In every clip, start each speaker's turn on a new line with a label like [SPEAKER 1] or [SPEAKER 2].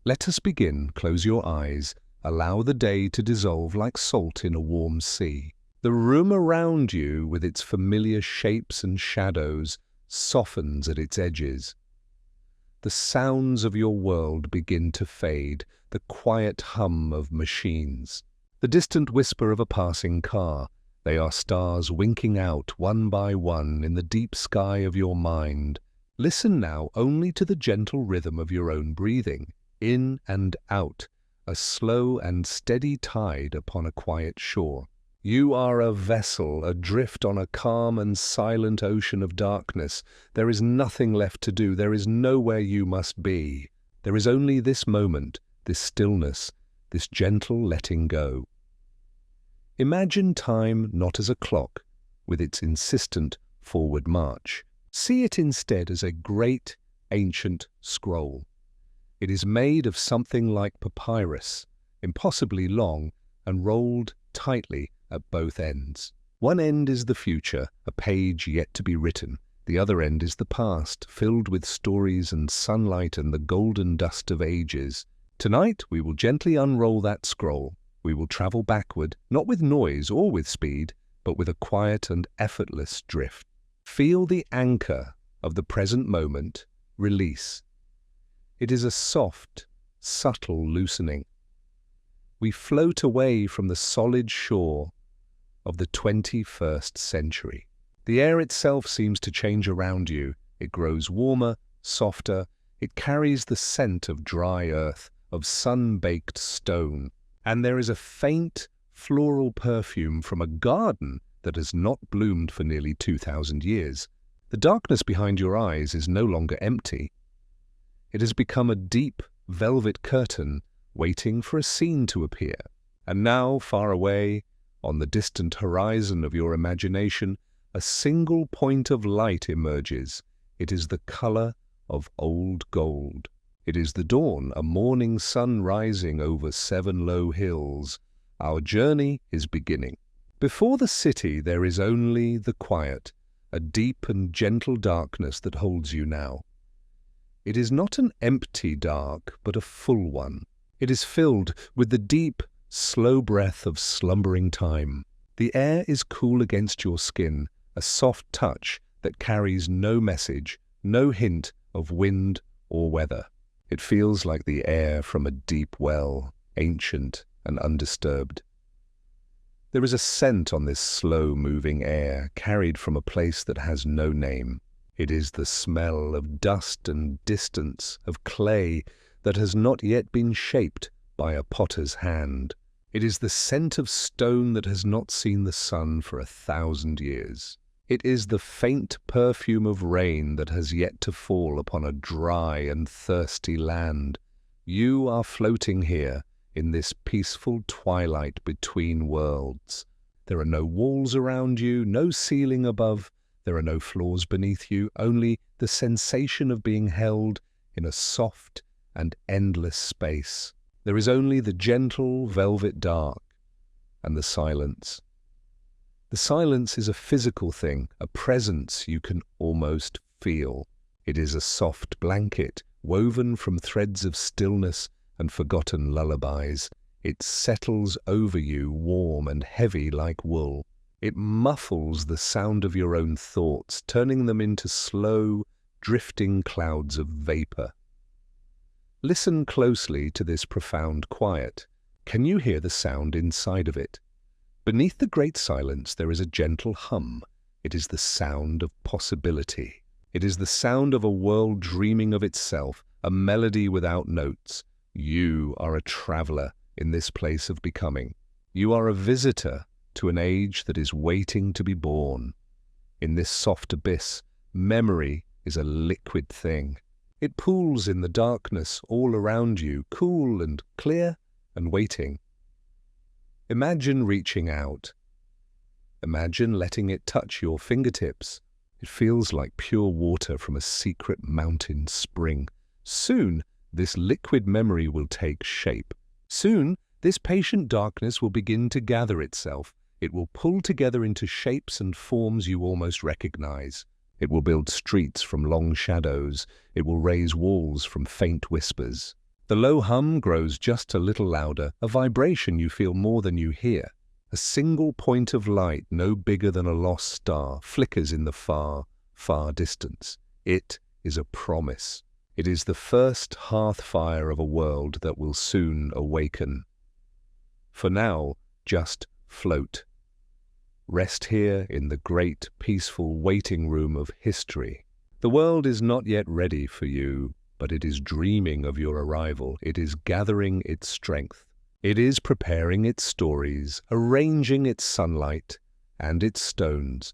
[SPEAKER 1] Let us begin. Close your eyes. Allow the day to dissolve like salt in a warm sea. The room around you, with its familiar shapes and shadows, softens at its edges. The sounds of your world begin to fade, the quiet hum of machines, the distant whisper of a passing car. They are stars winking out one by one in the deep sky of your mind. Listen now only to the gentle rhythm of your own breathing, in and out, a slow and steady tide upon a quiet shore. You are a vessel adrift on a calm and silent ocean of darkness. There is nothing left to do. There is nowhere you must be. There is only this moment, this stillness, this gentle letting go. Imagine time not as a clock, with its insistent forward march. See it instead as a great, ancient scroll. It is made of something like papyrus, impossibly long and rolled tightly at both ends. One end is the future, a page yet to be written. The other end is the past, filled with stories and sunlight and the golden dust of ages. Tonight we will gently unroll that scroll. We will travel backward, not with noise or with speed, but with a quiet and effortless drift. Feel the anchor of the present moment release. It is a soft, subtle loosening. We float away from the solid shore of the 21st century. The air itself seems to change around you. It grows warmer, softer. It carries the scent of dry earth, of sun-baked stone. And there is a faint, floral perfume from a garden that has not bloomed for nearly 2,000 years. The darkness behind your eyes is no longer empty. It has become a deep, velvet curtain waiting for a scene to appear. And now, far away, on the distant horizon of your imagination, a single point of light emerges. It is the color of old gold. It is the dawn, a morning sun rising over 7 low hills. Our journey is beginning. Before the city there is only the quiet, a deep and gentle darkness that holds you now. It is not an empty dark, but a full one. It is filled with the deep, slow breath of slumbering time. The air is cool against your skin, a soft touch that carries no message, no hint of wind or weather. It feels like the air from a deep well, ancient and undisturbed. There is a scent on this slow-moving air, carried from a place that has no name. It is the smell of dust and distance, of clay that has not yet been shaped by a potter's hand. It is the scent of stone that has not seen the sun for 1,000 years. It is the faint perfume of rain that has yet to fall upon a dry and thirsty land. You are floating here in this peaceful twilight between worlds. There are no walls around you, no ceiling above. There are no floors beneath you, only the sensation of being held in a soft and endless space. There is only the gentle velvet dark and the silence. The silence is a physical thing, a presence you can almost feel. It is a soft blanket, woven from threads of stillness and forgotten lullabies. It settles over you, warm and heavy like wool. It muffles the sound of your own thoughts, turning them into slow, drifting clouds of vapor. Listen closely to this profound quiet. Can you hear the sound inside of it? Beneath the great silence there is a gentle hum. It is the sound of possibility. It is the sound of a world dreaming of itself, a melody without notes. You are a traveler in this place of becoming. You are a visitor to an age that is waiting to be born. In this soft abyss, memory is a liquid thing. It pools in the darkness all around you, cool and clear and waiting. Imagine reaching out. Imagine letting it touch your fingertips. It feels like pure water from a secret mountain spring. Soon, this liquid memory will take shape. Soon, this patient darkness will begin to gather itself. It will pull together into shapes and forms you almost recognize. It will build streets from long shadows. It will raise walls from faint whispers. The low hum grows just a little louder, a vibration you feel more than you hear. A single point of light, no bigger than a lost star, flickers in the far, far distance. It is a promise. It is the first hearth fire of a world that will soon awaken. For now, just float. Rest here in the great, peaceful waiting room of history. The world is not yet ready for you, but it is dreaming of your arrival. It is gathering its strength. It is preparing its stories, arranging its sunlight and its stones.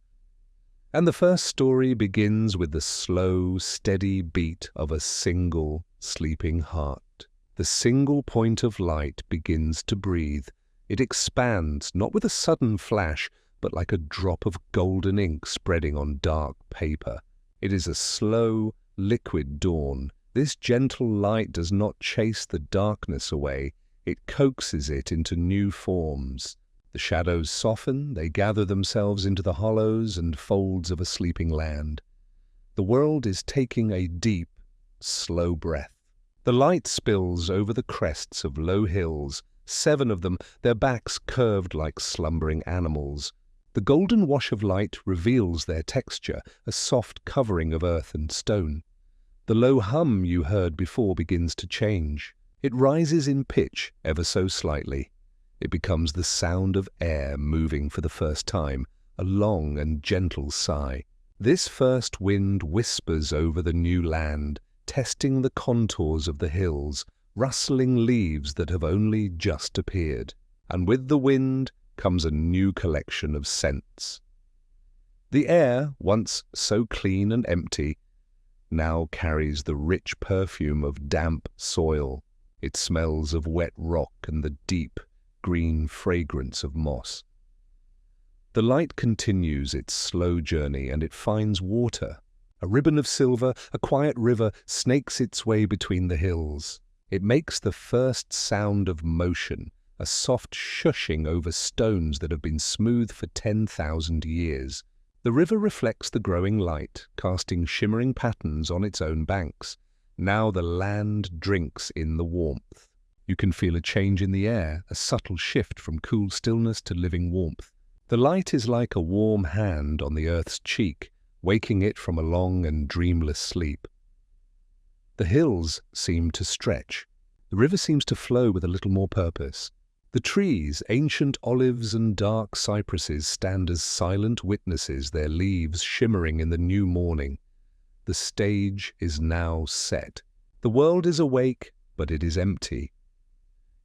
[SPEAKER 1] And the first story begins with the slow, steady beat of a single, sleeping heart. The single point of light begins to breathe. It expands, not with a sudden flash, but like a drop of golden ink spreading on dark paper. It is a slow, liquid dawn. This gentle light does not chase the darkness away. It coaxes it into new forms. The shadows soften, they gather themselves into the hollows and folds of a sleeping land. The world is taking a deep, slow breath. The light spills over the crests of low hills, 7 of them, their backs curved like slumbering animals. The golden wash of light reveals their texture, a soft covering of earth and stone. The low hum you heard before begins to change. It rises in pitch ever so slightly. It becomes the sound of air moving for the first time, a long and gentle sigh. This first wind whispers over the new land, testing the contours of the hills, rustling leaves that have only just appeared. And with the wind comes a new collection of scents. The air, once so clean and empty, now carries the rich perfume of damp soil. It smells of wet rock and the deep, green fragrance of moss. The light continues its slow journey and it finds water. A ribbon of silver, a quiet river, snakes its way between the hills. It makes the first sound of motion, a soft shushing over stones that have been smooth for 10,000 years. The river reflects the growing light, casting shimmering patterns on its own banks. Now the land drinks in the warmth. You can feel a change in the air, a subtle shift from cool stillness to living warmth. The light is like a warm hand on the earth's cheek, waking it from a long and dreamless sleep. The hills seem to stretch. The river seems to flow with a little more purpose. The trees, ancient olives and dark cypresses, stand as silent witnesses, their leaves shimmering in the new morning. The stage is now set. The world is awake, but it is empty.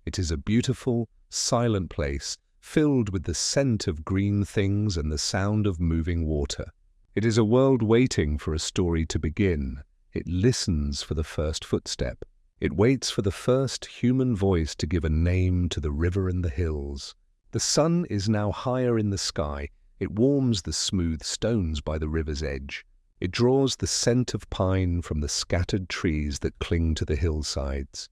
[SPEAKER 1] It is a beautiful, silent place, filled with the scent of green things and the sound of moving water. It is a world waiting for a story to begin. It listens for the first footstep. It waits for the first human voice to give a name to the river and the hills. The sun is now higher in the sky. It warms the smooth stones by the river's edge. It draws the scent of pine from the scattered trees that cling to the hillsides.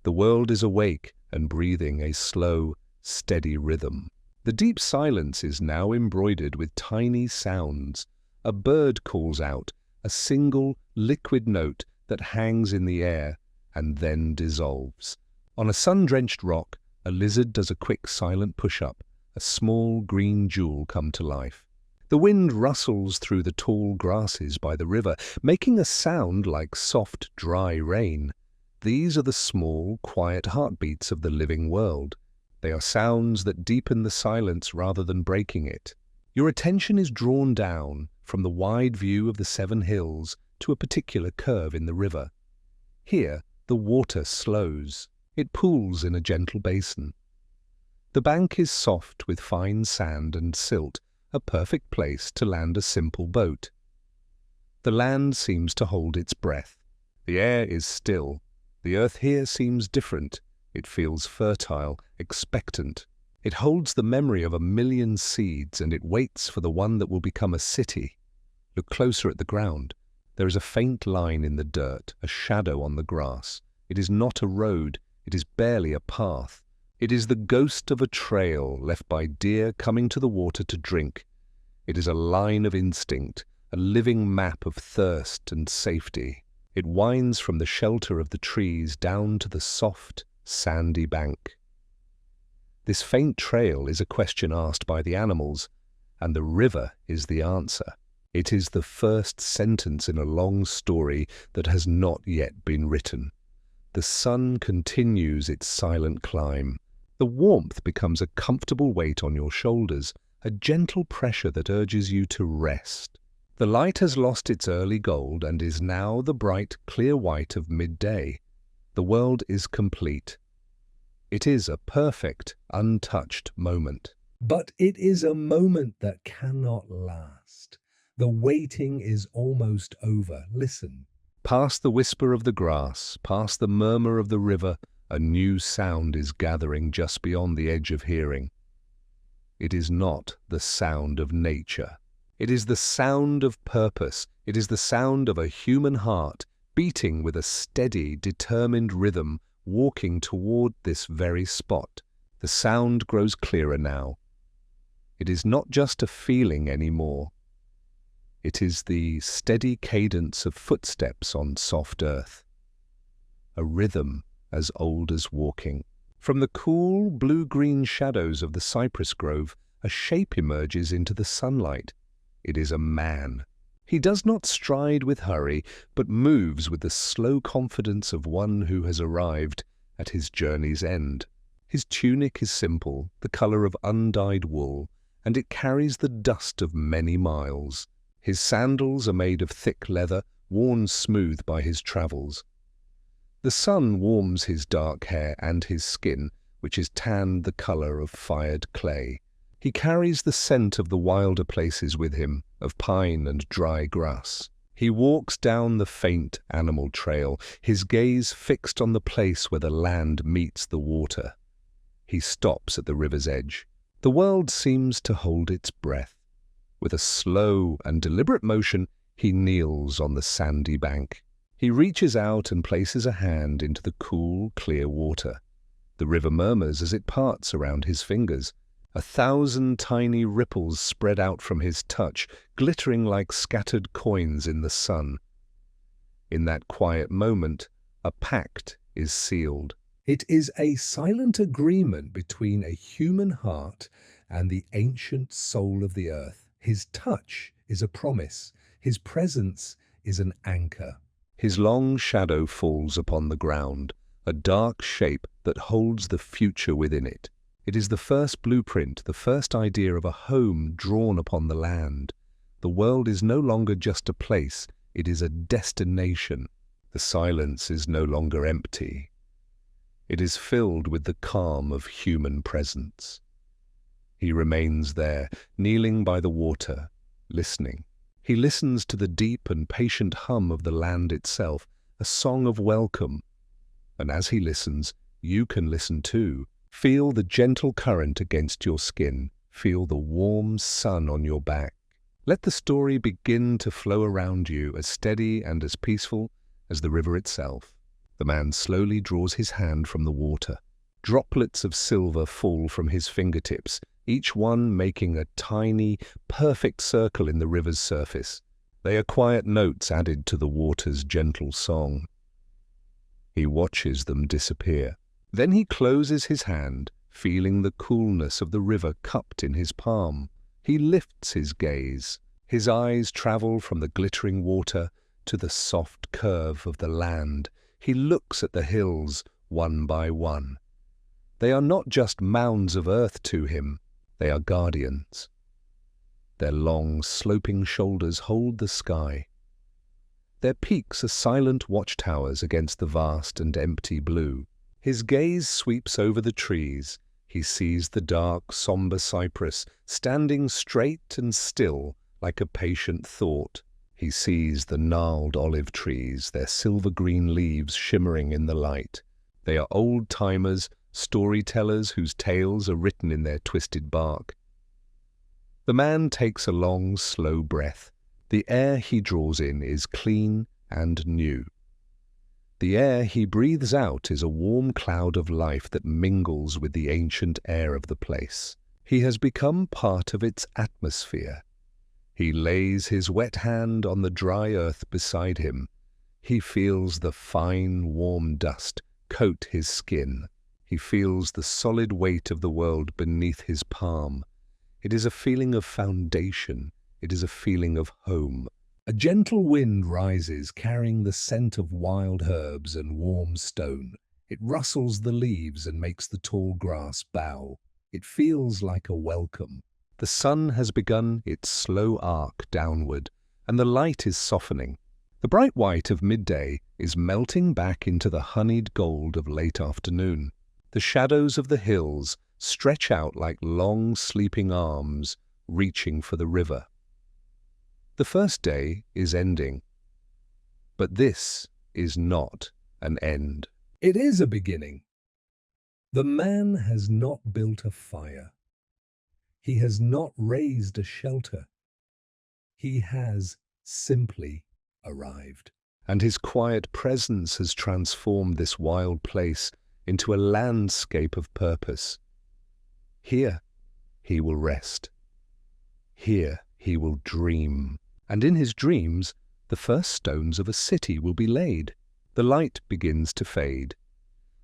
[SPEAKER 1] The world is awake and breathing a slow, steady rhythm. The deep silence is now embroidered with tiny sounds. A bird calls out, a single, liquid note that hangs in the air and then dissolves. On a sun-drenched rock, a lizard does a quick, silent push-up, a small green jewel come to life. The wind rustles through the tall grasses by the river, making a sound like soft, dry rain. These are the small, quiet heartbeats of the living world. They are sounds that deepen the silence rather than breaking it. Your attention is drawn down from the wide view of the 7 hills to a particular curve in the river. Here, the water slows. It pools in a gentle basin. The bank is soft with fine sand and silt, a perfect place to land a simple boat. The land seems to hold its breath. The air is still. The earth here seems different. It feels fertile, expectant. It holds the memory of 1,000,000 seeds, and it waits for the one that will become a city. Look closer at the ground. There is a faint line in the dirt, a shadow on the grass. It is not a road. It is barely a path. It is the ghost of a trail left by deer coming to the water to drink. It is a line of instinct, a living map of thirst and safety. It winds from the shelter of the trees down to the soft, sandy bank. This faint trail is a question asked by the animals, and the river is the answer. It is the first sentence in a long story that has not yet been written. The sun continues its silent climb. The warmth becomes a comfortable weight on your shoulders, a gentle pressure that urges you to rest. The light has lost its early gold and is now the bright, clear white of midday. The world is complete. It is a perfect, untouched moment. But it is a moment that cannot last. The waiting is almost over. Listen. Past the whisper of the grass, past the murmur of the river, a new sound is gathering just beyond the edge of hearing. It is not the sound of nature. It is the sound of purpose. It is the sound of a human heart beating with a steady, determined rhythm, walking toward this very spot. The sound grows clearer now. It is not just a feeling anymore. It is the steady cadence of footsteps on soft earth. A rhythm as old as walking. From the cool, blue-green shadows of the cypress grove, a shape emerges into the sunlight. It is a man. He does not stride with hurry, but moves with the slow confidence of one who has arrived at his journey's end. His tunic is simple, the color of undyed wool, and it carries the dust of many miles. His sandals are made of thick leather, worn smooth by his travels. The sun warms his dark hair and his skin, which is tanned the color of fired clay. He carries the scent of the wilder places with him, of pine and dry grass. He walks down the faint animal trail, his gaze fixed on the place where the land meets the water. He stops at the river's edge. The world seems to hold its breath. With a slow and deliberate motion, he kneels on the sandy bank. He reaches out and places a hand into the cool, clear water. The river murmurs as it parts around his fingers. 1,000 tiny ripples spread out from his touch, glittering like scattered coins in the sun. In that quiet moment, a pact is sealed. It is a silent agreement between a human heart and the ancient soul of the earth. His touch is a promise. His presence is an anchor. His long shadow falls upon the ground, a dark shape that holds the future within it. It is the first blueprint, the first idea of a home drawn upon the land. The world is no longer just a place, it is a destination. The silence is no longer empty. It is filled with the calm of human presence. He remains there, kneeling by the water, listening. He listens to the deep and patient hum of the land itself, a song of welcome. And as he listens, you can listen too. Feel the gentle current against your skin. Feel the warm sun on your back. Let the story begin to flow around you, as steady and as peaceful as the river itself. The man slowly draws his hand from the water. Droplets of silver fall from his fingertips, each one making a tiny, perfect circle in the river's surface. They are quiet notes added to the water's gentle song. He watches them disappear. Then he closes his hand, feeling the coolness of the river cupped in his palm. He lifts his gaze. His eyes travel from the glittering water to the soft curve of the land. He looks at the hills one by one. They are not just mounds of earth to him, they are guardians. Their long, sloping shoulders hold the sky. Their peaks are silent watchtowers against the vast and empty blue. His gaze sweeps over the trees. He sees the dark, somber cypress, standing straight and still like a patient thought. He sees the gnarled olive trees, their silver-green leaves shimmering in the light. They are old-timers, storytellers whose tales are written in their twisted bark. The man takes a long, slow breath. The air he draws in is clean and new. The air he breathes out is a warm cloud of life that mingles with the ancient air of the place. He has become part of its atmosphere. He lays his wet hand on the dry earth beside him. He feels the fine, warm dust coat his skin. He feels the solid weight of the world beneath his palm. It is a feeling of foundation. It is a feeling of home. A gentle wind rises, carrying the scent of wild herbs and warm stone. It rustles the leaves and makes the tall grass bow. It feels like a welcome. The sun has begun its slow arc downward, and the light is softening. The bright white of midday is melting back into the honeyed gold of late afternoon. The shadows of the hills stretch out like long sleeping arms, reaching for the river. The first day is ending, but this is not an end. It is a beginning. The man has not built a fire. He has not raised a shelter. He has simply arrived. And his quiet presence has transformed this wild place into a landscape of purpose. Here he will rest. Here he will dream. And in his dreams, the first stones of a city will be laid. The light begins to fade.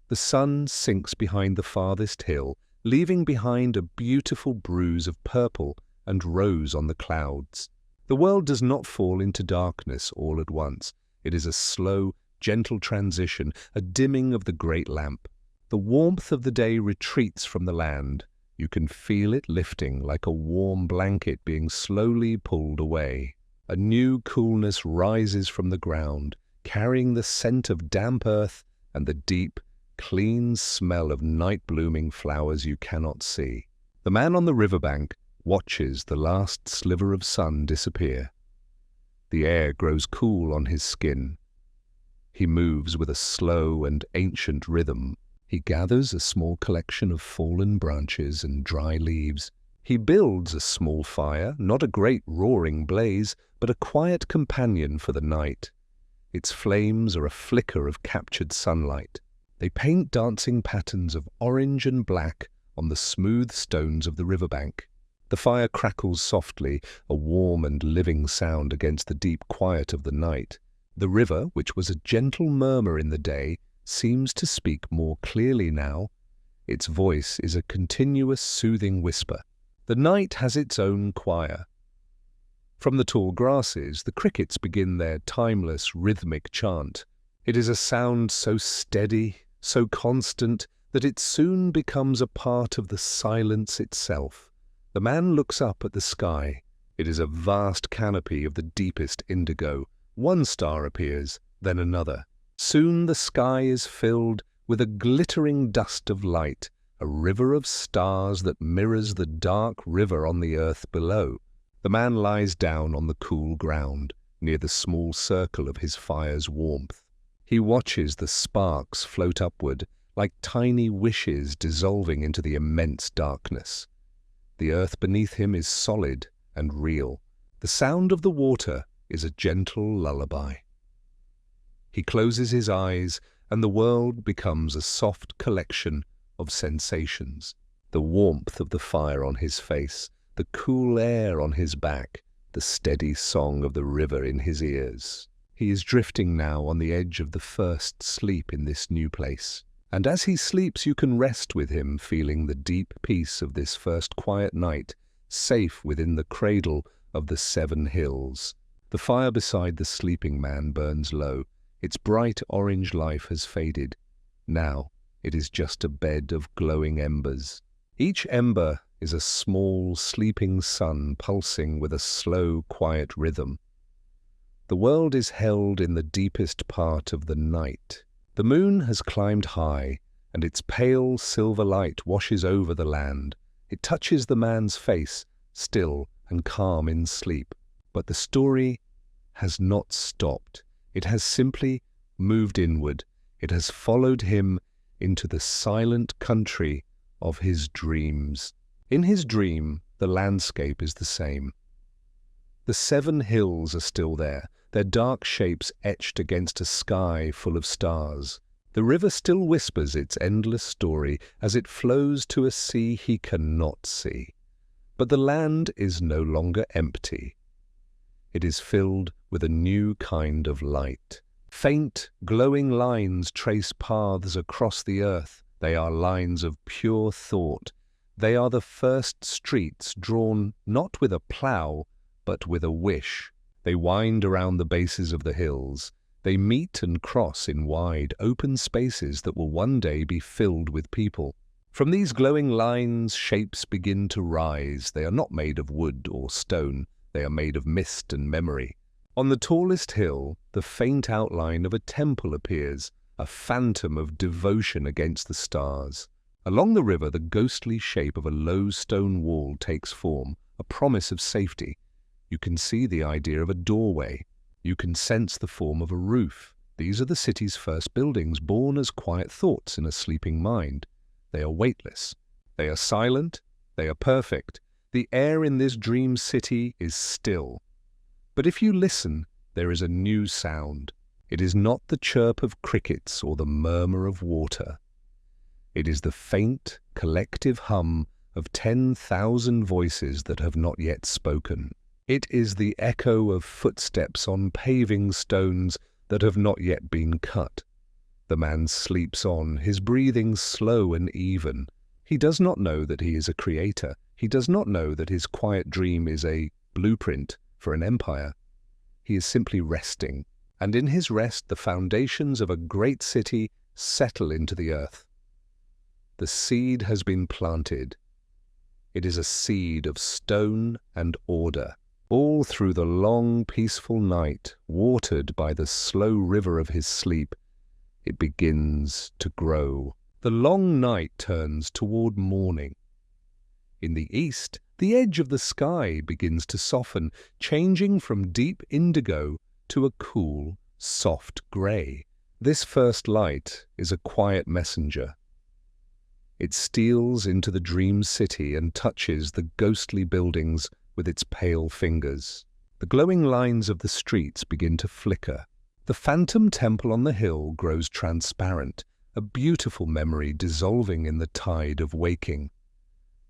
[SPEAKER 1] The sun sinks behind the farthest hill, leaving behind a beautiful bruise of purple and rose on the clouds. The world does not fall into darkness all at once. It is a slow, gentle transition, a dimming of the great lamp. The warmth of the day retreats from the land. You can feel it lifting like a warm blanket being slowly pulled away. A new coolness rises from the ground, carrying the scent of damp earth and the deep, clean smell of night-blooming flowers you cannot see. The man on the riverbank watches the last sliver of sun disappear. The air grows cool on his skin. He moves with a slow and ancient rhythm. He gathers a small collection of fallen branches and dry leaves. He builds a small fire, not a great roaring blaze, but a quiet companion for the night. Its flames are a flicker of captured sunlight. They paint dancing patterns of orange and black on the smooth stones of the riverbank. The fire crackles softly, a warm and living sound against the deep quiet of the night. The river, which was a gentle murmur in the day, seems to speak more clearly now. Its voice is a continuous, soothing whisper. The night has its own choir. From the tall grasses, the crickets begin their timeless, rhythmic chant. It is a sound so steady, so constant, that it soon becomes a part of the silence itself. The man looks up at the sky. It is a vast canopy of the deepest indigo. One star appears, then another. Soon the sky is filled with a glittering dust of light, a river of stars that mirrors the dark river on the earth below. The man lies down on the cool ground, near the small circle of his fire's warmth. He watches the sparks float upward, like tiny wishes dissolving into the immense darkness. The earth beneath him is solid and real. The sound of the water is a gentle lullaby. He closes his eyes, and the world becomes a soft collection of sensations. The warmth of the fire on his face, the cool air on his back, the steady song of the river in his ears. He is drifting now on the edge of the first sleep in this new place. And as he sleeps, you can rest with him, feeling the deep peace of this first quiet night, safe within the cradle of the 7 hills. The fire beside the sleeping man burns low. Its bright orange life has faded. Now it is just a bed of glowing embers. Each ember is a small, sleeping sun pulsing with a slow, quiet rhythm. The world is held in the deepest part of the night. The moon has climbed high, and its pale silver light washes over the land. It touches the man's face, still and calm in sleep. But the story has not stopped. It has simply moved inward. It has followed him into the silent country of his dreams. In his dream, the landscape is the same. The 7 hills are still there, their dark shapes etched against a sky full of stars. The river still whispers its endless story as it flows to a sea he cannot see. But the land is no longer empty. It is filled with a new kind of light. Faint, glowing lines trace paths across the earth. They are lines of pure thought. They are the first streets drawn not with a plough, but with a wish. They wind around the bases of the hills. They meet and cross in wide, open spaces that will one day be filled with people. From these glowing lines, shapes begin to rise. They are not made of wood or stone. They are made of mist and memory. On the tallest hill, the faint outline of a temple appears, a phantom of devotion against the stars. Along the river, the ghostly shape of a low stone wall takes form, a promise of safety. You can see the idea of a doorway. You can sense the form of a roof. These are the city's first buildings, born as quiet thoughts in a sleeping mind. They are weightless. They are silent. They are perfect. The air in this dream city is still. But if you listen, there is a new sound. It is not the chirp of crickets or the murmur of water. It is the faint, collective hum of 10,000 voices that have not yet spoken. It is the echo of footsteps on paving stones that have not yet been cut. The man sleeps on, his breathing slow and even. He does not know that he is a creator. He does not know that his quiet dream is a blueprint for an empire. He is simply resting, and in his rest the foundations of a great city settle into the earth. The seed has been planted. It is a seed of stone and order. All through the long, peaceful night, watered by the slow river of his sleep, it begins to grow. The long night turns toward morning. In the east, the edge of the sky begins to soften, changing from deep indigo to a cool, soft grey. This first light is a quiet messenger. It steals into the dream city and touches the ghostly buildings with its pale fingers. The glowing lines of the streets begin to flicker. The phantom temple on the hill grows transparent, a beautiful memory dissolving in the tide of waking.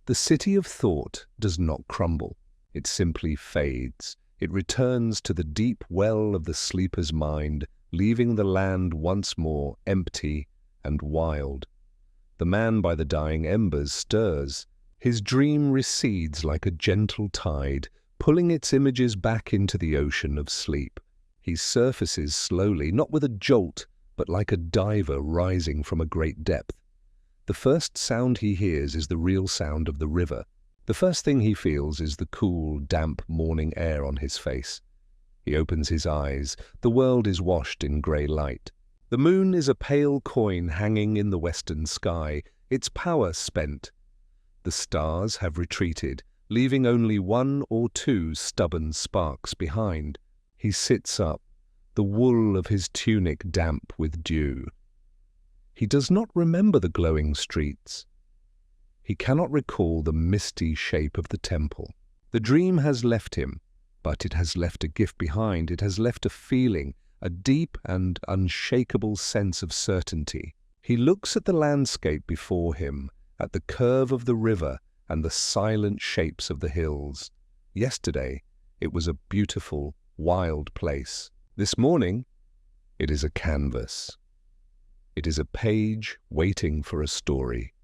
[SPEAKER 1] The city of thought does not crumble. It simply fades. It returns to the deep well of the sleeper's mind, leaving the land once more empty and wild. The man by the dying embers stirs. His dream recedes like a gentle tide, pulling its images back into the ocean of sleep. He surfaces slowly, not with a jolt, but like a diver rising from a great depth. The first sound he hears is the real sound of the river. The first thing he feels is the cool, damp morning air on his face. He opens his eyes. The world is washed in grey light. The moon is a pale coin hanging in the western sky, its power spent. The stars have retreated, leaving only one or two stubborn sparks behind. He sits up, the wool of his tunic damp with dew. He does not remember the glowing streets. He cannot recall the misty shape of the temple. The dream has left him, but it has left a gift behind. It has left a feeling, a deep and unshakable sense of certainty. He looks at the landscape before him, at the curve of the river and the silent shapes of the hills. Yesterday, it was a beautiful, wild place. This morning, it is a canvas. It is a page waiting for a story.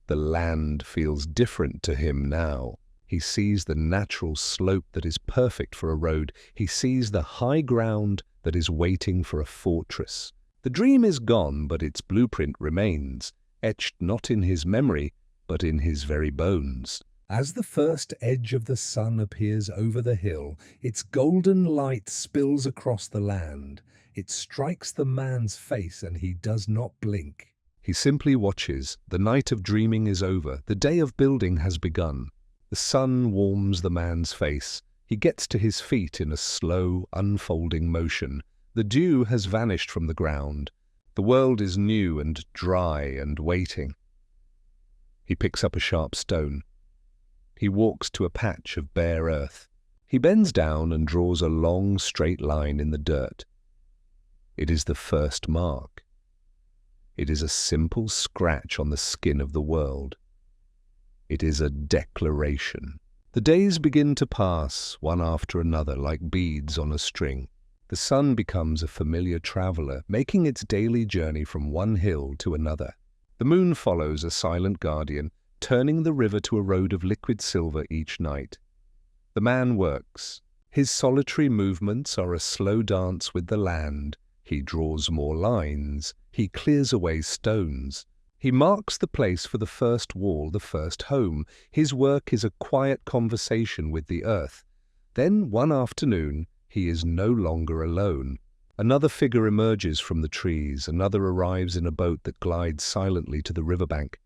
[SPEAKER 1] The land feels different to him now. He sees the natural slope that is perfect for a road. He sees the high ground that is waiting for a fortress. The dream is gone, but its blueprint remains, etched not in his memory, but in his very bones. As the first edge of the sun appears over the hill, its golden light spills across the land. It strikes the man's face, and he does not blink. He simply watches. The night of dreaming is over. The day of building has begun. The sun warms the man's face. He gets to his feet in a slow, unfolding motion. The dew has vanished from the ground. The world is new and dry and waiting. He picks up a sharp stone. He walks to a patch of bare earth. He bends down and draws a long, straight line in the dirt. It is the first mark. It is a simple scratch on the skin of the world. It is a declaration. The days begin to pass, one after another, like beads on a string. The sun becomes a familiar traveler, making its daily journey from one hill to another. The moon follows a silent guardian, turning the river to a road of liquid silver each night. The man works. His solitary movements are a slow dance with the land. He draws more lines. He clears away stones. He marks the place for the first wall, the first home. His work is a quiet conversation with the earth. Then, one afternoon, he is no longer alone. Another figure emerges from the trees. Another arrives in a boat that glides silently to the riverbank.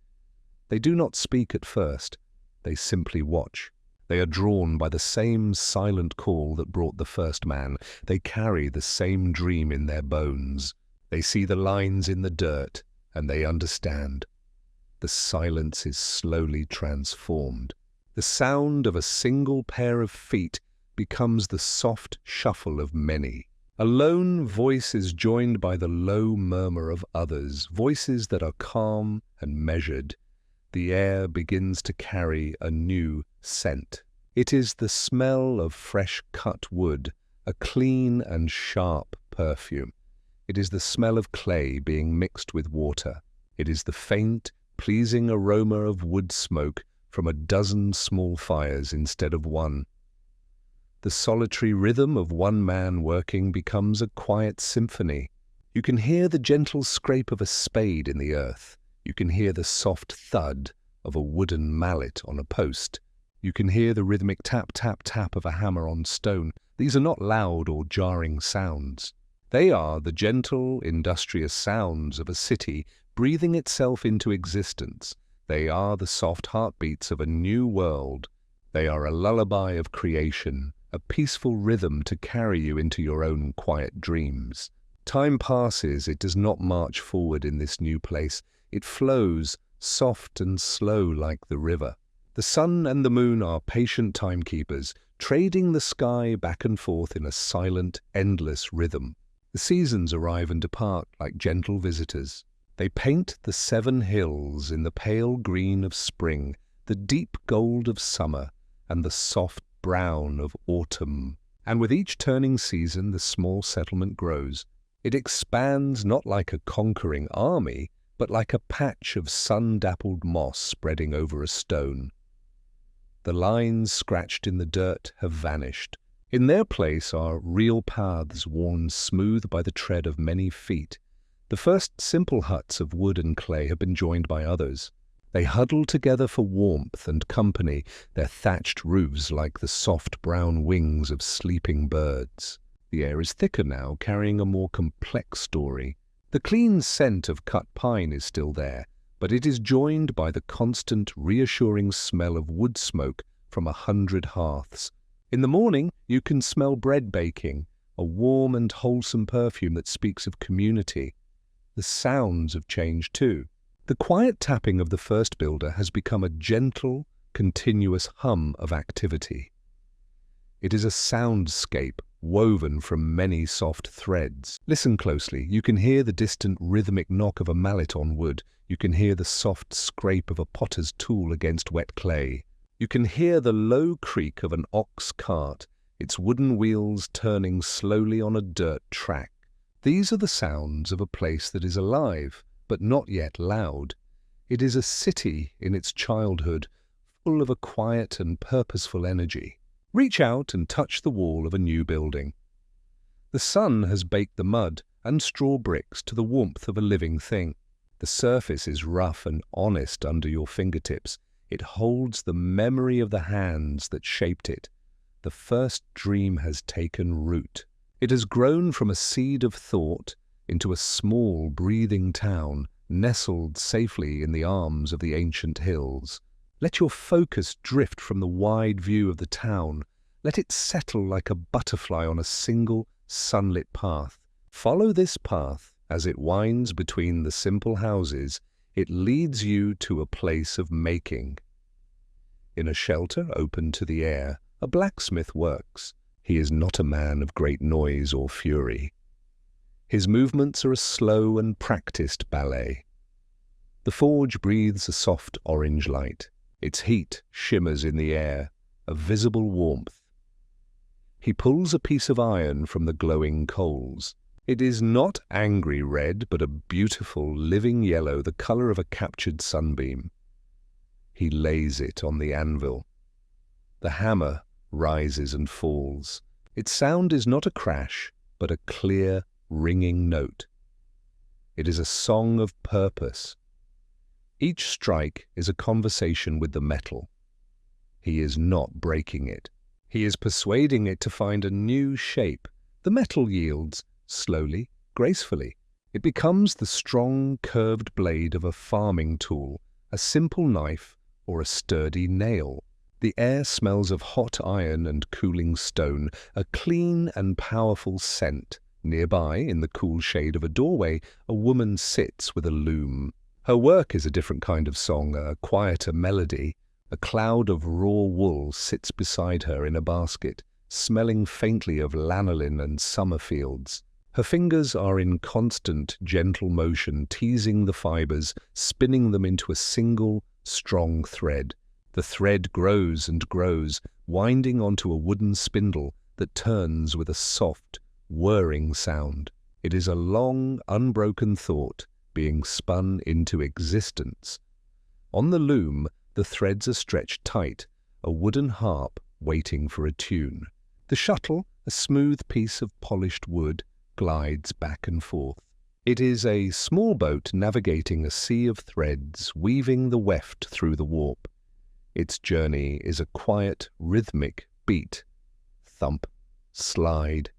[SPEAKER 1] They do not speak at first. They simply watch. They are drawn by the same silent call that brought the first man. They carry the same dream in their bones. They see the lines in the dirt, and they understand. The silence is slowly transformed. The sound of a single pair of feet becomes the soft shuffle of many. A lone voice is joined by the low murmur of others, voices that are calm and measured. The air begins to carry a new scent. It is the smell of fresh cut wood, a clean and sharp perfume. It is the smell of clay being mixed with water. It is the faint, pleasing aroma of wood smoke from a dozen small fires instead of one. The solitary rhythm of one man working becomes a quiet symphony. You can hear the gentle scrape of a spade in the earth. You can hear the soft thud of a wooden mallet on a post. You can hear the rhythmic tap, tap, tap of a hammer on stone. These are not loud or jarring sounds. They are the gentle, industrious sounds of a city breathing itself into existence. They are the soft heartbeats of a new world. They are a lullaby of creation, a peaceful rhythm to carry you into your own quiet dreams. Time passes, it does not march forward in this new place. It flows, soft and slow like the river. The sun and the moon are patient timekeepers, trading the sky back and forth in a silent, endless rhythm. The seasons arrive and depart like gentle visitors. They paint the 7 hills in the pale green of spring, the deep gold of summer, and the soft brown of autumn. And with each turning season, the small settlement grows. It expands not like a conquering army, but like a patch of sun-dappled moss spreading over a stone. The lines scratched in the dirt have vanished. In their place are real paths worn smooth by the tread of many feet. The first simple huts of wood and clay have been joined by others. They huddle together for warmth and company, their thatched roofs like the soft brown wings of sleeping birds. The air is thicker now, carrying a more complex story. The clean scent of cut pine is still there, but it is joined by the constant, reassuring smell of wood smoke from 100 hearths. In the morning, you can smell bread baking, a warm and wholesome perfume that speaks of community. The sounds have changed too. The quiet tapping of the first builder has become a gentle, continuous hum of activity. It is a soundscape woven from many soft threads. Listen closely. You can hear the distant rhythmic knock of a mallet on wood. You can hear the soft scrape of a potter's tool against wet clay. You can hear the low creak of an ox cart, its wooden wheels turning slowly on a dirt track. These are the sounds of a place that is alive, but not yet loud. It is a city in its childhood, full of a quiet and purposeful energy. Reach out and touch the wall of a new building. The sun has baked the mud and straw bricks to the warmth of a living thing. The surface is rough and honest under your fingertips. It holds the memory of the hands that shaped it. The first dream has taken root. It has grown from a seed of thought into a small, breathing town, nestled safely in the arms of the ancient hills. Let your focus drift from the wide view of the town. Let it settle like a butterfly on a single, sunlit path. Follow this path as it winds between the simple houses. It leads you to a place of making. In a shelter open to the air, a blacksmith works. He is not a man of great noise or fury. His movements are a slow and practiced ballet. The forge breathes a soft orange light. Its heat shimmers in the air, a visible warmth. He pulls a piece of iron from the glowing coals. It is not angry red, but a beautiful, living yellow, the color of a captured sunbeam. He lays it on the anvil. The hammer rises and falls. Its sound is not a crash, but a clear, ringing note. It is a song of purpose. Each strike is a conversation with the metal. He is not breaking it. He is persuading it to find a new shape. The metal yields, slowly, gracefully. It becomes the strong, curved blade of a farming tool, a simple knife, or a sturdy nail. The air smells of hot iron and cooling stone, a clean and powerful scent. Nearby, in the cool shade of a doorway, a woman sits with a loom. Her work is a different kind of song, a quieter melody. A cloud of raw wool sits beside her in a basket, smelling faintly of lanolin and summer fields. Her fingers are in constant, gentle motion, teasing the fibers, spinning them into a single, strong thread. The thread grows and grows, winding onto a wooden spindle that turns with a soft, whirring sound. It is a long, unbroken thought being spun into existence. On the loom, the threads are stretched tight, a wooden harp waiting for a tune. The shuttle, a smooth piece of polished wood, glides back and forth. It is a small boat navigating a sea of threads, weaving the weft through the warp. Its journey is a quiet, rhythmic beat. Thump, slide,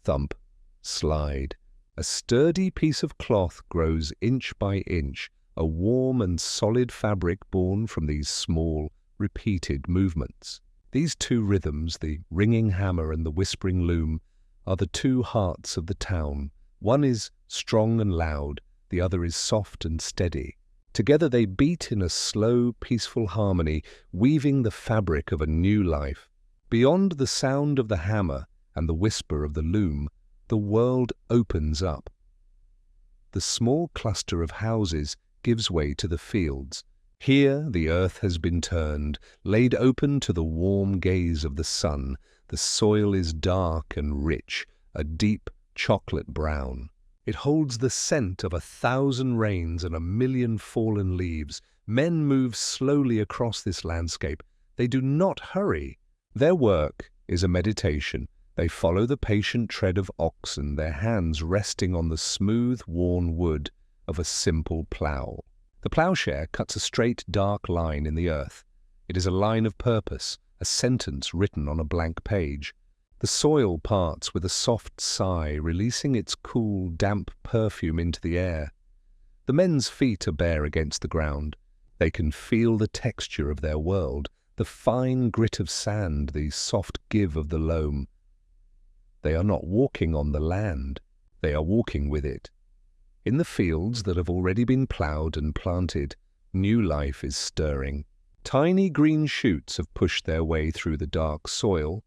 [SPEAKER 1] thump, slide. A sturdy piece of cloth grows inch by inch, a warm and solid fabric born from these small, repeated movements. These two rhythms, the ringing hammer and the whispering loom, are the two hearts of the town. One is strong and loud, the other is soft and steady. Together they beat in a slow, peaceful harmony, weaving the fabric of a new life. Beyond the sound of the hammer and the whisper of the loom, the world opens up. The small cluster of houses gives way to the fields. Here the earth has been turned, laid open to the warm gaze of the sun. The soil is dark and rich, a deep chocolate brown. It holds the scent of 1,000 rains and 1,000,000 fallen leaves. Men move slowly across this landscape. They do not hurry. Their work is a meditation. They follow the patient tread of oxen, their hands resting on the smooth, worn wood of a simple plough. The ploughshare cuts a straight, dark line in the earth. It is a line of purpose, a sentence written on a blank page. The soil parts with a soft sigh, releasing its cool, damp perfume into the air. The men's feet are bare against the ground. They can feel the texture of their world, the fine grit of sand, the soft give of the loam. They are not walking on the land. They are walking with it. In the fields that have already been ploughed and planted, new life is stirring. Tiny green shoots have pushed their way through the dark soil.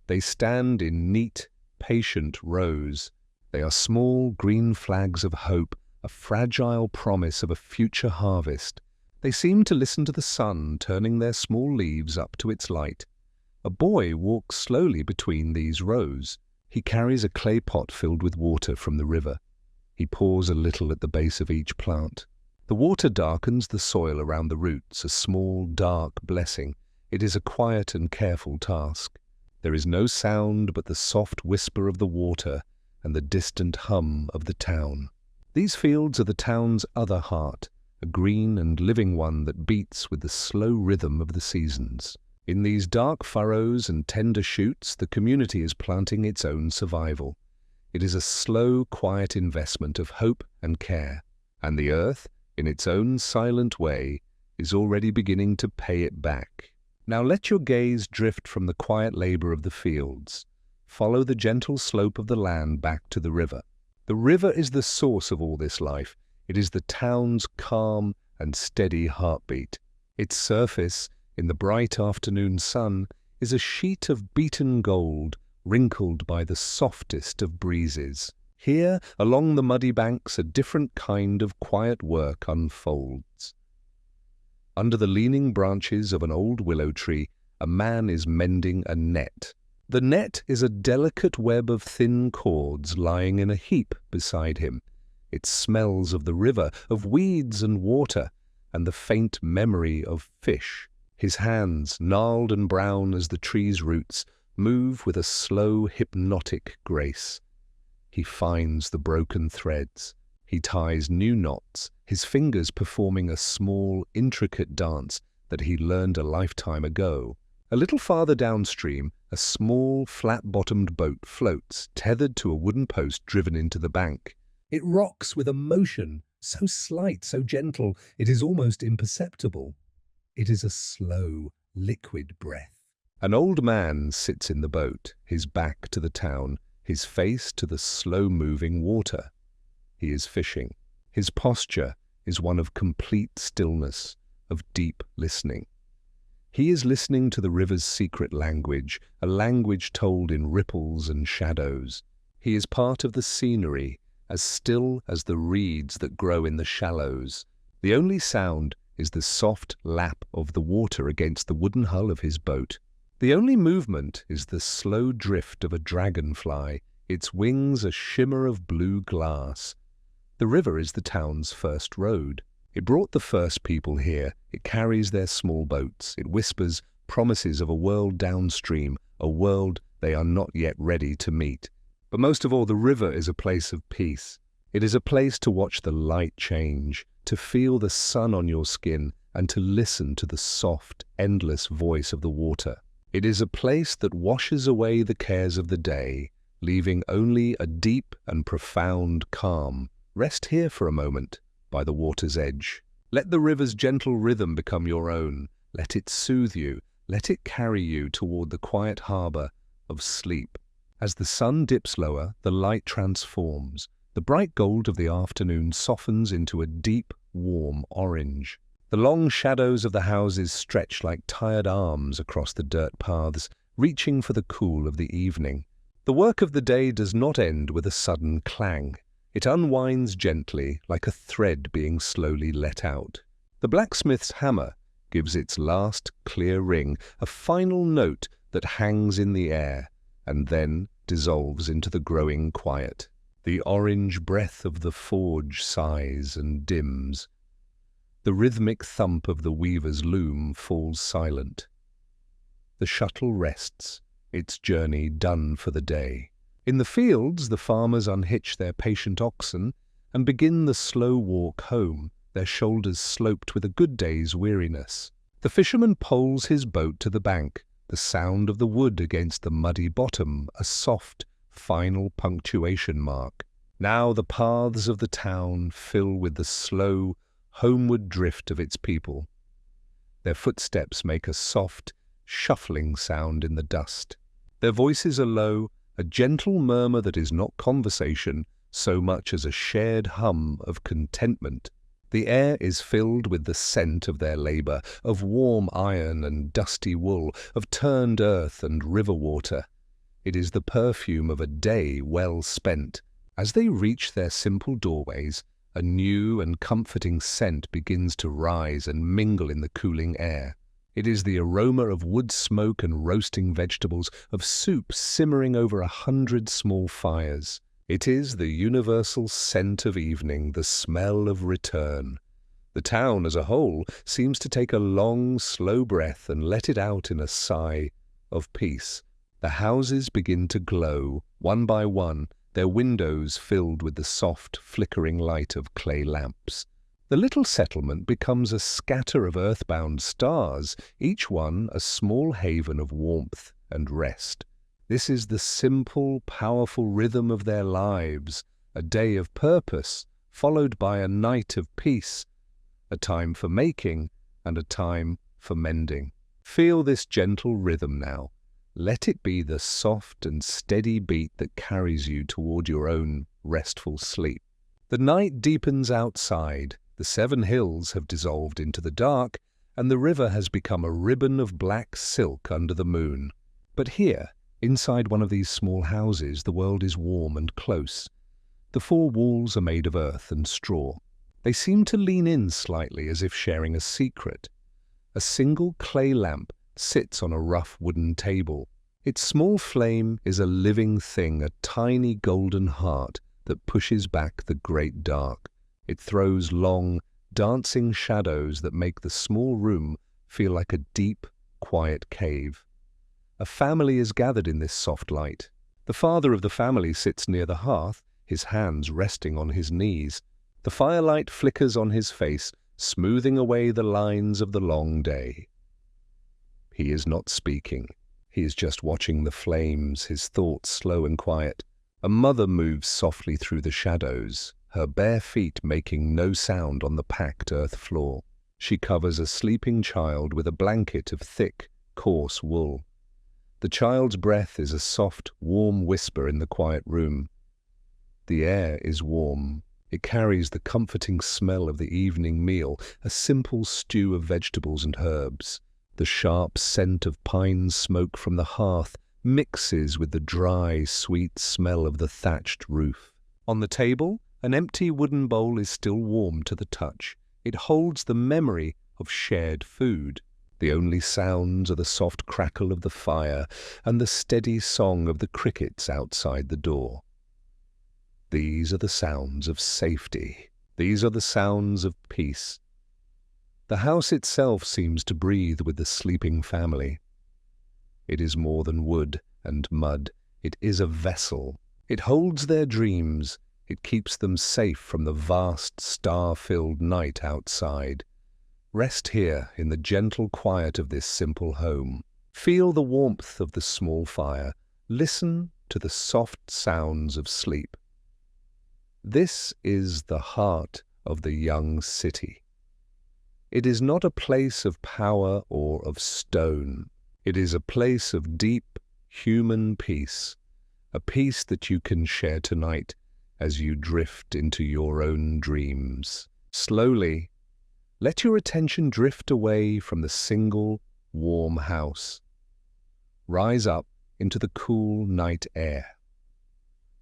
[SPEAKER 1] They stand in neat, patient rows. They are small green flags of hope, a fragile promise of a future harvest. They seem to listen to the sun, turning their small leaves up to its light. A boy walks slowly between these rows. He carries a clay pot filled with water from the river. He pours a little at the base of each plant. The water darkens the soil around the roots, a small, dark blessing. It is a quiet and careful task. There is no sound but the soft whisper of the water and the distant hum of the town. These fields are the town's other heart, a green and living one that beats with the slow rhythm of the seasons. In these dark furrows and tender shoots, the community is planting its own survival. It is a slow, quiet investment of hope and care, and the earth, in its own silent way, is already beginning to pay it back. Now let your gaze drift from the quiet labor of the fields. Follow the gentle slope of the land back to the river. The river is the source of all this life. It is the town's calm and steady heartbeat. Its surface, in the bright afternoon sun, is a sheet of beaten gold, wrinkled by the softest of breezes. Here, along the muddy banks, a different kind of quiet work unfolds. Under the leaning branches of an old willow tree, a man is mending a net. The net is a delicate web of thin cords lying in a heap beside him. It smells of the river, of weeds and water, and the faint memory of fish. His hands, gnarled and brown as the tree's roots, move with a slow, hypnotic grace. He finds the broken threads. He ties new knots, his fingers performing a small, intricate dance that he learned a lifetime ago. A little farther downstream, a small, flat-bottomed boat floats, tethered to a wooden post driven into the bank. It rocks with a motion, so slight, so gentle, it is almost imperceptible. It is a slow, liquid breath. An old man sits in the boat, his back to the town, his face to the slow-moving water. He is fishing. His posture is one of complete stillness, of deep listening. He is listening to the river's secret language, a language told in ripples and shadows. He is part of the scenery, as still as the reeds that grow in the shallows. The only sound is the soft lap of the water against the wooden hull of his boat. The only movement is the slow drift of a dragonfly, its wings a shimmer of blue glass. The river is the town's first road. It brought the first people here. It carries their small boats. It whispers promises of a world downstream, a world they are not yet ready to meet. But most of all, the river is a place of peace. It is a place to watch the light change, to feel the sun on your skin, and to listen to the soft, endless voice of the water. It is a place that washes away the cares of the day, leaving only a deep and profound calm. Rest here for a moment, by the water's edge. Let the river's gentle rhythm become your own. Let it soothe you. Let it carry you toward the quiet harbor of sleep. As the sun dips lower, the light transforms. The bright gold of the afternoon softens into a deep, warm orange. The long shadows of the houses stretch like tired arms across the dirt paths, reaching for the cool of the evening. The work of the day does not end with a sudden clang. It unwinds gently, like a thread being slowly let out. The blacksmith's hammer gives its last clear ring, a final note that hangs in the air, and then dissolves into the growing quiet. The orange breath of the forge sighs and dims. The rhythmic thump of the weaver's loom falls silent. The shuttle rests, its journey done for the day. In the fields, the farmers unhitch their patient oxen and begin the slow walk home, their shoulders sloped with a good day's weariness. The fisherman poles his boat to the bank, the sound of the wood against the muddy bottom, a soft, final punctuation mark. Now the paths of the town fill with the slow, homeward drift of its people. Their footsteps make a soft, shuffling sound in the dust. Their voices are low, a gentle murmur that is not conversation so much as a shared hum of contentment. The air is filled with the scent of their labor, of warm iron and dusty wool, of turned earth and river water. It is the perfume of a day well spent. As they reach their simple doorways, a new and comforting scent begins to rise and mingle in the cooling air. It is the aroma of wood smoke and roasting vegetables, of soup simmering over 100 small fires. It is the universal scent of evening, the smell of return. The town as a whole seems to take a long, slow breath and let it out in a sigh of peace. The houses begin to glow, one by one, their windows filled with the soft, flickering light of clay lamps. The little settlement becomes a scatter of earthbound stars, each one a small haven of warmth and rest. This is the simple, powerful rhythm of their lives, a day of purpose, followed by a night of peace, a time for making and a time for mending. Feel this gentle rhythm now. Let it be the soft and steady beat that carries you toward your own restful sleep. The night deepens outside, the 7 hills have dissolved into the dark, and the river has become a ribbon of black silk under the moon. But here, inside one of these small houses, the world is warm and close. The 4 walls are made of earth and straw. They seem to lean in slightly as if sharing a secret. A single clay lamp sits on a rough wooden table. Its small flame is a living thing, a tiny golden heart that pushes back the great dark. It throws long, dancing shadows that make the small room feel like a deep, quiet cave. A family is gathered in this soft light. The father of the family sits near the hearth, his hands resting on his knees. The firelight flickers on his face, smoothing away the lines of the long day. He is not speaking. He is just watching the flames, his thoughts slow and quiet. A mother moves softly through the shadows, her bare feet making no sound on the packed earth floor. She covers a sleeping child with a blanket of thick, coarse wool. The child's breath is a soft, warm whisper in the quiet room. The air is warm. It carries the comforting smell of the evening meal, a simple stew of vegetables and herbs. The sharp scent of pine smoke from the hearth mixes with the dry, sweet smell of the thatched roof. On the table, an empty wooden bowl is still warm to the touch. It holds the memory of shared food. The only sounds are the soft crackle of the fire and the steady song of the crickets outside the door. These are the sounds of safety. These are the sounds of peace. The house itself seems to breathe with the sleeping family. It is more than wood and mud. It is a vessel. It holds their dreams. It keeps them safe from the vast, star-filled night outside. Rest here in the gentle quiet of this simple home. Feel the warmth of the small fire. Listen to the soft sounds of sleep. This is the heart of the young city. It is not a place of power or of stone. It is a place of deep, human peace, a peace that you can share tonight as you drift into your own dreams. Slowly, let your attention drift away from the single, warm house. Rise up into the cool night air.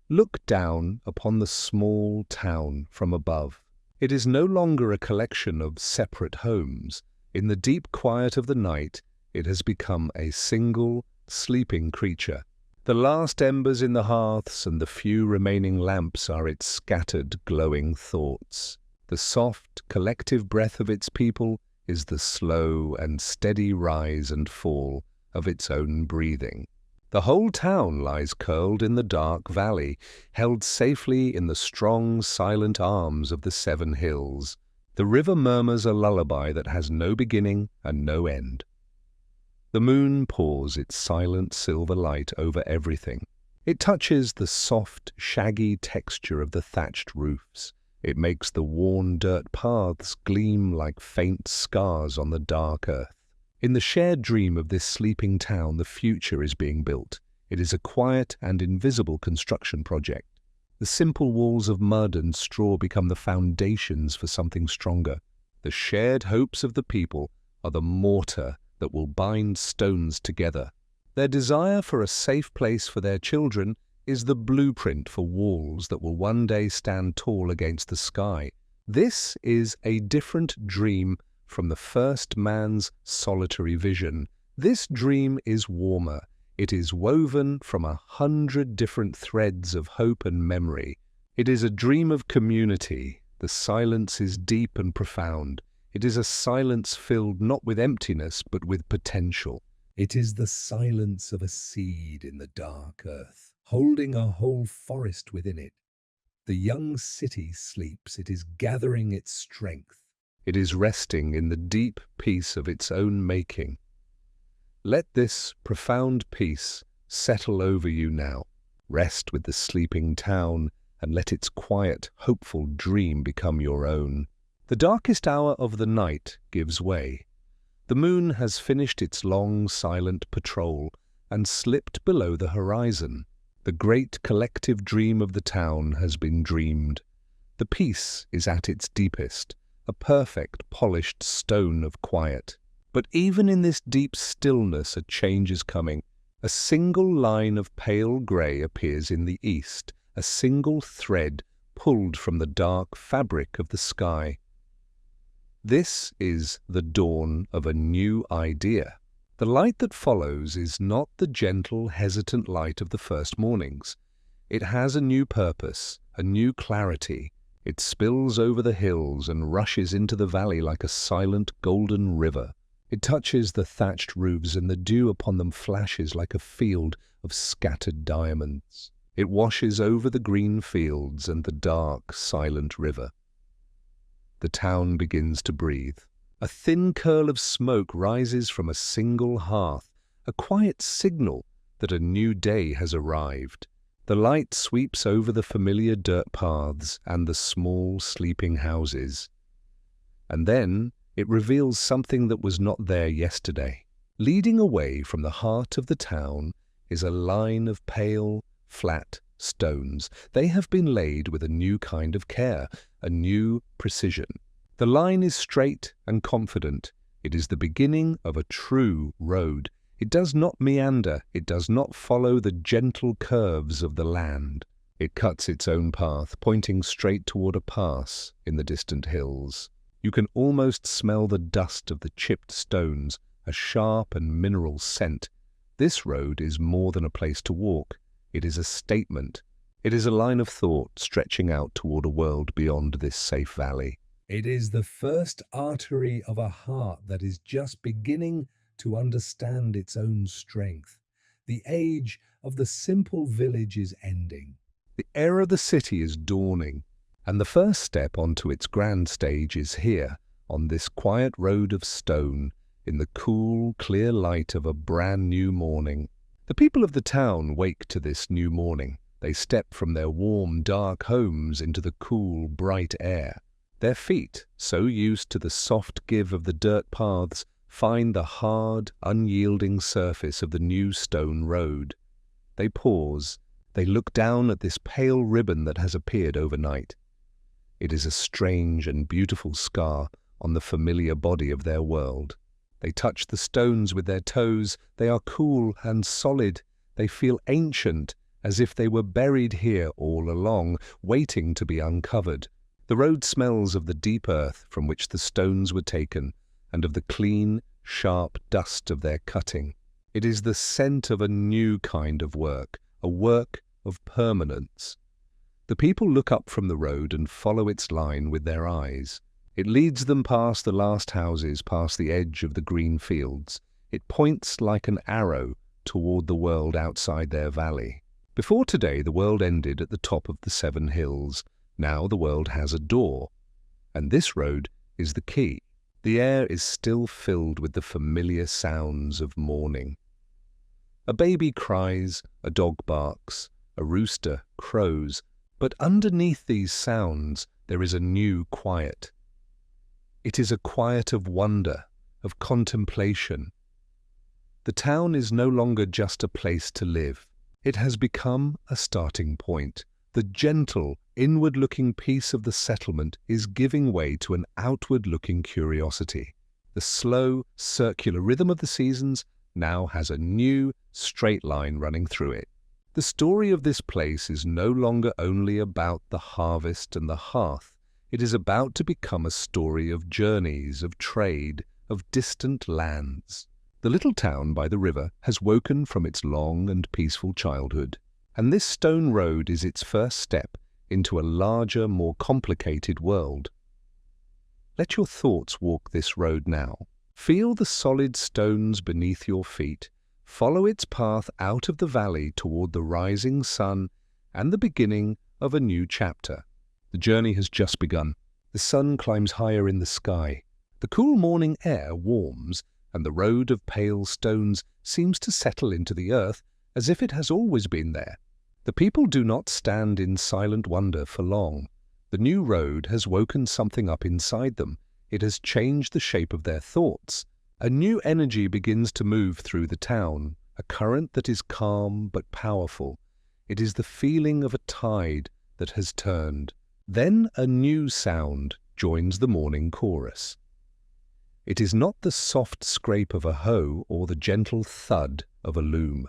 [SPEAKER 1] Look down upon the small town from above. It is no longer a collection of separate homes. In the deep quiet of the night, it has become a single, sleeping creature. The last embers in the hearths and the few remaining lamps are its scattered, glowing thoughts. The soft, collective breath of its people is the slow and steady rise and fall of its own breathing. The whole town lies curled in the dark valley, held safely in the strong, silent arms of the 7 hills. The river murmurs a lullaby that has no beginning and no end. The moon pours its silent silver light over everything. It touches the soft, shaggy texture of the thatched roofs. It makes the worn dirt paths gleam like faint scars on the dark earth. In the shared dream of this sleeping town, the future is being built. It is a quiet and invisible construction project. The simple walls of mud and straw become the foundations for something stronger. The shared hopes of the people are the mortar that will bind stones together. Their desire for a safe place for their children is the blueprint for walls that will one day stand tall against the sky. This is a different dream from the first man's solitary vision. This dream is warmer. It is woven from 100 different threads of hope and memory. It is a dream of community. The silence is deep and profound. It is a silence filled not with emptiness, but with potential. It is the silence of a seed in the dark earth, holding a whole forest within it. The young city sleeps. It is gathering its strength. It is resting in the deep peace of its own making. Let this profound peace settle over you now. Rest with the sleeping town and let its quiet, hopeful dream become your own. The darkest hour of the night gives way. The moon has finished its long, silent patrol and slipped below the horizon. The great collective dream of the town has been dreamed. The peace is at its deepest, a perfect, polished stone of quiet. But even in this deep stillness, a change is coming. A single line of pale grey appears in the east, a single thread pulled from the dark fabric of the sky. This is the dawn of a new idea. The light that follows is not the gentle, hesitant light of the first mornings. It has a new purpose, a new clarity. It spills over the hills and rushes into the valley like a silent golden river. It touches the thatched roofs, and the dew upon them flashes like a field of scattered diamonds. It washes over the green fields and the dark, silent river. The town begins to breathe. A thin curl of smoke rises from a single hearth, a quiet signal that a new day has arrived. The light sweeps over the familiar dirt paths and the small, sleeping houses. And then it reveals something that was not there yesterday. Leading away from the heart of the town is a line of pale, flat stones. They have been laid with a new kind of care, a new precision. The line is straight and confident. It is the beginning of a true road. It does not meander. It does not follow the gentle curves of the land. It cuts its own path, pointing straight toward a pass in the distant hills. You can almost smell the dust of the chipped stones, a sharp and mineral scent. This road is more than a place to walk. It is a statement. It is a line of thought stretching out toward a world beyond this safe valley. It is the first artery of a heart that is just beginning to understand its own strength. The age of the simple village is ending. The era of the city is dawning, and the first step onto its grand stage is here, on this quiet road of stone, in the cool, clear light of a brand new morning. The people of the town wake to this new morning. They step from their warm, dark homes into the cool, bright air. Their feet, so used to the soft give of the dirt paths, find the hard, unyielding surface of the new stone road. They pause. They look down at this pale ribbon that has appeared overnight. It is a strange and beautiful scar on the familiar body of their world. They touch the stones with their toes. They are cool and solid. They feel ancient, as if they were buried here all along, waiting to be uncovered. The road smells of the deep earth from which the stones were taken, and of the clean, sharp dust of their cutting. It is the scent of a new kind of work, a work of permanence. The people look up from the road and follow its line with their eyes. It leads them past the last houses, past the edge of the green fields. It points like an arrow toward the world outside their valley. Before today, the world ended at the top of the 7 hills. Now the world has a door, and this road is the key. The air is still filled with the familiar sounds of morning. A baby cries, a dog barks, a rooster crows, but underneath these sounds there is a new quiet. It is a quiet of wonder, of contemplation. The town is no longer just a place to live. It has become a starting point. The gentle, inward-looking peace of the settlement is giving way to an outward-looking curiosity. The slow, circular rhythm of the seasons now has a new, straight line running through it. The story of this place is no longer only about the harvest and the hearth. It is about to become a story of journeys, of trade, of distant lands. The little town by the river has woken from its long and peaceful childhood, and this stone road is its first step into a larger, more complicated world. Let your thoughts walk this road now. Feel the solid stones beneath your feet. Follow its path out of the valley toward the rising sun and the beginning of a new chapter. The journey has just begun. The sun climbs higher in the sky. The cool morning air warms, and the road of pale stones seems to settle into the earth as if it has always been there. The people do not stand in silent wonder for long. The new road has woken something up inside them. It has changed the shape of their thoughts. A new energy begins to move through the town, a current that is calm but powerful. It is the feeling of a tide that has turned. Then a new sound joins the morning chorus. It is not the soft scrape of a hoe or the gentle thud of a loom.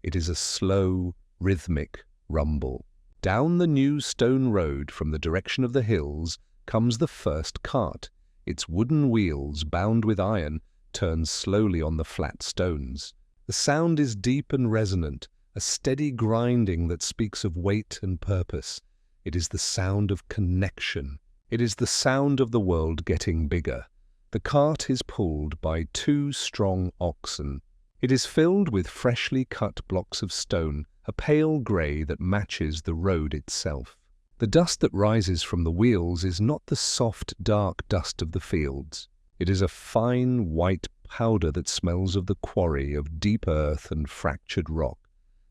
[SPEAKER 1] It is a slow, rhythmic rumble. Down the new stone road from the direction of the hills comes the first cart. Its wooden wheels, bound with iron, turns slowly on the flat stones. The sound is deep and resonant, a steady grinding that speaks of weight and purpose. It is the sound of connection. It is the sound of the world getting bigger. The cart is pulled by 2 strong oxen. It is filled with freshly cut blocks of stone, a pale grey that matches the road itself. The dust that rises from the wheels is not the soft, dark dust of the fields. It is a fine, white powder that smells of the quarry, of deep earth and fractured rock.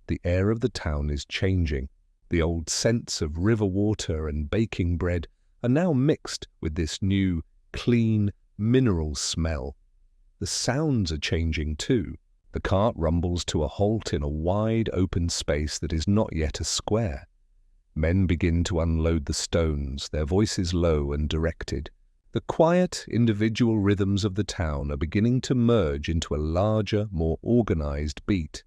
[SPEAKER 1] The air of the town is changing. The old scents of river water and baking bread are now mixed with this new, clean, mineral smell. The sounds are changing too. The cart rumbles to a halt in a wide, open space that is not yet a square. Men begin to unload the stones, their voices low and directed. The quiet, individual rhythms of the town are beginning to merge into a larger, more organized beat.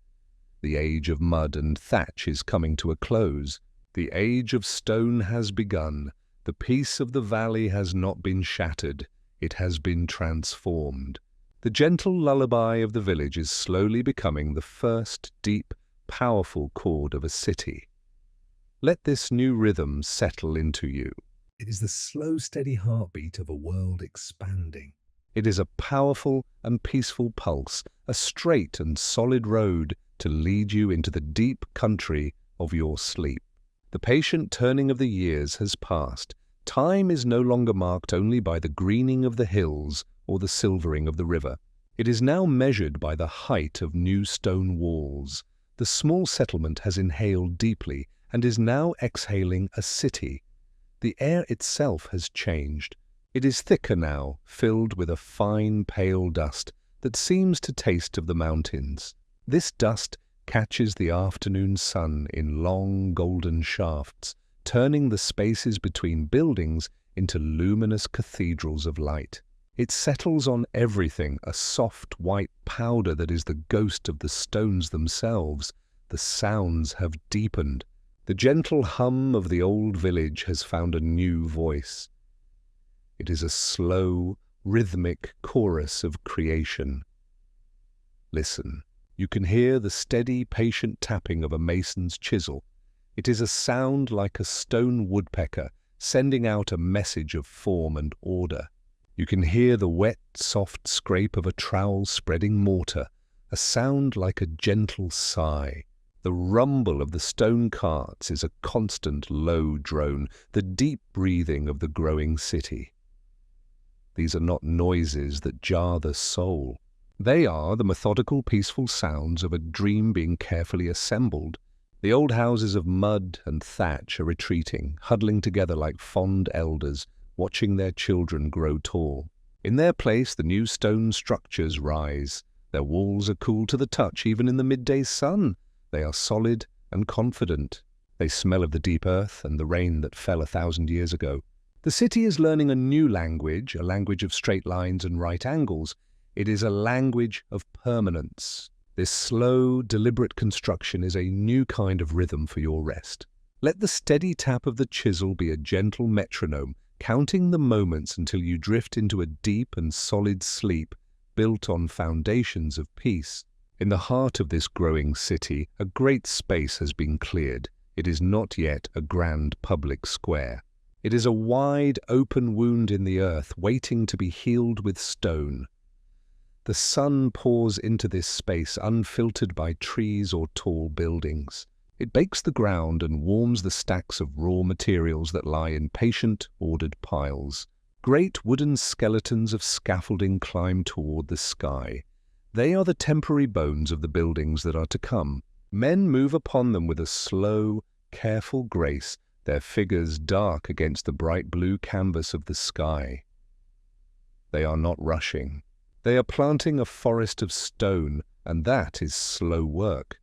[SPEAKER 1] The age of mud and thatch is coming to a close. The age of stone has begun. The peace of the valley has not been shattered. It has been transformed. The gentle lullaby of the village is slowly becoming the first deep, powerful chord of a city. Let this new rhythm settle into you. It is the slow, steady heartbeat of a world expanding. It is a powerful and peaceful pulse, a straight and solid road to lead you into the deep country of your sleep. The patient turning of the years has passed. Time is no longer marked only by the greening of the hills or the silvering of the river. It is now measured by the height of new stone walls. The small settlement has inhaled deeply and is now exhaling a city. The air itself has changed. It is thicker now, filled with a fine, pale dust that seems to taste of the mountains. This dust catches the afternoon sun in long, golden shafts, turning the spaces between buildings into luminous cathedrals of light. It settles on everything, a soft white powder that is the ghost of the stones themselves. The sounds have deepened. The gentle hum of the old village has found a new voice. It is a slow, rhythmic chorus of creation. Listen. You can hear the steady, patient tapping of a mason's chisel. It is a sound like a stone woodpecker sending out a message of form and order. You can hear the wet, soft scrape of a trowel spreading mortar, a sound like a gentle sigh. The rumble of the stone carts is a constant low drone, the deep breathing of the growing city. These are not noises that jar the soul. They are the methodical, peaceful sounds of a dream being carefully assembled. The old houses of mud and thatch are retreating, huddling together like fond elders, watching their children grow tall. In their place, the new stone structures rise. Their walls are cool to the touch, even in the midday sun. They are solid and confident. They smell of the deep earth and the rain that fell 1,000 years ago. The city is learning a new language, a language of straight lines and right angles. It is a language of permanence. This slow, deliberate construction is a new kind of rhythm for your rest. Let the steady tap of the chisel be a gentle metronome, counting the moments until you drift into a deep and solid sleep built on foundations of peace. In the heart of this growing city, a great space has been cleared. It is not yet a grand public square. It is a wide, open wound in the earth, waiting to be healed with stone. The sun pours into this space unfiltered by trees or tall buildings. It bakes the ground and warms the stacks of raw materials that lie in patient, ordered piles. Great wooden skeletons of scaffolding climb toward the sky. They are the temporary bones of the buildings that are to come. Men move upon them with a slow, careful grace, their figures dark against the bright blue canvas of the sky. They are not rushing. They are planting a forest of stone, and that is slow work.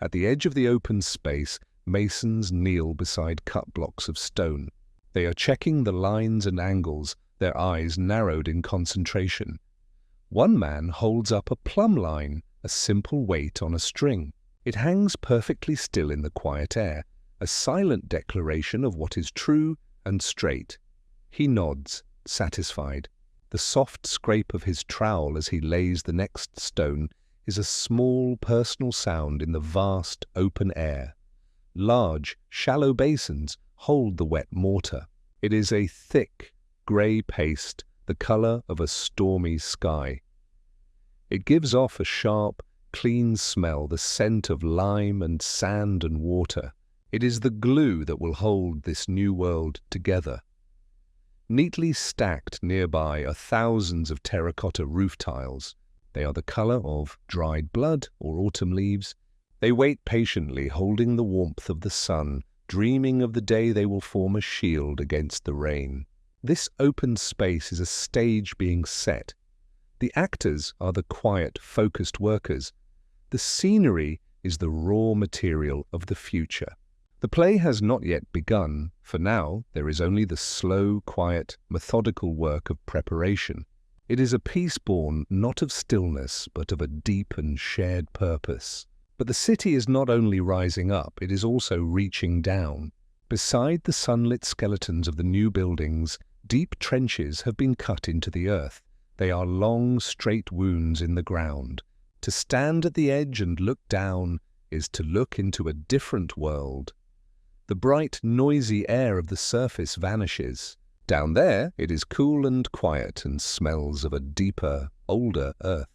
[SPEAKER 1] At the edge of the open space, masons kneel beside cut blocks of stone. They are checking the lines and angles, their eyes narrowed in concentration. One man holds up a plumb line, a simple weight on a string. It hangs perfectly still in the quiet air, a silent declaration of what is true and straight. He nods, satisfied. The soft scrape of his trowel as he lays the next stone is a small personal sound in the vast open air. Large, shallow basins hold the wet mortar. It is a thick, grey paste, the colour of a stormy sky. It gives off a sharp, clean smell, the scent of lime and sand and water. It is the glue that will hold this new world together. Neatly stacked nearby are thousands of terracotta roof tiles. They are the colour of dried blood or autumn leaves. They wait patiently, holding the warmth of the sun, dreaming of the day they will form a shield against the rain. This open space is a stage being set. The actors are the quiet, focused workers. The scenery is the raw material of the future. The play has not yet begun. For now, there is only the slow, quiet, methodical work of preparation. It is a piece born not of stillness, but of a deep and shared purpose. But the city is not only rising up, it is also reaching down. Beside the sunlit skeletons of the new buildings, deep trenches have been cut into the earth. They are long, straight wounds in the ground. To stand at the edge and look down is to look into a different world. The bright, noisy air of the surface vanishes. Down there, it is cool and quiet and smells of a deeper, older earth.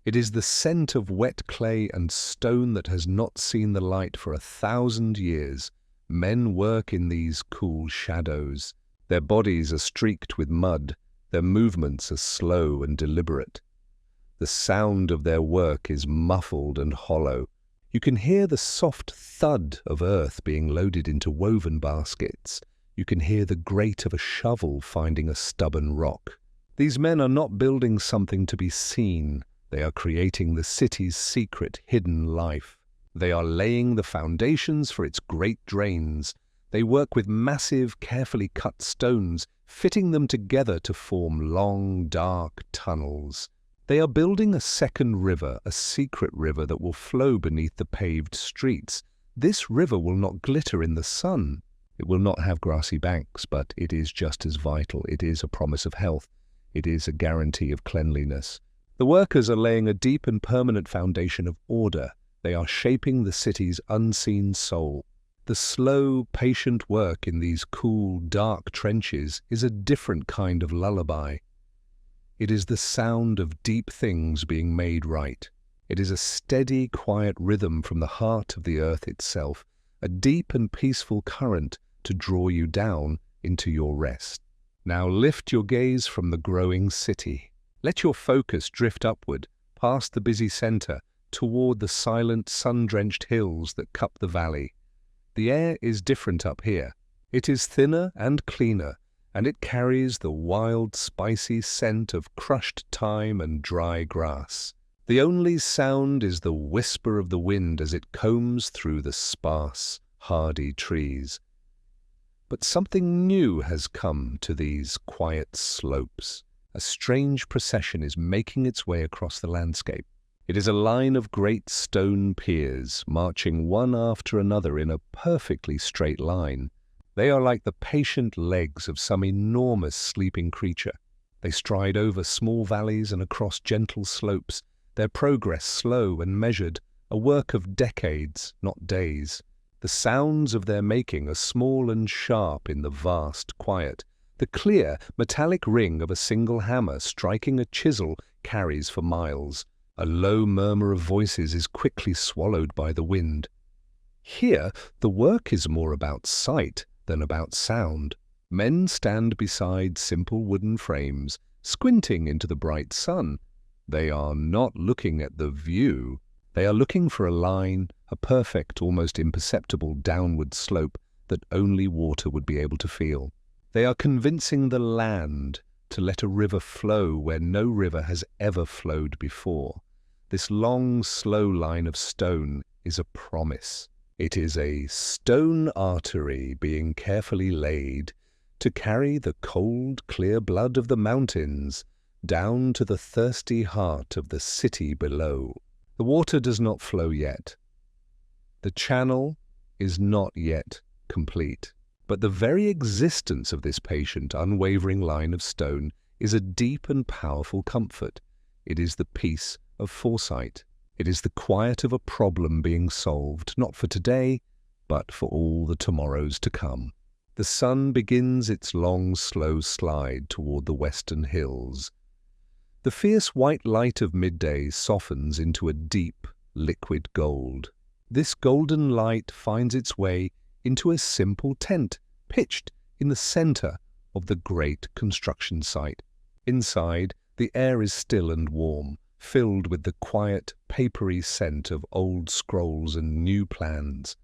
[SPEAKER 1] It is the scent of wet clay and stone that has not seen the light for 1,000 years. Men work in these cool shadows. Their bodies are streaked with mud. Their movements are slow and deliberate. The sound of their work is muffled and hollow. You can hear the soft thud of earth being loaded into woven baskets. You can hear the grate of a shovel finding a stubborn rock. These men are not building something to be seen. They are creating the city's secret, hidden life. They are laying the foundations for its great drains. They work with massive, carefully cut stones, fitting them together to form long, dark tunnels. They are building a second river, a secret river that will flow beneath the paved streets. This river will not glitter in the sun. It will not have grassy banks, but it is just as vital. It is a promise of health. It is a guarantee of cleanliness. The workers are laying a deep and permanent foundation of order. They are shaping the city's unseen soul. The slow, patient work in these cool, dark trenches is a different kind of lullaby. It is the sound of deep things being made right. It is a steady, quiet rhythm from the heart of the earth itself, a deep and peaceful current to draw you down into your rest. Now lift your gaze from the growing city. Let your focus drift upward, past the busy center, toward the silent, sun-drenched hills that cup the valley. The air is different up here. It is thinner and cleaner, and it carries the wild, spicy scent of crushed thyme and dry grass. The only sound is the whisper of the wind as it combs through the sparse, hardy trees. But something new has come to these quiet slopes. A strange procession is making its way across the landscape. It is a line of great stone piers, marching one after another in a perfectly straight line. They are like the patient legs of some enormous sleeping creature. They stride over small valleys and across gentle slopes, their progress slow and measured, a work of decades, not days. The sounds of their making are small and sharp in the vast quiet. The clear, metallic ring of a single hammer striking a chisel carries for miles. A low murmur of voices is quickly swallowed by the wind. Here, the work is more about sight than about sound. Men stand beside simple wooden frames, squinting into the bright sun. They are not looking at the view. They are looking for a line, a perfect, almost imperceptible downward slope that only water would be able to feel. They are convincing the land to let a river flow where no river has ever flowed before. This long, slow line of stone is a promise. It is a stone artery being carefully laid to carry the cold, clear blood of the mountains down to the thirsty heart of the city below. The water does not flow yet. The channel is not yet complete. But the very existence of this patient, unwavering line of stone is a deep and powerful comfort. It is the peace of foresight. It is the quiet of a problem being solved, not for today, but for all the tomorrows to come. The sun begins its long, slow slide toward the western hills. The fierce white light of midday softens into a deep, liquid gold. This golden light finds its way into a simple tent, pitched in the center of the great construction site. Inside, the air is still and warm, filled with the quiet, papery scent of old scrolls and new plans.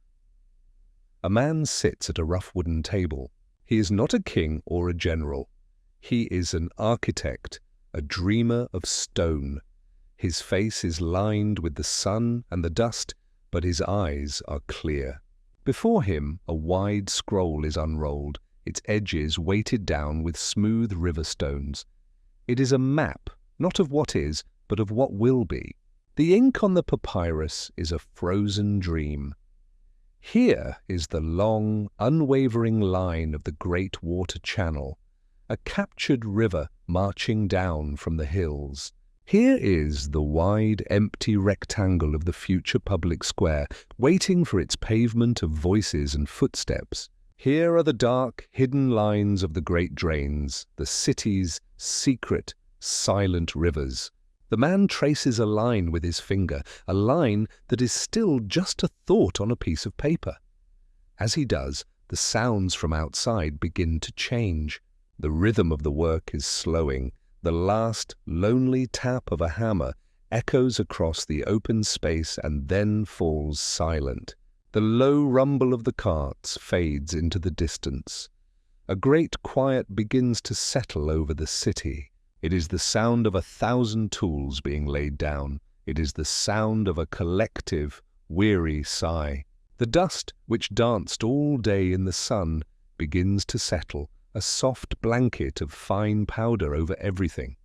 [SPEAKER 1] A man sits at a rough wooden table. He is not a king or a general. He is an architect, a dreamer of stone. His face is lined with the sun and the dust, but his eyes are clear. Before him, a wide scroll is unrolled, its edges weighted down with smooth river stones. It is a map, not of what is, but of what will be. The ink on the papyrus is a frozen dream. Here is the long, unwavering line of the great water channel, a captured river marching down from the hills. Here is the wide, empty rectangle of the future public square, waiting for its pavement of voices and footsteps. Here are the dark, hidden lines of the great drains, the city's secret, silent rivers. The man traces a line with his finger, a line that is still just a thought on a piece of paper. As he does, the sounds from outside begin to change. The rhythm of the work is slowing. The last, lonely tap of a hammer echoes across the open space and then falls silent. The low rumble of the carts fades into the distance. A great quiet begins to settle over the city. It is the sound of 1,000 tools being laid down. It is the sound of a collective, weary sigh. The dust, which danced all day in the sun, begins to settle, a soft blanket of fine powder over everything.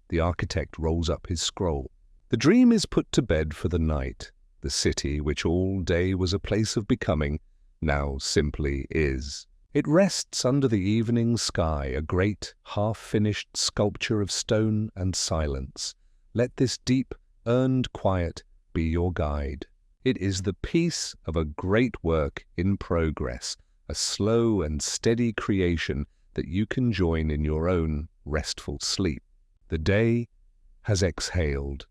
[SPEAKER 1] The architect rolls up his scroll. The dream is put to bed for the night. The city, which all day was a place of becoming, now simply is. It rests under the evening sky, a great, half-finished sculpture of stone and silence. Let this deep, earned quiet be your guide. It is the peace of a great work in progress, a slow and steady creation that you can join in your own restful sleep. The day has exhaled.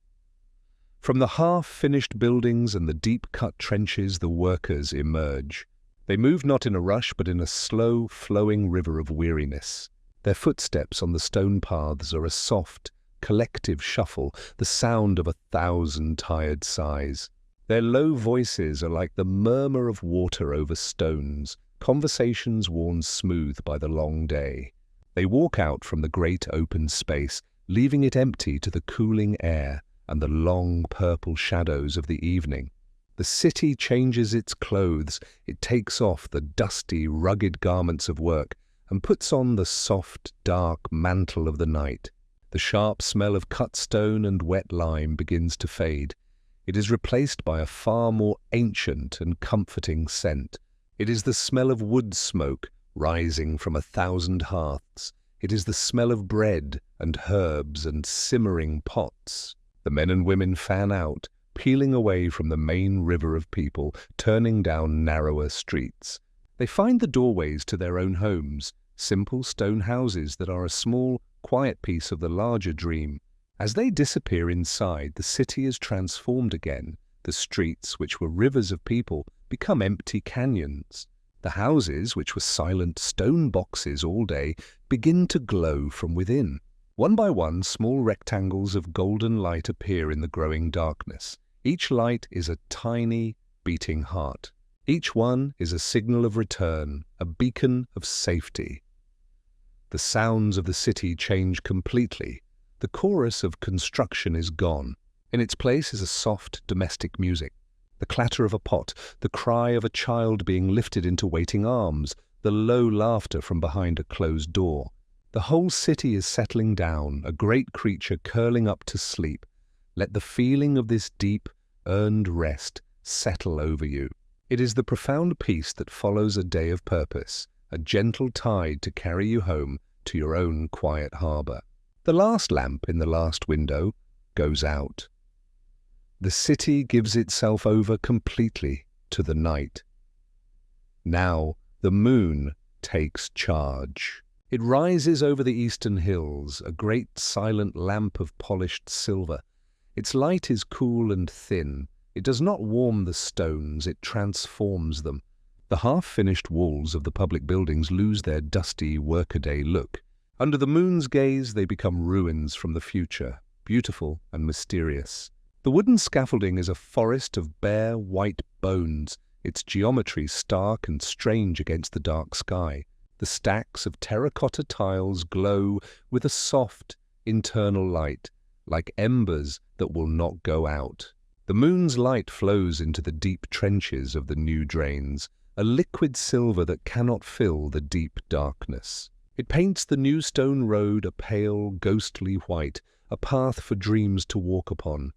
[SPEAKER 1] From the half-finished buildings and the deep-cut trenches the workers emerge. They move not in a rush, but in a slow, flowing river of weariness. Their footsteps on the stone paths are a soft, collective shuffle, the sound of 1,000 tired sighs. Their low voices are like the murmur of water over stones, conversations worn smooth by the long day. They walk out from the great open space, leaving it empty to the cooling air and the long purple shadows of the evening. The city changes its clothes. It takes off the dusty, rugged garments of work and puts on the soft, dark mantle of the night. The sharp smell of cut stone and wet lime begins to fade. It is replaced by a far more ancient and comforting scent. It is the smell of wood smoke rising from 1,000 hearths. It is the smell of bread and herbs and simmering pots. The men and women fan out, peeling away from the main river of people, turning down narrower streets. They find the doorways to their own homes, simple stone houses that are a small, quiet piece of the larger dream. As they disappear inside, the city is transformed again. The streets, which were rivers of people, become empty canyons. The houses, which were silent stone boxes all day, begin to glow from within. One by one, small rectangles of golden light appear in the growing darkness. Each light is a tiny, beating heart. Each one is a signal of return, a beacon of safety. The sounds of the city change completely. The chorus of construction is gone. In its place is a soft, domestic music. The clatter of a pot, the cry of a child being lifted into waiting arms, the low laughter from behind a closed door. The whole city is settling down, a great creature curling up to sleep. Let the feeling of this deep, earned rest settle over you. It is the profound peace that follows a day of purpose, a gentle tide to carry you home to your own quiet harbor. The last lamp in the last window goes out. The city gives itself over completely to the night. Now the moon takes charge. It rises over the eastern hills, a great silent lamp of polished silver. Its light is cool and thin. It does not warm the stones, it transforms them. The half-finished walls of the public buildings lose their dusty workaday look. Under the moon's gaze, they become ruins from the future, beautiful and mysterious. The wooden scaffolding is a forest of bare, white bones, its geometry stark and strange against the dark sky. The stacks of terracotta tiles glow with a soft, internal light, like embers that will not go out. The moon's light flows into the deep trenches of the new drains, a liquid silver that cannot fill the deep darkness. It paints the new stone road a pale, ghostly white, a path for dreams to walk upon.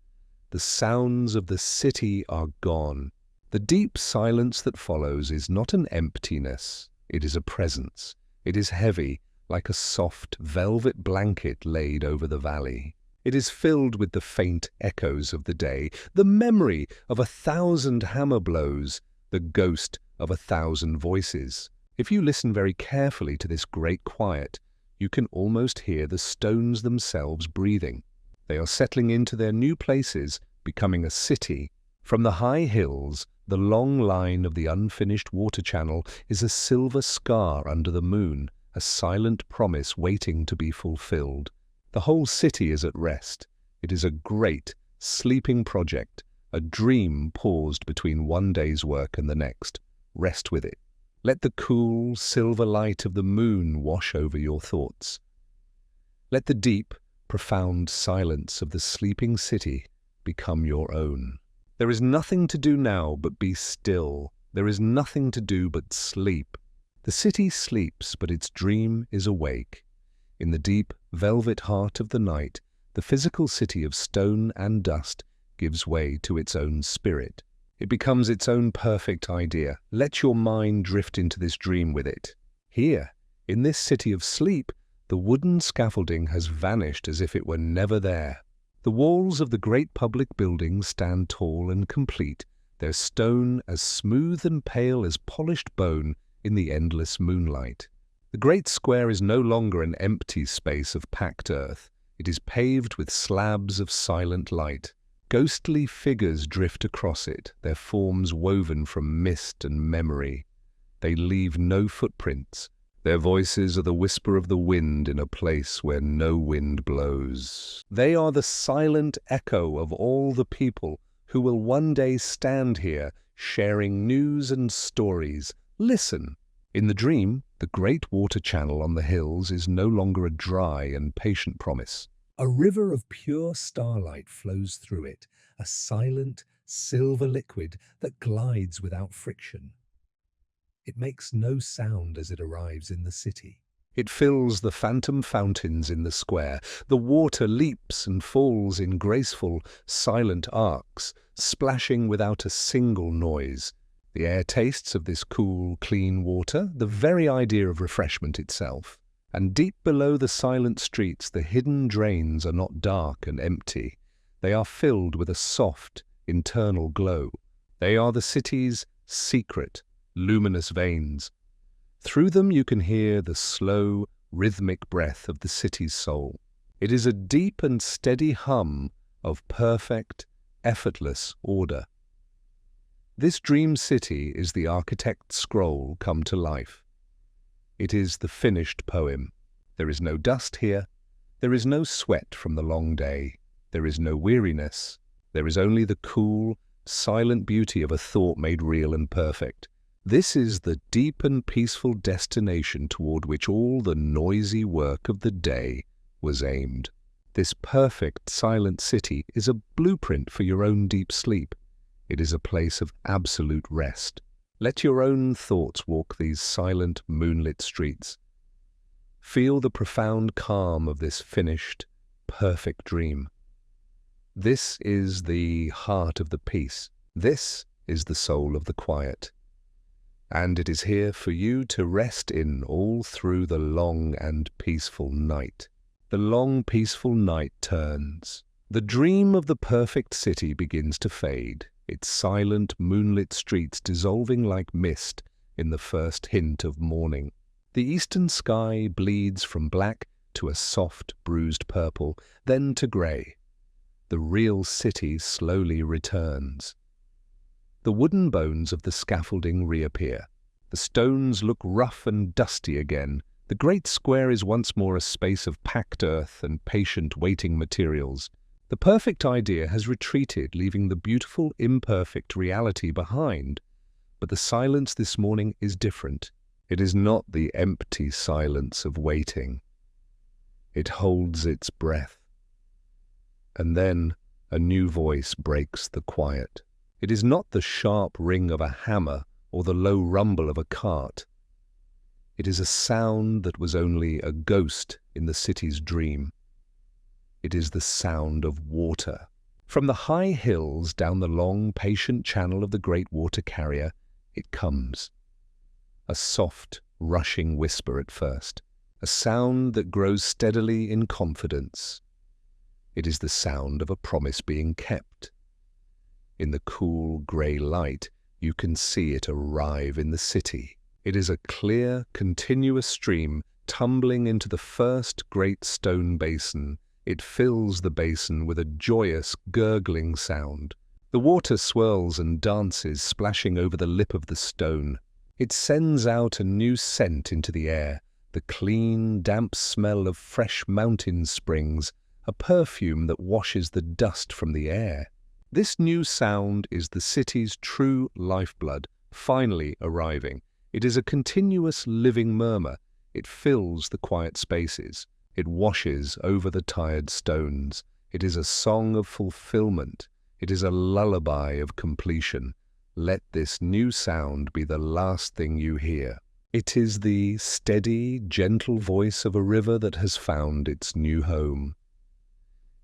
[SPEAKER 1] The sounds of the city are gone. The deep silence that follows is not an emptiness, it is a presence. It is heavy, like a soft, velvet blanket laid over the valley. It is filled with the faint echoes of the day, the memory of 1,000 hammer blows, the ghost of 1,000 voices. If you listen very carefully to this great quiet, you can almost hear the stones themselves breathing. They are settling into their new places, becoming a city. From the high hills, the long line of the unfinished water channel is a silver scar under the moon, a silent promise waiting to be fulfilled. The whole city is at rest. It is a great, sleeping project, a dream paused between one day's work and the next. Rest with it. Let the cool, silver light of the moon wash over your thoughts. Let the deep, profound silence of the sleeping city become your own. There is nothing to do now but be still. There is nothing to do but sleep. The city sleeps, but its dream is awake. In the deep, velvet heart of the night, the physical city of stone and dust gives way to its own spirit. It becomes its own perfect idea. Let your mind drift into this dream with it. Here, in this city of sleep, the wooden scaffolding has vanished as if it were never there. The walls of the great public buildings stand tall and complete, their stone as smooth and pale as polished bone in the endless moonlight. The great square is no longer an empty space of packed earth. It is paved with slabs of silent light. Ghostly figures drift across it, their forms woven from mist and memory. They leave no footprints. Their voices are the whisper of the wind in a place where no wind blows. They are the silent echo of all the people who will one day stand here, sharing news and stories. Listen. In the dream, the great water channel on the hills is no longer a dry and patient promise. A river of pure starlight flows through it, a silent, silver liquid that glides without friction. It makes no sound as it arrives in the city. It fills the phantom fountains in the square. The water leaps and falls in graceful, silent arcs, splashing without a single noise. The air tastes of this cool, clean water, the very idea of refreshment itself. And deep below the silent streets, the hidden drains are not dark and empty. They are filled with a soft, internal glow. They are the city's secret, luminous veins. Through them you can hear the slow, rhythmic breath of the city's soul. It is a deep and steady hum of perfect, effortless order. This dream city is the architect's scroll come to life. It is the finished poem. There is no dust here. There is no sweat from the long day. There is no weariness. There is only the cool, silent beauty of a thought made real and perfect. This is the deep and peaceful destination toward which all the noisy work of the day was aimed. This perfect, silent city is a blueprint for your own deep sleep. It is a place of absolute rest. Let your own thoughts walk these silent, moonlit streets. Feel the profound calm of this finished, perfect dream. This is the heart of the peace. This is the soul of the quiet. And it is here for you to rest in all through the long and peaceful night. The long, peaceful night turns. The dream of the perfect city begins to fade, its silent, moonlit streets dissolving like mist in the first hint of morning. The eastern sky bleeds from black to a soft, bruised purple, then to grey. The real city slowly returns. The wooden bones of the scaffolding reappear. The stones look rough and dusty again. The great square is once more a space of packed earth and patient waiting materials. The perfect idea has retreated, leaving the beautiful, imperfect reality behind. But the silence this morning is different. It is not the empty silence of waiting. It holds its breath. And then a new voice breaks the quiet. It is not the sharp ring of a hammer or the low rumble of a cart. It is a sound that was only a ghost in the city's dream. It is the sound of water. From the high hills down the long, patient channel of the great water carrier, it comes. A soft, rushing whisper at first, a sound that grows steadily in confidence. It is the sound of a promise being kept. In the cool, grey light, you can see it arrive in the city. It is a clear, continuous stream tumbling into the first great stone basin. It fills the basin with a joyous, gurgling sound. The water swirls and dances, splashing over the lip of the stone. It sends out a new scent into the air, the clean, damp smell of fresh mountain springs, a perfume that washes the dust from the air. This new sound is the city's true lifeblood, finally arriving. It is a continuous living murmur. It fills the quiet spaces. It washes over the tired stones. It is a song of fulfillment. It is a lullaby of completion. Let this new sound be the last thing you hear. It is the steady, gentle voice of a river that has found its new home.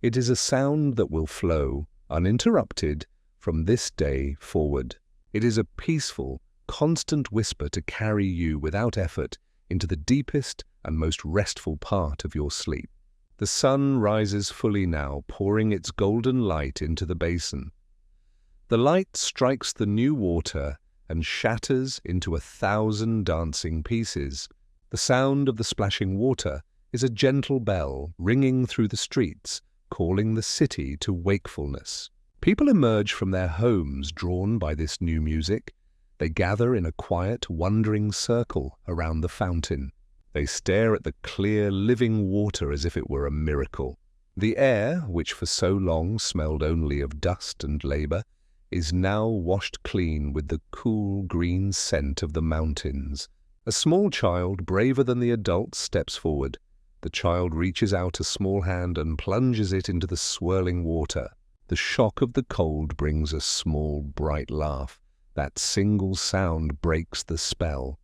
[SPEAKER 1] It is a sound that will flow, uninterrupted, from this day forward. It is a peaceful, constant whisper to carry you without effort into the deepest and most restful part of your sleep. The sun rises fully now, pouring its golden light into the basin. The light strikes the new water and shatters into 1,000 dancing pieces. The sound of the splashing water is a gentle bell ringing through the streets, calling the city to wakefulness. People emerge from their homes drawn by this new music. They gather in a quiet, wondering circle around the fountain. They stare at the clear, living water as if it were a miracle. The air, which for so long smelled only of dust and labor, is now washed clean with the cool, green scent of the mountains. A small child, braver than the adults, steps forward. The child reaches out a small hand and plunges it into the swirling water. The shock of the cold brings a small, bright laugh. That single sound breaks the spell.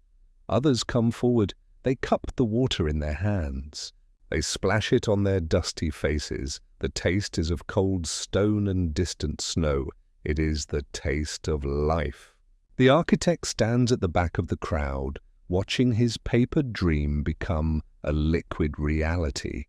[SPEAKER 1] Others come forward. They cup the water in their hands. They splash it on their dusty faces. The taste is of cold stone and distant snow. It is the taste of life. The architect stands at the back of the crowd, watching his paper dream become a liquid reality.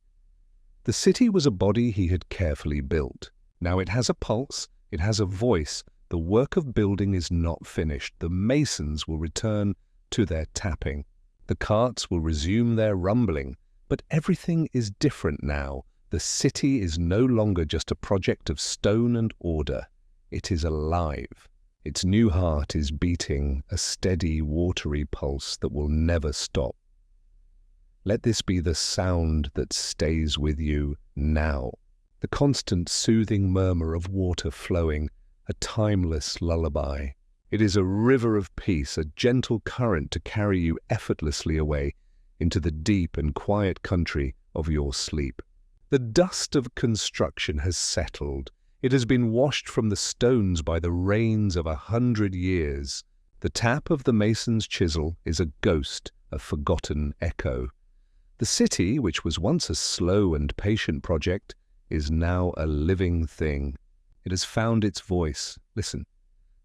[SPEAKER 1] The city was a body he had carefully built. Now it has a pulse, it has a voice. The work of building is not finished. The masons will return to their tapping. The carts will resume their rumbling. But everything is different now. The city is no longer just a project of stone and order. It is alive. Its new heart is beating a steady, watery pulse that will never stop. Let this be the sound that stays with you now. The constant soothing murmur of water flowing, a timeless lullaby. It is a river of peace, a gentle current to carry you effortlessly away into the deep and quiet country of your sleep. The dust of construction has settled. It has been washed from the stones by the rains of 100 years. The tap of the mason's chisel is a ghost, a forgotten echo. The city, which was once a slow and patient project, is now a living thing. It has found its voice. Listen.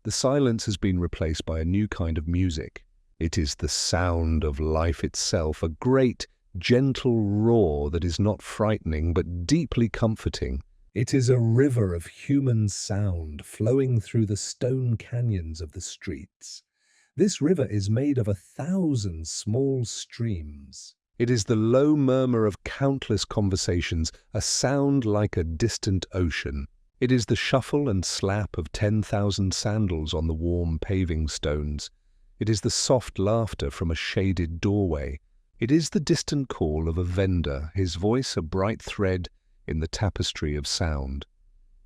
[SPEAKER 1] The silence has been replaced by a new kind of music. It is the sound of life itself, a great, gentle roar that is not frightening but deeply comforting. It is a river of human sound flowing through the stone canyons of the streets. This river is made of 1,000 small streams. It is the low murmur of countless conversations, a sound like a distant ocean. It is the shuffle and slap of 10,000 sandals on the warm paving stones. It is the soft laughter from a shaded doorway. It is the distant call of a vendor, his voice a bright thread in the tapestry of sound.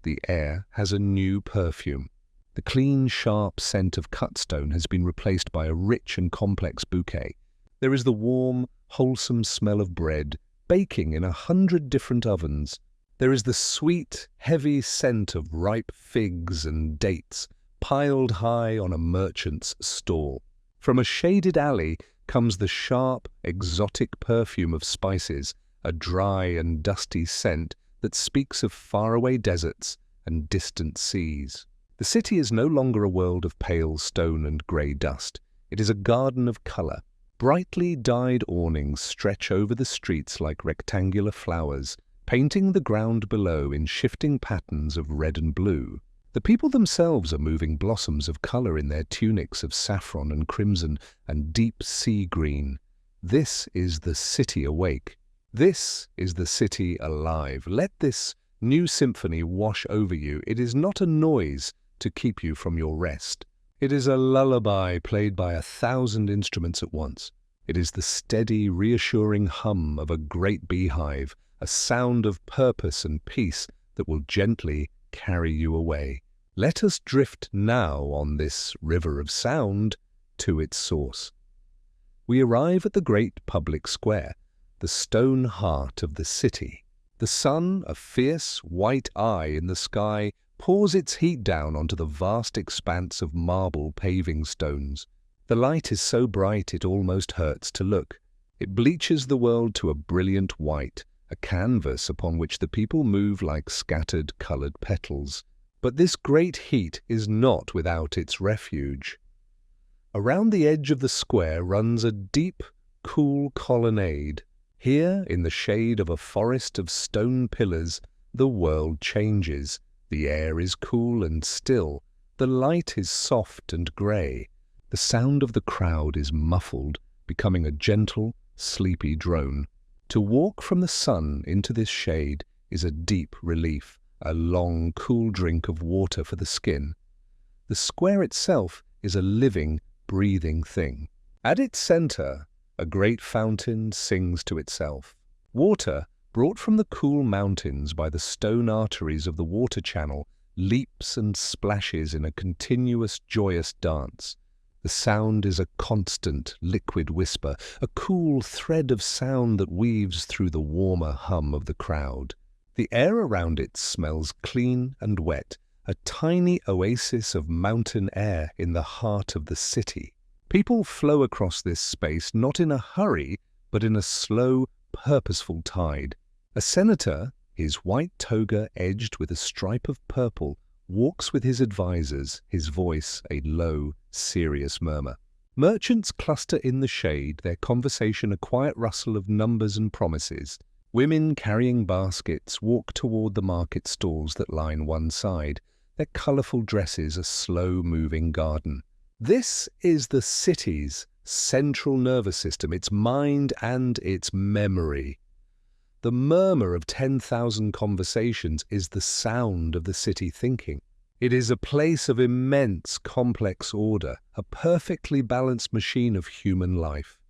[SPEAKER 1] The air has a new perfume. The clean, sharp scent of cutstone has been replaced by a rich and complex bouquet. There is the warm, wholesome smell of bread, baking in 100 different ovens. There is the sweet, heavy scent of ripe figs and dates, piled high on a merchant's stall. From a shaded alley comes the sharp, exotic perfume of spices, a dry and dusty scent that speaks of faraway deserts and distant seas. The city is no longer a world of pale stone and grey dust. It is a garden of colour. Brightly dyed awnings stretch over the streets like rectangular flowers, painting the ground below in shifting patterns of red and blue. The people themselves are moving blossoms of colour in their tunics of saffron and crimson and deep sea green. This is the city awake. This is the city alive. Let this new symphony wash over you. It is not a noise to keep you from your rest. It is a lullaby played by 1,000 instruments at once. It is the steady, reassuring hum of a great beehive, a sound of purpose and peace that will gently carry you away. Let us drift now on this river of sound to its source. We arrive at the great public square, the stone heart of the city. The sun, a fierce white eye in the sky, pours its heat down onto the vast expanse of marble paving stones. The light is so bright it almost hurts to look. It bleaches the world to a brilliant white, a canvas upon which the people move like scattered coloured petals. But this great heat is not without its refuge. Around the edge of the square runs a deep, cool colonnade. Here, in the shade of a forest of stone pillars, the world changes. The air is cool and still. The light is soft and grey. The sound of the crowd is muffled, becoming a gentle, sleepy drone. To walk from the sun into this shade is a deep relief, a long, cool drink of water for the skin. The square itself is a living, breathing thing. At its centre, a great fountain sings to itself. Water, brought from the cool mountains by the stone arteries of the water channel, leaps and splashes in a continuous, joyous dance. The sound is a constant, liquid whisper, a cool thread of sound that weaves through the warmer hum of the crowd. The air around it smells clean and wet, a tiny oasis of mountain air in the heart of the city. People flow across this space not in a hurry, but in a slow, purposeful tide. A senator, his white toga edged with a stripe of purple, walks with his advisers, his voice a low, serious murmur. Merchants cluster in the shade, their conversation a quiet rustle of numbers and promises. Women carrying baskets walk toward the market stalls that line one side, their colourful dresses a slow-moving garden. This is the city's central nervous system, its mind and its memory. The murmur of 10,000 conversations is the sound of the city thinking. It is a place of immense, complex order, a perfectly balanced machine of human life.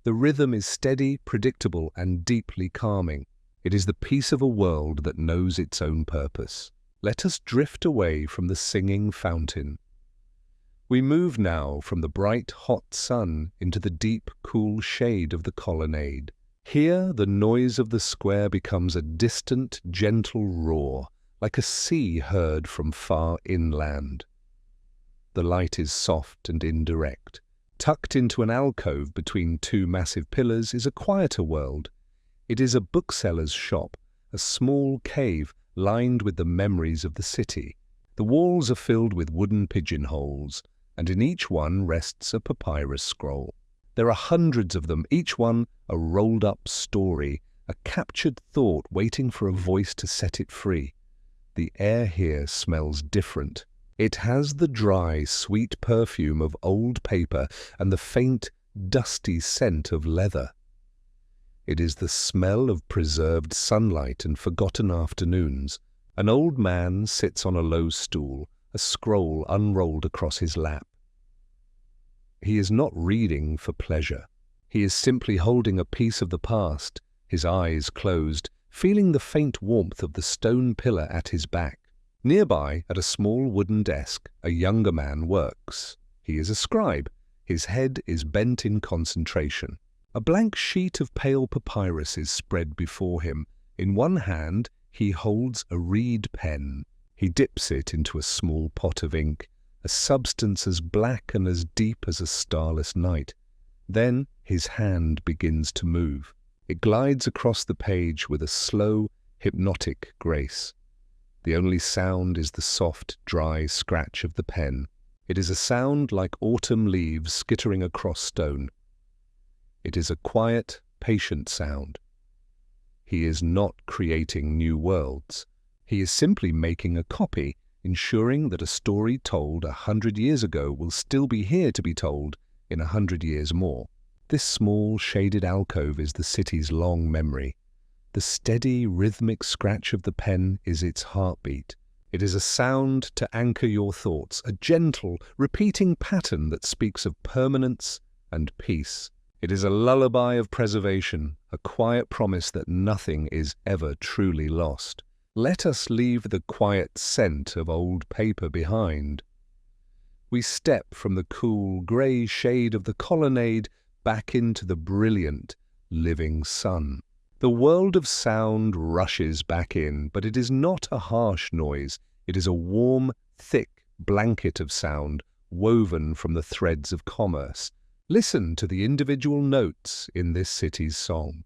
[SPEAKER 1] The rhythm is steady, predictable, and deeply calming. It is the peace of a world that knows its own purpose. Let us drift away from the singing fountain. We move now from the bright, hot sun into the deep, cool shade of the colonnade. Here, the noise of the square becomes a distant, gentle roar, like a sea heard from far inland. The light is soft and indirect. Tucked into an alcove between two massive pillars is a quieter world. It is a bookseller's shop, a small cave lined with the memories of the city. The walls are filled with wooden pigeonholes, and in each one rests a papyrus scroll. There are hundreds of them, each one a rolled-up story, a captured thought waiting for a voice to set it free. The air here smells different. It has the dry, sweet perfume of old paper and the faint, dusty scent of leather. It is the smell of preserved sunlight and forgotten afternoons. An old man sits on a low stool, a scroll unrolled across his lap. He is not reading for pleasure. He is simply holding a piece of the past, his eyes closed, feeling the faint warmth of the stone pillar at his back. Nearby, at a small wooden desk, a younger man works. He is a scribe. His head is bent in concentration. A blank sheet of pale papyrus is spread before him. In one hand, he holds a reed pen. He dips it into a small pot of ink, a substance as black and as deep as a starless night. Then his hand begins to move. It glides across the page with a slow, hypnotic grace. The only sound is the soft, dry scratch of the pen. It is a sound like autumn leaves skittering across stone. It is a quiet, patient sound. He is not creating new worlds. He is simply making a copy, ensuring that a story told 100 years ago will still be here to be told in 100 years more. This small, shaded alcove is the city's long memory. The steady, rhythmic scratch of the pen is its heartbeat. It is a sound to anchor your thoughts, a gentle, repeating pattern that speaks of permanence and peace. It is a lullaby of preservation, a quiet promise that nothing is ever truly lost. Let us leave the quiet scent of old paper behind. We step from the cool, grey shade of the colonnade back into the brilliant, living sun. The world of sound rushes back in, but it is not a harsh noise. It is a warm, thick blanket of sound woven from the threads of commerce. Listen to the individual notes in this city's song.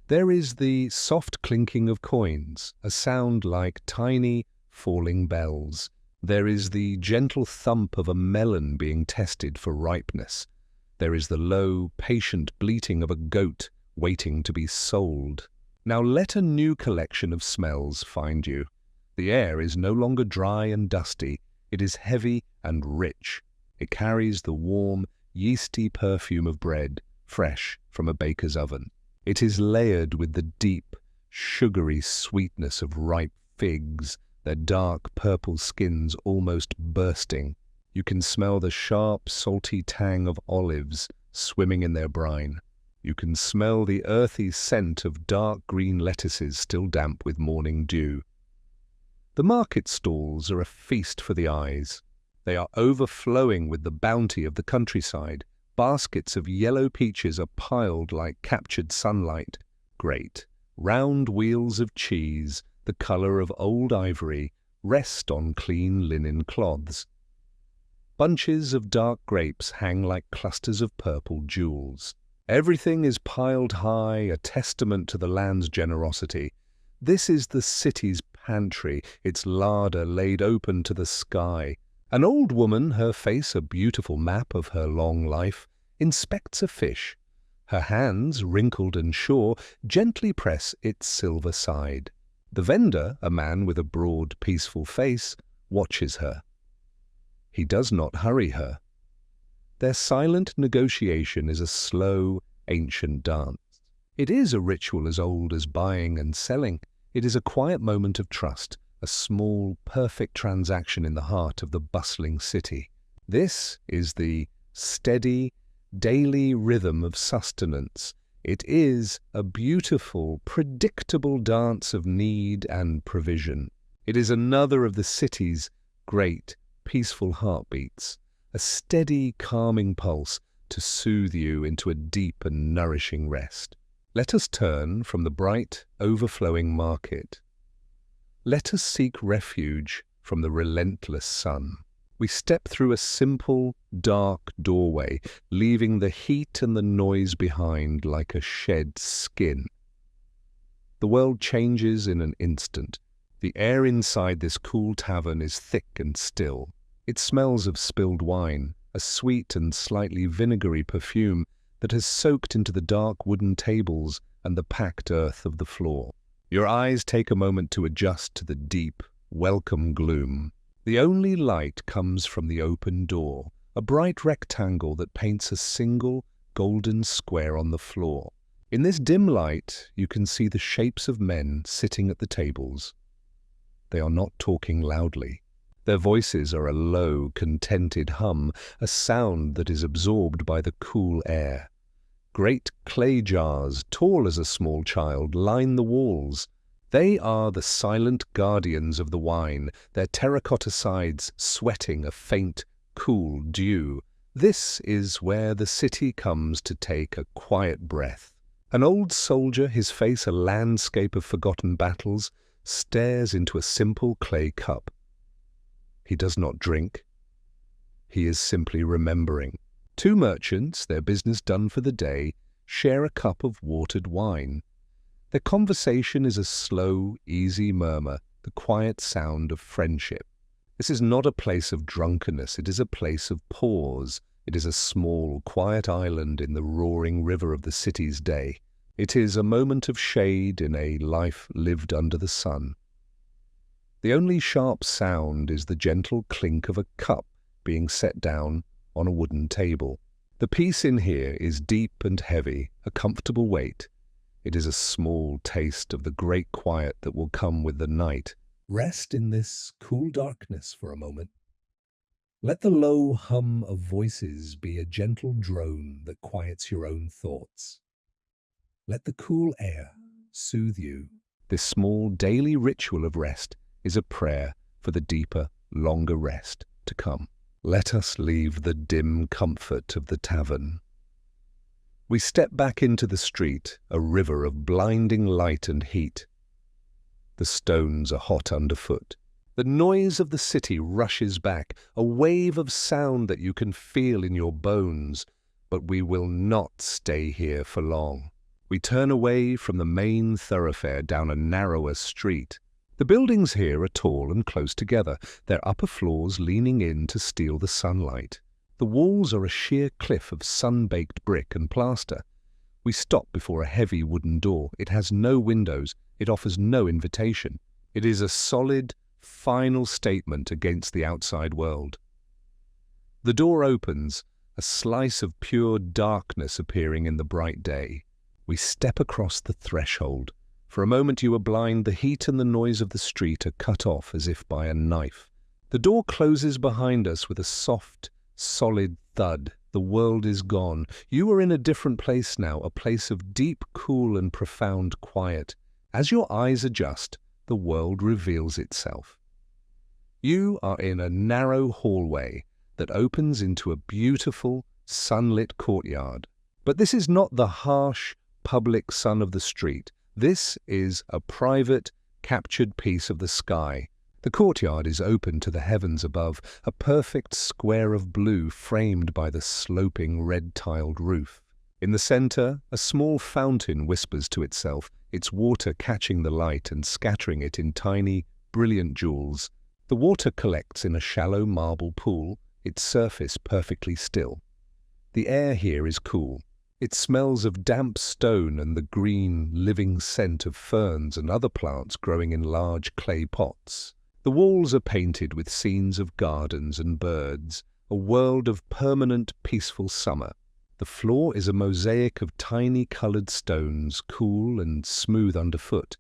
[SPEAKER 1] There is the soft clinking of coins, a sound like tiny, falling bells. There is the gentle thump of a melon being tested for ripeness. There is the low, patient bleating of a goat waiting to be sold. Now let a new collection of smells find you. The air is no longer dry and dusty. It is heavy and rich. It carries the warm, yeasty perfume of bread, fresh from a baker's oven. It is layered with the deep, sugary sweetness of ripe figs, their dark purple skins almost bursting. You can smell the sharp, salty tang of olives swimming in their brine. You can smell the earthy scent of dark green lettuces still damp with morning dew. The market stalls are a feast for the eyes. They are overflowing with the bounty of the countryside. Baskets of yellow peaches are piled like captured sunlight. Great, round wheels of cheese, the color of old ivory, rest on clean linen cloths. Bunches of dark grapes hang like clusters of purple jewels. Everything is piled high, a testament to the land's generosity. This is the city's pantry, its larder laid open to the sky. An old woman, her face a beautiful map of her long life, inspects a fish. Her hands, wrinkled and sure, gently press its silver side. The vendor, a man with a broad, peaceful face, watches her. He does not hurry her. Their silent negotiation is a slow, ancient dance. It is a ritual as old as buying and selling. It is a quiet moment of trust, a small, perfect transaction in the heart of the bustling city. This is the steady, daily rhythm of sustenance. It is a beautiful, predictable dance of need and provision. It is another of the city's great, peaceful heartbeats, a steady, calming pulse to soothe you into a deep and nourishing rest. Let us turn from the bright, overflowing market. Let us seek refuge from the relentless sun. We step through a simple, dark doorway, leaving the heat and the noise behind like a shed skin. The world changes in an instant. The air inside this cool tavern is thick and still. It smells of spilled wine, a sweet and slightly vinegary perfume that has soaked into the dark wooden tables and the packed earth of the floor. Your eyes take a moment to adjust to the deep, welcome gloom. The only light comes from the open door, a bright rectangle that paints a single, golden square on the floor. In this dim light, you can see the shapes of men sitting at the tables. They are not talking loudly. Their voices are a low, contented hum, a sound that is absorbed by the cool air. Great clay jars, tall as a small child, line the walls. They are the silent guardians of the wine, their terracotta sides sweating a faint, cool dew. This is where the city comes to take a quiet breath. An old soldier, his face a landscape of forgotten battles, stares into a simple clay cup. He does not drink. He is simply remembering. Two merchants, their business done for the day, share a cup of watered wine. Their conversation is a slow, easy murmur, the quiet sound of friendship. This is not a place of drunkenness, it is a place of pause. It is a small, quiet island in the roaring river of the city's day. It is a moment of shade in a life lived under the sun. The only sharp sound is the gentle clink of a cup being set down on a wooden table. The peace in here is deep and heavy, a comfortable weight. It is a small taste of the great quiet that will come with the night. Rest in this cool darkness for a moment. Let the low hum of voices be a gentle drone that quiets your own thoughts. Let the cool air soothe you. This small daily ritual of rest is a prayer for the deeper, longer rest to come. Let us leave the dim comfort of the tavern. We step back into the street, a river of blinding light and heat. The stones are hot underfoot. The noise of the city rushes back, a wave of sound that you can feel in your bones. But we will not stay here for long. We turn away from the main thoroughfare down a narrower street. The buildings here are tall and close together, their upper floors leaning in to steal the sunlight. The walls are a sheer cliff of sun-baked brick and plaster. We stop before a heavy wooden door. It has no windows. It offers no invitation. It is a solid, final statement against the outside world. The door opens, a slice of pure darkness appearing in the bright day. We step across the threshold. For a moment you are blind. The heat and the noise of the street are cut off as if by a knife. The door closes behind us with a soft, solid thud. The world is gone. You are in a different place now, a place of deep, cool and profound quiet. As your eyes adjust, the world reveals itself. You are in a narrow hallway that opens into a beautiful, sunlit courtyard. But this is not the harsh, public sun of the street. This is a private, captured piece of the sky. The courtyard is open to the heavens above, a perfect square of blue framed by the sloping red-tiled roof. In the center, a small fountain whispers to itself, its water catching the light and scattering it in tiny, brilliant jewels. The water collects in a shallow marble pool, its surface perfectly still. The air here is cool. It smells of damp stone and the green, living scent of ferns and other plants growing in large clay pots. The walls are painted with scenes of gardens and birds, a world of permanent, peaceful summer. The floor is a mosaic of tiny colored stones, cool and smooth underfoot.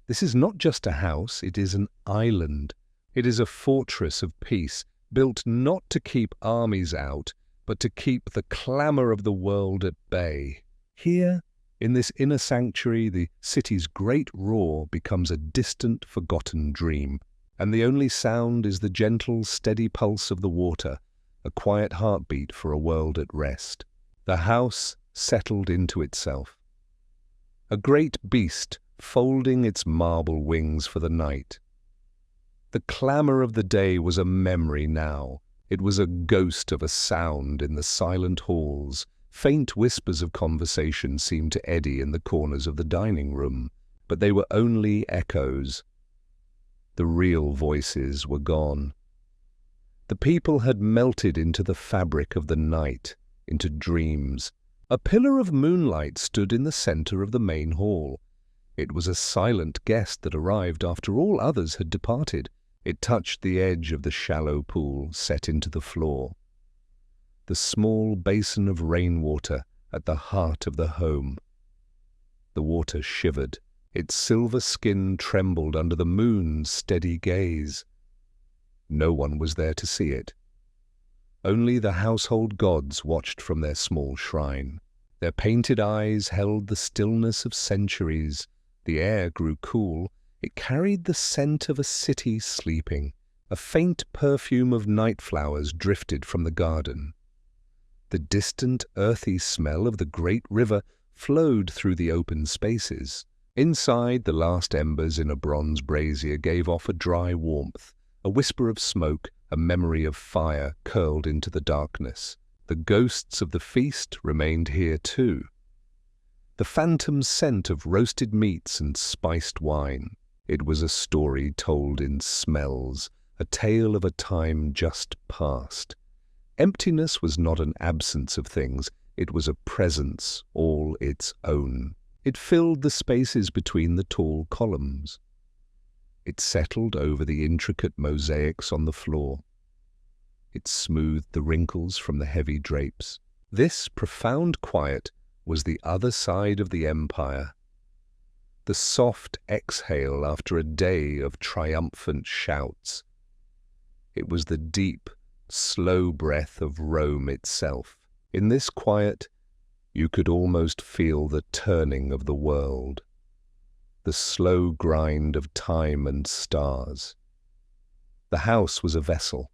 [SPEAKER 1] This is not just a house, it is an island. It is a fortress of peace, built not to keep armies out, but to keep the clamor of the world at bay. Here, in this inner sanctuary, the city's great roar becomes a distant, forgotten dream, and the only sound is the gentle, steady pulse of the water, a quiet heartbeat for a world at rest. The house settled into itself. A great beast folding its marble wings for the night. The clamor of the day was a memory now. It was a ghost of a sound in the silent halls. Faint whispers of conversation seemed to eddy in the corners of the dining room, but they were only echoes. The real voices were gone. The people had melted into the fabric of the night, into dreams. A pillar of moonlight stood in the center of the main hall. It was a silent guest that arrived after all others had departed. It touched the edge of the shallow pool set into the floor. The small basin of rainwater at the heart of the home. The water shivered. Its silver skin trembled under the moon's steady gaze. No one was there to see it. Only the household gods watched from their small shrine. Their painted eyes held the stillness of centuries. The air grew cool. It carried the scent of a city sleeping. A faint perfume of night flowers drifted from the garden. The distant, earthy smell of the great river flowed through the open spaces. Inside, the last embers in a bronze brazier gave off a dry warmth. A whisper of smoke, a memory of fire curled into the darkness. The ghosts of the feast remained here too. The phantom scent of roasted meats and spiced wine. It was a story told in smells, a tale of a time just past. Emptiness was not an absence of things, it was a presence all its own. It filled the spaces between the tall columns. It settled over the intricate mosaics on the floor. It smoothed the wrinkles from the heavy drapes. This profound quiet was the other side of the empire. The soft exhale after a day of triumphant shouts. It was the deep, slow breath of Rome itself. In this quiet, you could almost feel the turning of the world. The slow grind of time and stars. The house was a vessel.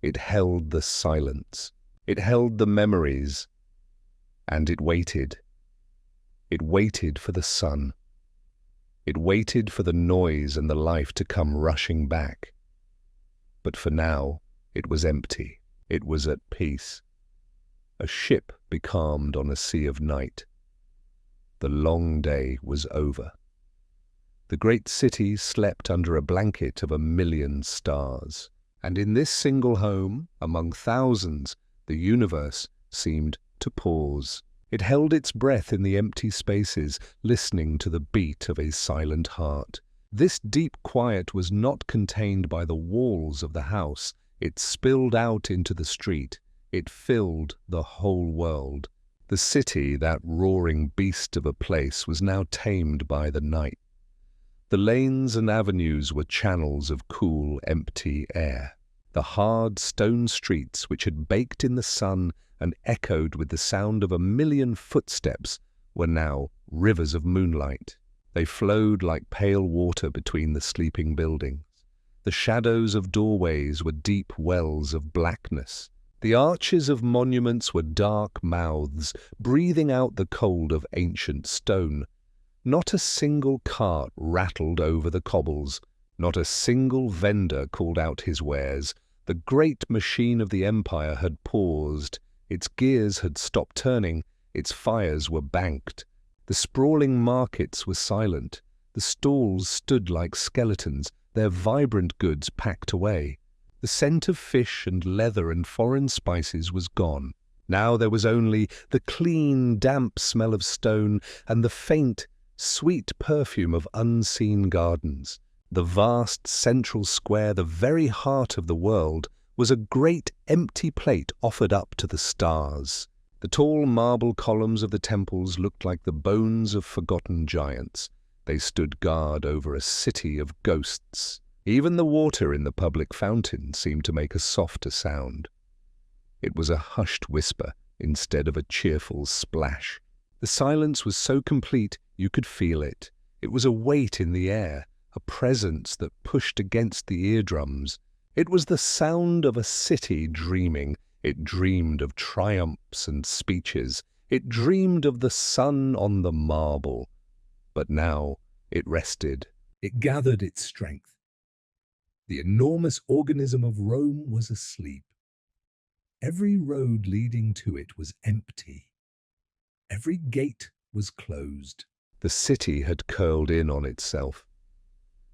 [SPEAKER 1] It held the silence. It held the memories. And it waited. It waited for the sun. It waited for the noise and the life to come rushing back. But for now, it was empty. It was at peace. A ship becalmed on a sea of night. The long day was over. The great city slept under a blanket of 1,000,000 stars. And in this single home, among thousands, the universe seemed to pause. It held its breath in the empty spaces, listening to the beat of a silent heart. This deep quiet was not contained by the walls of the house. It spilled out into the street. It filled the whole world. The city, that roaring beast of a place, was now tamed by the night. The lanes and avenues were channels of cool, empty air. The hard stone streets, which had baked in the sun and echoed with the sound of 1,000,000 footsteps, were now rivers of moonlight. They flowed like pale water between the sleeping buildings. The shadows of doorways were deep wells of blackness. The arches of monuments were dark mouths, breathing out the cold of ancient stone. Not a single cart rattled over the cobbles. Not a single vendor called out his wares. The great machine of the empire had paused. Its gears had stopped turning. Its fires were banked. The sprawling markets were silent. The stalls stood like skeletons, their vibrant goods packed away. The scent of fish and leather and foreign spices was gone. Now there was only the clean, damp smell of stone and the faint, sweet perfume of unseen gardens. The vast central square, the very heart of the world, was a great empty plate offered up to the stars. The tall marble columns of the temples looked like the bones of forgotten giants. They stood guard over a city of ghosts. Even the water in the public fountain seemed to make a softer sound. It was a hushed whisper instead of a cheerful splash. The silence was so complete you could feel it. It was a weight in the air, a presence that pushed against the eardrums. It was the sound of a city dreaming. It dreamed of triumphs and speeches. It dreamed of the sun on the marble. But now it rested. It gathered its strength. The enormous organism of Rome was asleep. Every road leading to it was empty. Every gate was closed. The city had curled in on itself.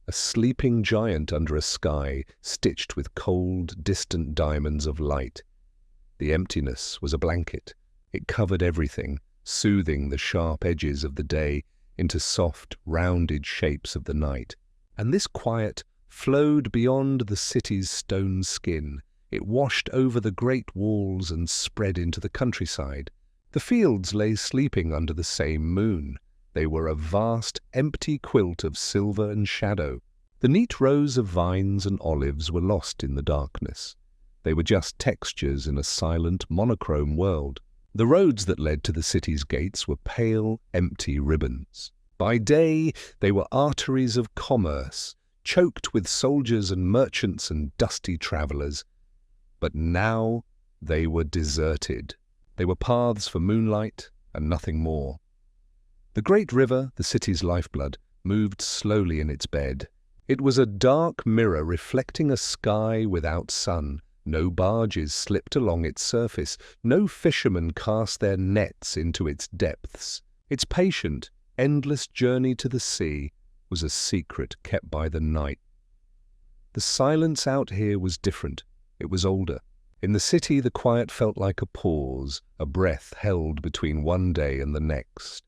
[SPEAKER 1] A sleeping giant under a sky stitched with cold, distant diamonds of light. The emptiness was a blanket, It covered everything, soothing the sharp edges of the day into soft, rounded shapes of the night. And this quiet flowed beyond the city's stone skin. It washed over the great walls and spread into the countryside. The fields lay sleeping under the same moon. They were a vast, empty quilt of silver and shadow. The neat rows of vines and olives were lost in the darkness. They were just textures in a silent, monochrome world. The roads that led to the city's gates were pale, empty ribbons. By day, they were arteries of commerce, choked with soldiers and merchants and dusty travelers. But now they were deserted. They were paths for moonlight and nothing more. The great river, the city's lifeblood, moved slowly in its bed. It was a dark mirror reflecting a sky without sun. No barges slipped along its surface. No fishermen cast their nets into its depths. Its patient, endless journey to the sea was a secret kept by the night. The silence out here was different. It was older. In the city, the quiet felt like a pause, a breath held between one day and the next.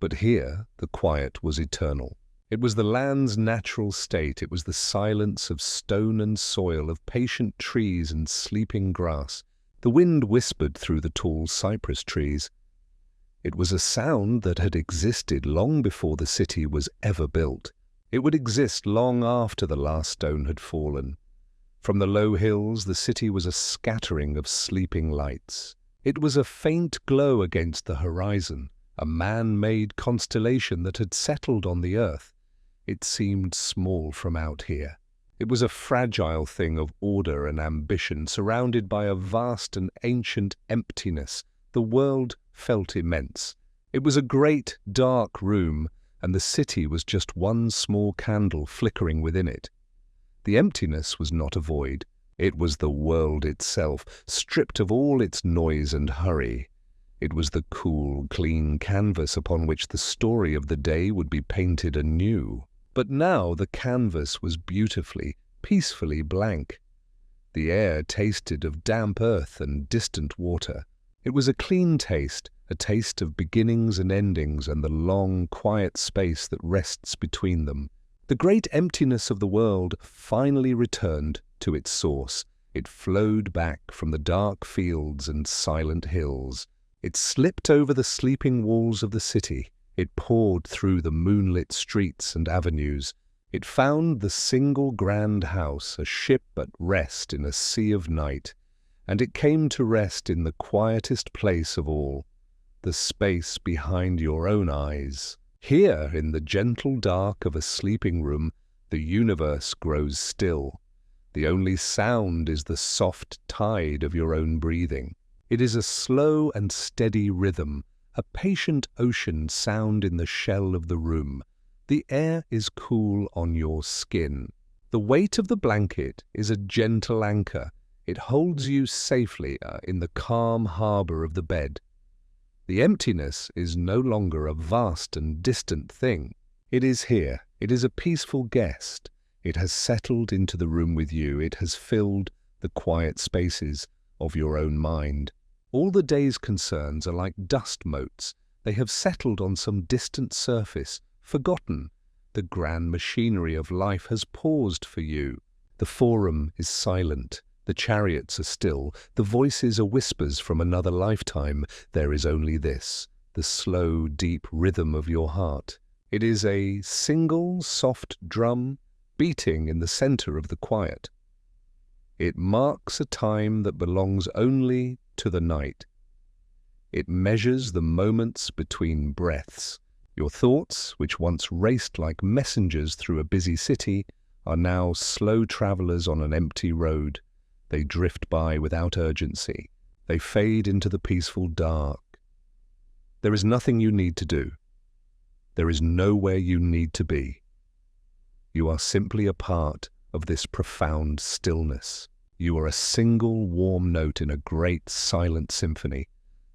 [SPEAKER 1] But here, the quiet was eternal. It was the land's natural state. It was the silence of stone and soil, of patient trees and sleeping grass. The wind whispered through the tall cypress trees. It was a sound that had existed long before the city was ever built. It would exist long after the last stone had fallen. From the low hills, the city was a scattering of sleeping lights. It was a faint glow against the horizon, a man-made constellation that had settled on the earth. It seemed small from out here. It was a fragile thing of order and ambition, surrounded by a vast and ancient emptiness. The world felt immense. It was a great, dark room, and the city was just one small candle flickering within it. The emptiness was not a void. It was the world itself, stripped of all its noise and hurry. It was the cool, clean canvas upon which the story of the day would be painted anew. But now the canvas was beautifully, peacefully blank. The air tasted of damp earth and distant water. It was a clean taste, a taste of beginnings and endings and the long, quiet space that rests between them. The great emptiness of the world finally returned to its source. It flowed back from the dark fields and silent hills. It slipped over the sleeping walls of the city. It poured through the moonlit streets and avenues. It found the single grand house, a ship at rest in a sea of night. And it came to rest in the quietest place of all, the space behind your own eyes. Here, in the gentle dark of a sleeping room, the universe grows still. The only sound is the soft tide of your own breathing. It is a slow and steady rhythm, a patient ocean sound in the shell of the room. The air is cool on your skin. The weight of the blanket is a gentle anchor. It holds you safely in the calm harbor of the bed. The emptiness is no longer a vast and distant thing. It is here. It is a peaceful guest. It has settled into the room with you. It has filled the quiet spaces of your own mind. All the day's concerns are like dust motes. They have settled on some distant surface, forgotten. The grand machinery of life has paused for you. The forum is silent. The chariots are still. The voices are whispers from another lifetime. There is only this, the slow, deep rhythm of your heart. It is a single, soft drum beating in the center of the quiet. It marks a time that belongs only to the night. It measures the moments between breaths. Your thoughts, which once raced like messengers through a busy city, are now slow travelers on an empty road. They drift by without urgency. They fade into the peaceful dark. There is nothing you need to do. There is nowhere you need to be. You are simply a part of this profound stillness. You are a single warm note in a great silent symphony.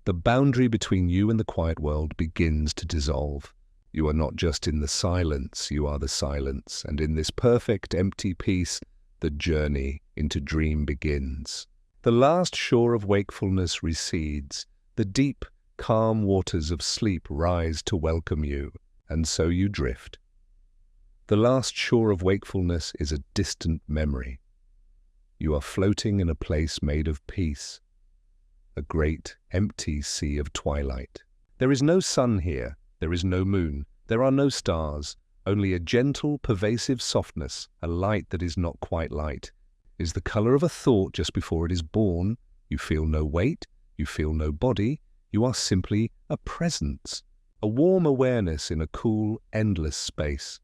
[SPEAKER 1] The boundary between you and the quiet world begins to dissolve. You are not just in the silence, you are the silence, and in this perfect empty peace, the journey into dream begins. The last shore of wakefulness recedes. The deep, calm waters of sleep rise to welcome you, and so you drift. The last shore of wakefulness is a distant memory. You are floating in a place made of peace, a great, empty sea of twilight. There is no sun here, there is no moon, there are no stars, only a gentle, pervasive softness, a light that is not quite light. It is the color of a thought just before it is born. You feel no weight, you feel no body, you are simply a presence, a warm awareness in a cool, endless space.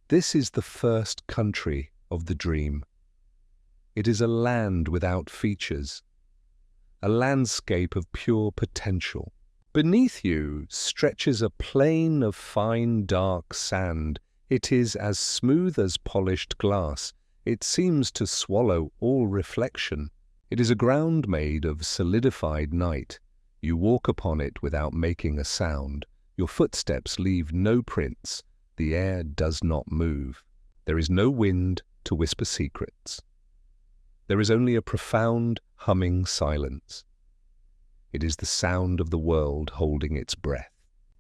[SPEAKER 1] This is the first country of the dream. It is a land without features, a landscape of pure potential. Beneath you stretches a plain of fine, dark sand. It is as smooth as polished glass. It seems to swallow all reflection. It is a ground made of solidified night. You walk upon it without making a sound. Your footsteps leave no prints. The air does not move. There is no wind to whisper secrets. There is only a profound, humming silence. It is the sound of the world holding its breath.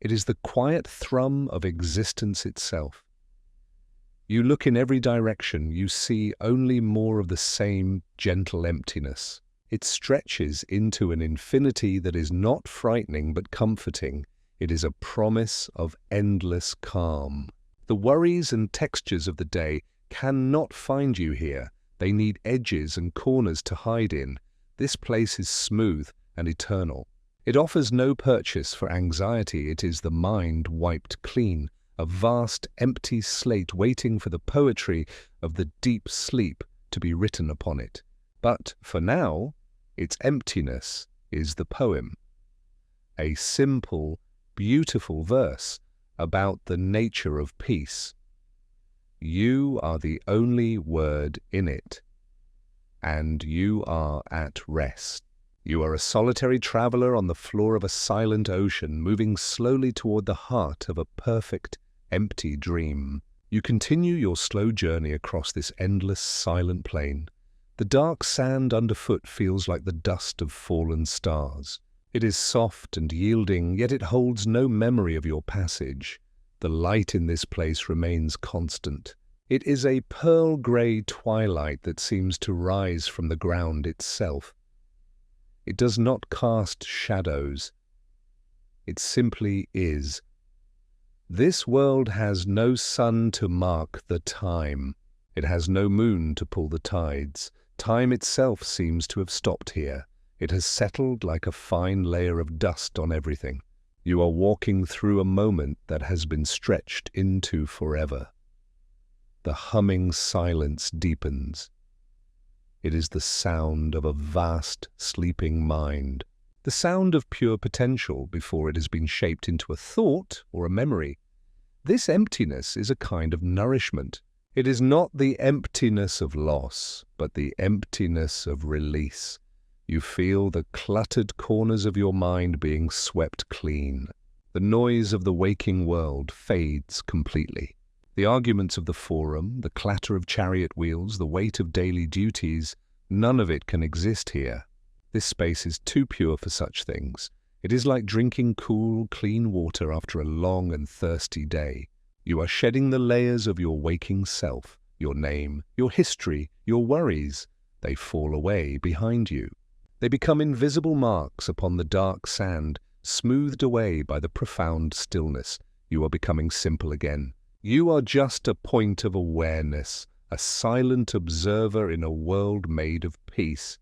[SPEAKER 1] It is the quiet thrum of existence itself. You look in every direction, you see only more of the same gentle emptiness. It stretches into an infinity that is not frightening but comforting. It is a promise of endless calm. The worries and textures of the day cannot find you here. They need edges and corners to hide in. This place is smooth and eternal. It offers no purchase for anxiety. It is the mind wiped clean, a vast empty slate waiting for the poetry of the deep sleep to be written upon it. But for now, its emptiness is the poem. A simple, beautiful verse about the nature of peace. You are the only word in it, and you are at rest. You are a solitary traveler on the floor of a silent ocean, moving slowly toward the heart of a perfect, empty dream. You continue your slow journey across this endless, silent plain. The dark sand underfoot feels like the dust of fallen stars. It is soft and yielding, yet it holds no memory of your passage. The light in this place remains constant. It is a pearl-gray twilight that seems to rise from the ground itself. It does not cast shadows. It simply is. This world has no sun to mark the time. It has no moon to pull the tides. Time itself seems to have stopped here. It has settled like a fine layer of dust on everything. You are walking through a moment that has been stretched into forever. The humming silence deepens. It is the sound of a vast, sleeping mind. The sound of pure potential before it has been shaped into a thought or a memory. This emptiness is a kind of nourishment. It is not the emptiness of loss, but the emptiness of release. You feel the cluttered corners of your mind being swept clean. The noise of the waking world fades completely. The arguments of the forum, the clatter of chariot wheels, the weight of daily duties, none of it can exist here. This space is too pure for such things. It is like drinking cool, clean water after a long and thirsty day. You are shedding the layers of your waking self, your name, your history, your worries. They fall away behind you. They become invisible marks upon the dark sand, smoothed away by the profound stillness. You are becoming simple again. You are just a point of awareness, a silent observer in a world made of peace.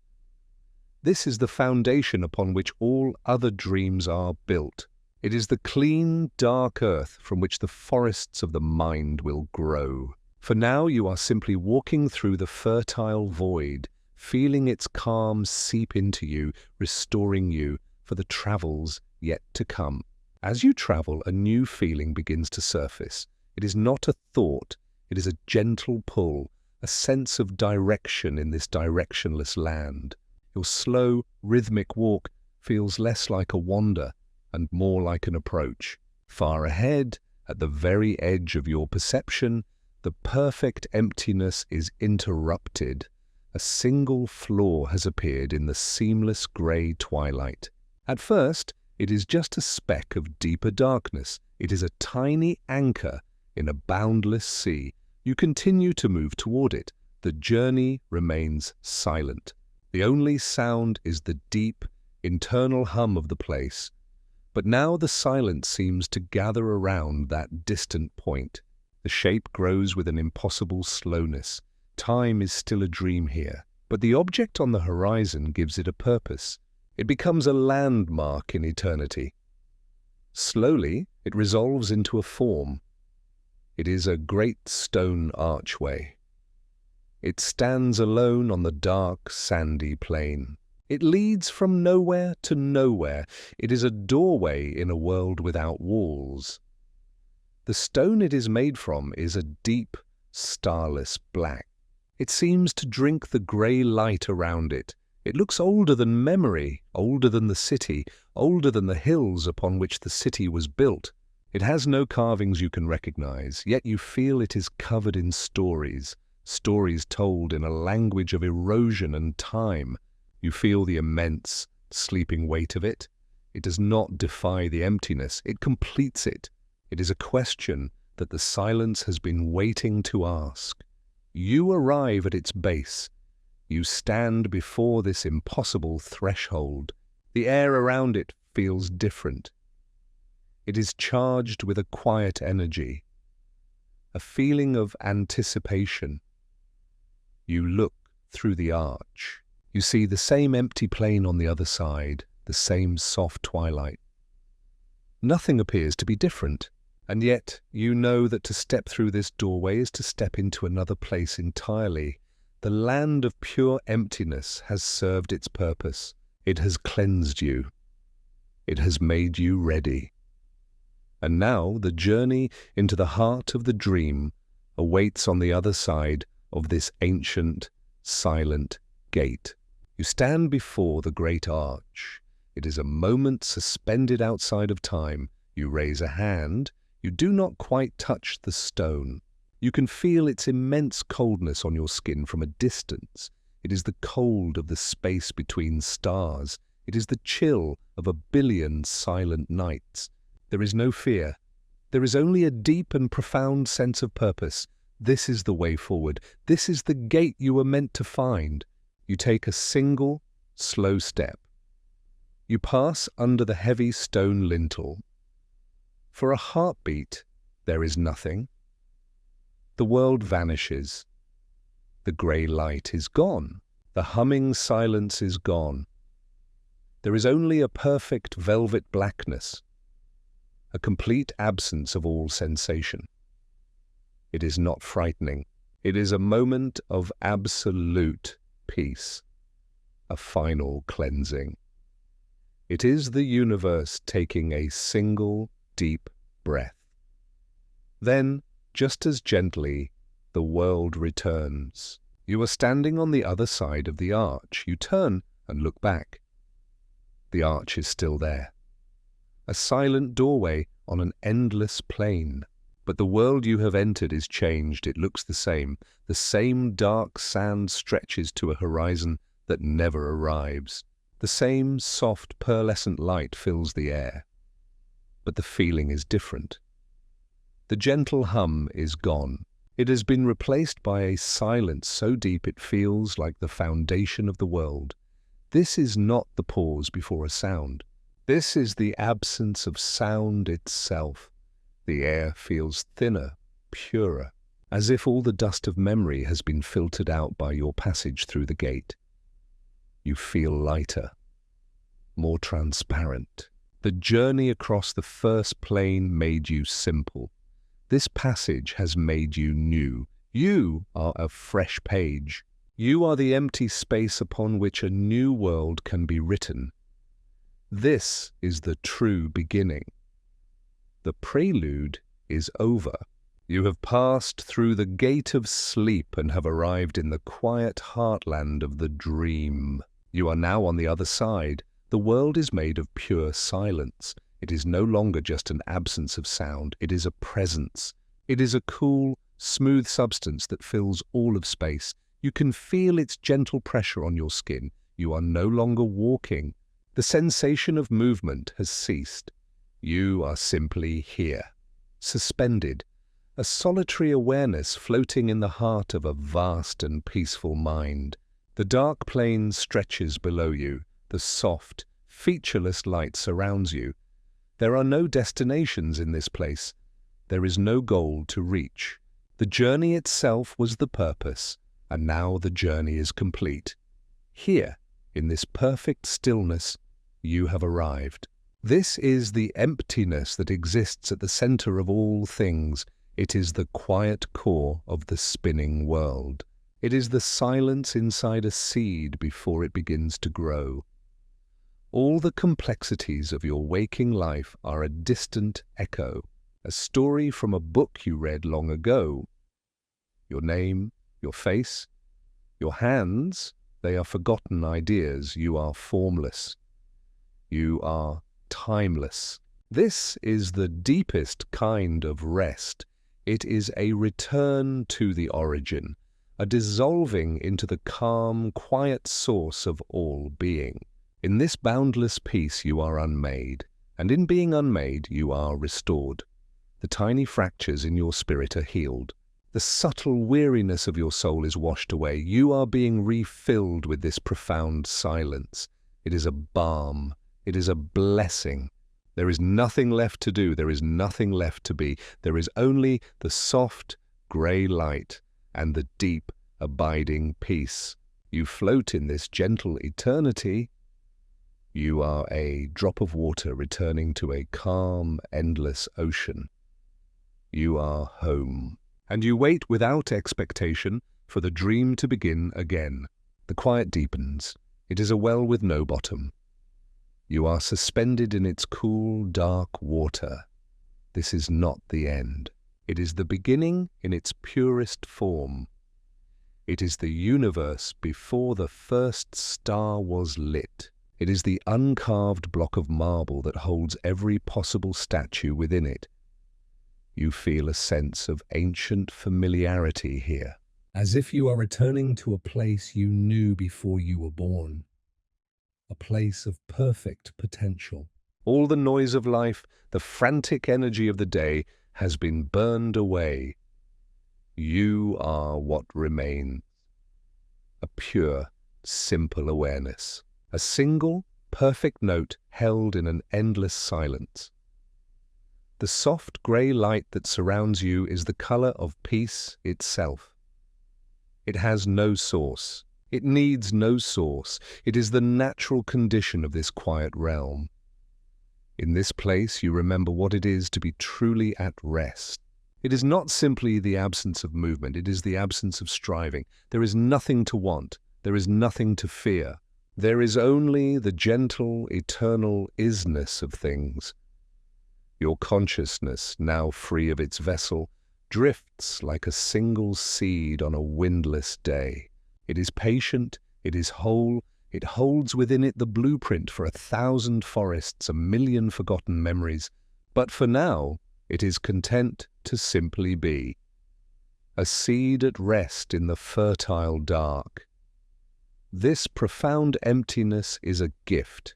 [SPEAKER 1] This is the foundation upon which all other dreams are built. It is the clean, dark earth from which the forests of the mind will grow. For now you are simply walking through the fertile void, feeling its calm seep into you, restoring you for the travels yet to come. As you travel, a new feeling begins to surface. It is not a thought, it is a gentle pull, a sense of direction in this directionless land. Your slow, rhythmic walk feels less like a wander and more like an approach. Far ahead, at the very edge of your perception, the perfect emptiness is interrupted. A single flaw has appeared in the seamless grey twilight. At first, it is just a speck of deeper darkness. It is a tiny anchor in a boundless sea. You continue to move toward it. The journey remains silent. The only sound is the deep, internal hum of the place. But now the silence seems to gather around that distant point. The shape grows with an impossible slowness. Time is still a dream here, but the object on the horizon gives it a purpose. It becomes a landmark in eternity. Slowly, it resolves into a form. It is a great stone archway. It stands alone on the dark, sandy plain. It leads from nowhere to nowhere. It is a doorway in a world without walls. The stone it is made from is a deep, starless black. It seems to drink the grey light around it. It looks older than memory, older than the city, older than the hills upon which the city was built. It has no carvings you can recognize, yet you feel it is covered in stories, stories told in a language of erosion and time. You feel the immense, sleeping weight of it. It does not defy the emptiness, it completes it. It is a question that the silence has been waiting to ask. You arrive at its base. You stand before this impossible threshold. The air around it feels different. It is charged with a quiet energy, a feeling of anticipation. You look through the arch. You see the same empty plain on the other side, the same soft twilight. Nothing appears to be different, and yet you know that to step through this doorway is to step into another place entirely. The land of pure emptiness has served its purpose. It has cleansed you. It has made you ready. And now the journey into the heart of the dream awaits on the other side of this ancient, silent gate. You stand before the great arch. It is a moment suspended outside of time. You raise a hand. You do not quite touch the stone. You can feel its immense coldness on your skin from a distance. It is the cold of the space between stars. It is the chill of 1 billion silent nights. There is no fear. There is only a deep and profound sense of purpose. This is the way forward. This is the gate you were meant to find. You take a single, slow step. You pass under the heavy stone lintel. For a heartbeat, there is nothing. The world vanishes. The grey light is gone. The humming silence is gone. There is only a perfect velvet blackness, a complete absence of all sensation. It is not frightening. It is a moment of absolute peace, a final cleansing. It is the universe taking a single deep breath. Then, just as gently, the world returns. You are standing on the other side of the arch. You turn and look back. The arch is still there. A silent doorway on an endless plain. But the world you have entered is changed. It looks the same. The same dark sand stretches to a horizon that never arrives. The same soft, pearlescent light fills the air. But the feeling is different. The gentle hum is gone. It has been replaced by a silence so deep it feels like the foundation of the world. This is not the pause before a sound. This is the absence of sound itself. The air feels thinner, purer, as if all the dust of memory has been filtered out by your passage through the gate. You feel lighter, more transparent. The journey across the first plane made you simple. This passage has made you new. You are a fresh page. You are the empty space upon which a new world can be written. This is the true beginning. The prelude is over. You have passed through the gate of sleep and have arrived in the quiet heartland of the dream. You are now on the other side. The world is made of pure silence. It is no longer just an absence of sound. It is a presence. It is a cool, smooth substance that fills all of space. You can feel its gentle pressure on your skin. You are no longer walking. The sensation of movement has ceased. You are simply here, suspended, a solitary awareness floating in the heart of a vast and peaceful mind. The dark plain stretches below you, the soft, featureless light surrounds you. There are no destinations in this place. There is no goal to reach. The journey itself was the purpose, and now the journey is complete. Here, in this perfect stillness, you have arrived. This is the emptiness that exists at the center of all things. It is the quiet core of the spinning world. It is the silence inside a seed before it begins to grow. All the complexities of your waking life are a distant echo, a story from a book you read long ago. Your name, your face, your hands, they are forgotten ideas. You are formless. You are timeless. This is the deepest kind of rest. It is a return to the origin, a dissolving into the calm, quiet source of all being. In this boundless peace you are unmade, and in being unmade you are restored. The tiny fractures in your spirit are healed. The subtle weariness of your soul is washed away. You are being refilled with this profound silence. It is a balm. It is a blessing. There is nothing left to do. There is nothing left to be. There is only the soft, grey light and the deep, abiding peace. You float in this gentle eternity. You are a drop of water returning to a calm, endless ocean. You are home. And you wait without expectation for the dream to begin again. The quiet deepens. It is a well with no bottom. You are suspended in its cool, dark water. This is not the end. It is the beginning in its purest form. It is the universe before the first star was lit. It is the uncarved block of marble that holds every possible statue within it. You feel a sense of ancient familiarity here, as if you are returning to a place you knew before you were born. A place of perfect potential. All the noise of life, the frantic energy of the day, has been burned away. You are what remains. A pure, simple awareness. A single, perfect note held in an endless silence. The soft grey light that surrounds you is the color of peace itself. It has no source. It needs no source. It is the natural condition of this quiet realm. In this place you remember what it is to be truly at rest. It is not simply the absence of movement, it is the absence of striving. There is nothing to want, there is nothing to fear. There is only the gentle, eternal isness of things. Your consciousness, now free of its vessel, drifts like a single seed on a windless day. It is patient, it is whole, it holds within it the blueprint for 1,000 forests, 1,000,000 forgotten memories. But for now, it is content to simply be. A seed at rest in the fertile dark. This profound emptiness is a gift.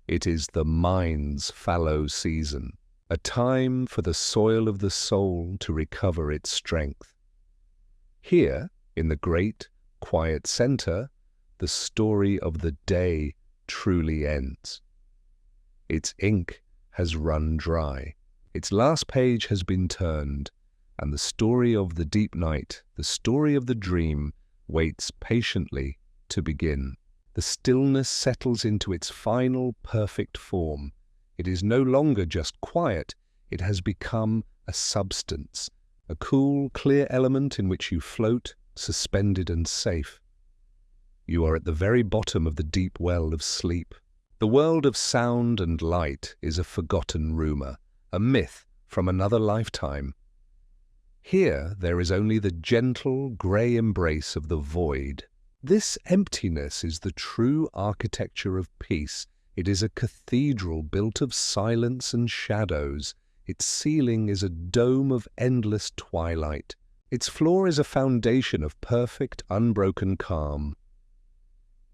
[SPEAKER 1] It is the mind's fallow season, a time for the soil of the soul to recover its strength. Here, in the great, quiet center, the story of the day truly ends. Its ink has run dry. Its last page has been turned, and the story of the deep night, the story of the dream, waits patiently to begin. The stillness settles into its final, perfect form. It is no longer just quiet, it has become a substance, a cool, clear element in which you float, suspended and safe. You are at the very bottom of the deep well of sleep. The world of sound and light is a forgotten rumor, a myth from another lifetime. Here there is only the gentle, grey embrace of the void. This emptiness is the true architecture of peace. It is a cathedral built of silence and shadows. Its ceiling is a dome of endless twilight. Its floor is a foundation of perfect, unbroken calm.